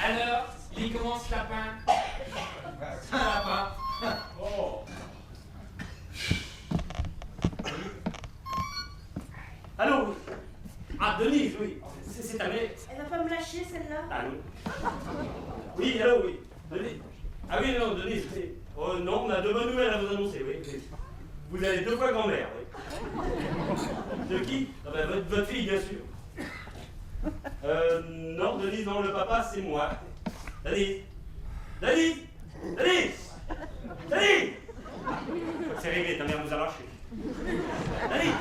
Alors, il commence lapin. Un lapin. Oh. Allô? Ah, Denise, oui. C'est ta mère. Elle va pas me lâcher, celle-là? Allô? Oui, allô, oui. Denise. Ah oui, non, Denise. Oh non, on a de bonnes nouvelles à vous annoncer, oui. Vous avez 2 fois grand-mère, oui. De qui? Ah ben, votre fille, bien sûr. Non, Denise, non, le papa, c'est moi. Denise. Denise. C'est réglé, ta mère nous a lâchés. Denise.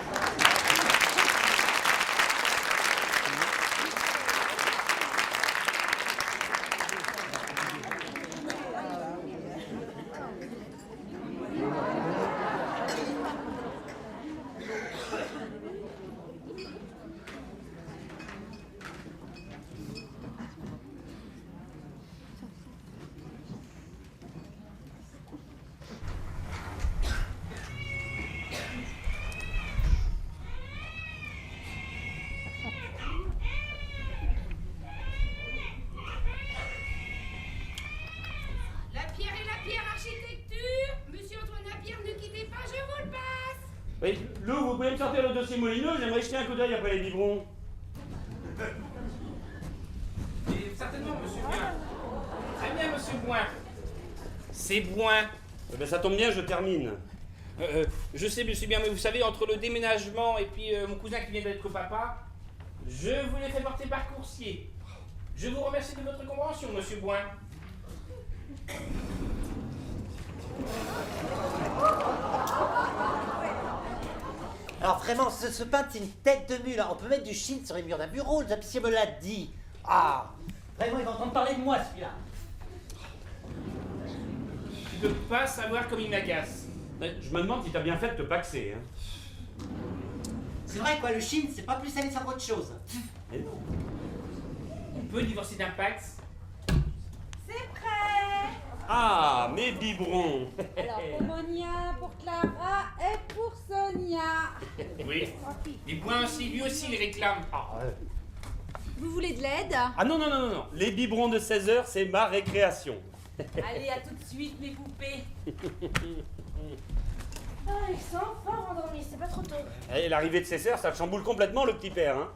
Oui, Lou, vous pouvez me sortir le dossier molineux, j'aimerais jeter un coup d'œil après les biberons. Et certainement, monsieur Boin. Très bien, monsieur Boin. C'est Boin. Eh ben, ça tombe bien, je termine. Je sais bien, mais vous savez, entre le déménagement et puis mon cousin qui vient d'être papa, je vous l'ai fait porter par coursier. Je vous remercie de votre compréhension, monsieur Boin. Alors vraiment, ce peintre, c'est une tête de mule. On peut mettre du chine sur les murs d'un bureau, le tapissier me l'a dit. Ah, vraiment, il va entendre parler de moi, celui-là. Tu peux pas savoir comme il m'agace. Je me demande si t'as bien fait de te paxer. Hein. C'est vrai, quoi, le chine, c'est pas plus salé sans autre chose. Eh non. On peut divorcer d'un Pax. C'est prêt. Ah, mes biberons. Alors pour Monia, pour Clara et pour Sonia. Oui. Les Boins aussi, lui aussi, il réclame. Vous voulez de l'aide? Ah non. Les biberons de 16h, c'est ma récréation. Allez, à tout de suite, mes poupées. Ah, ils sont fort endormis, c'est pas trop tôt. Et l'arrivée de ces sœurs, ça chamboule complètement le petit père. Hein.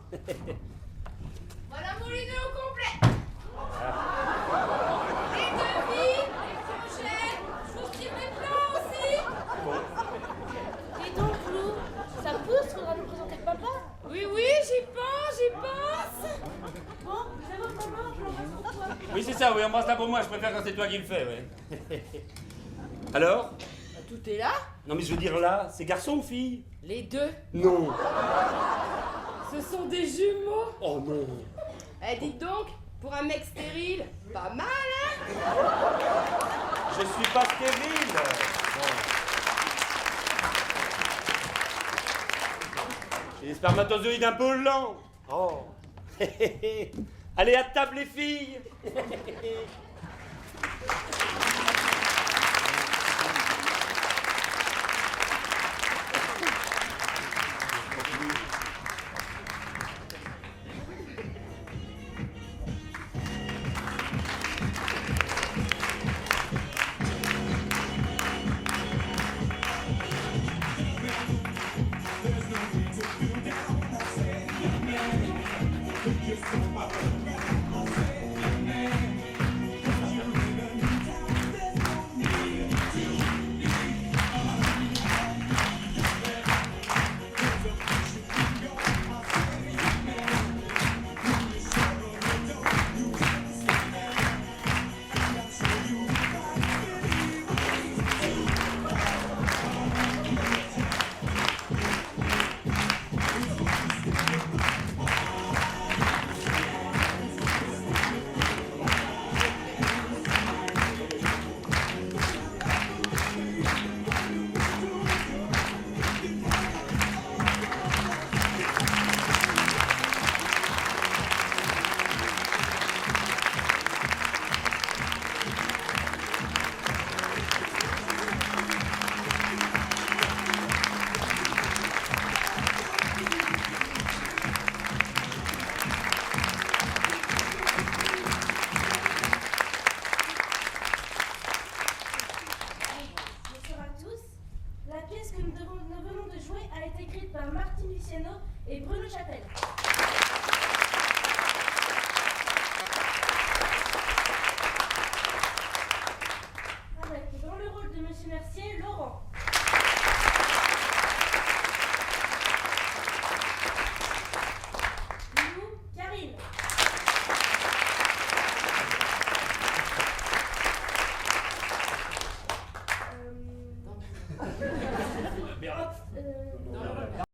Voilà moulineux au complet. Les devis, les projets, je vous tire mes plans aussi. Dis donc, Lou, ça pousse, faudra nous présenter le papa. Oui, j'y pense. Bon, c'est votre maman, je l'embrasse pour toi. Oui, c'est ça, oui, embrasse-la pour moi, je préfère quand c'est toi qui le fais, ouais. Alors? Tout est là. Non, mais je veux dire là, c'est garçon ou fille? Les deux. Non. Ce sont des jumeaux. Oh non. Eh, dites donc, pour un mec stérile, pas mal, hein? Je suis pas stérile. C'est des spermatozoïdes un peu lents. Oh. Allez, à table, les filles. La pièce que nous venons de jouer a été écrite par Martin Luciano et Bruno Chapelle. Avec, dans le rôle de Monsieur Mercier, Laurent. Nous, Karine.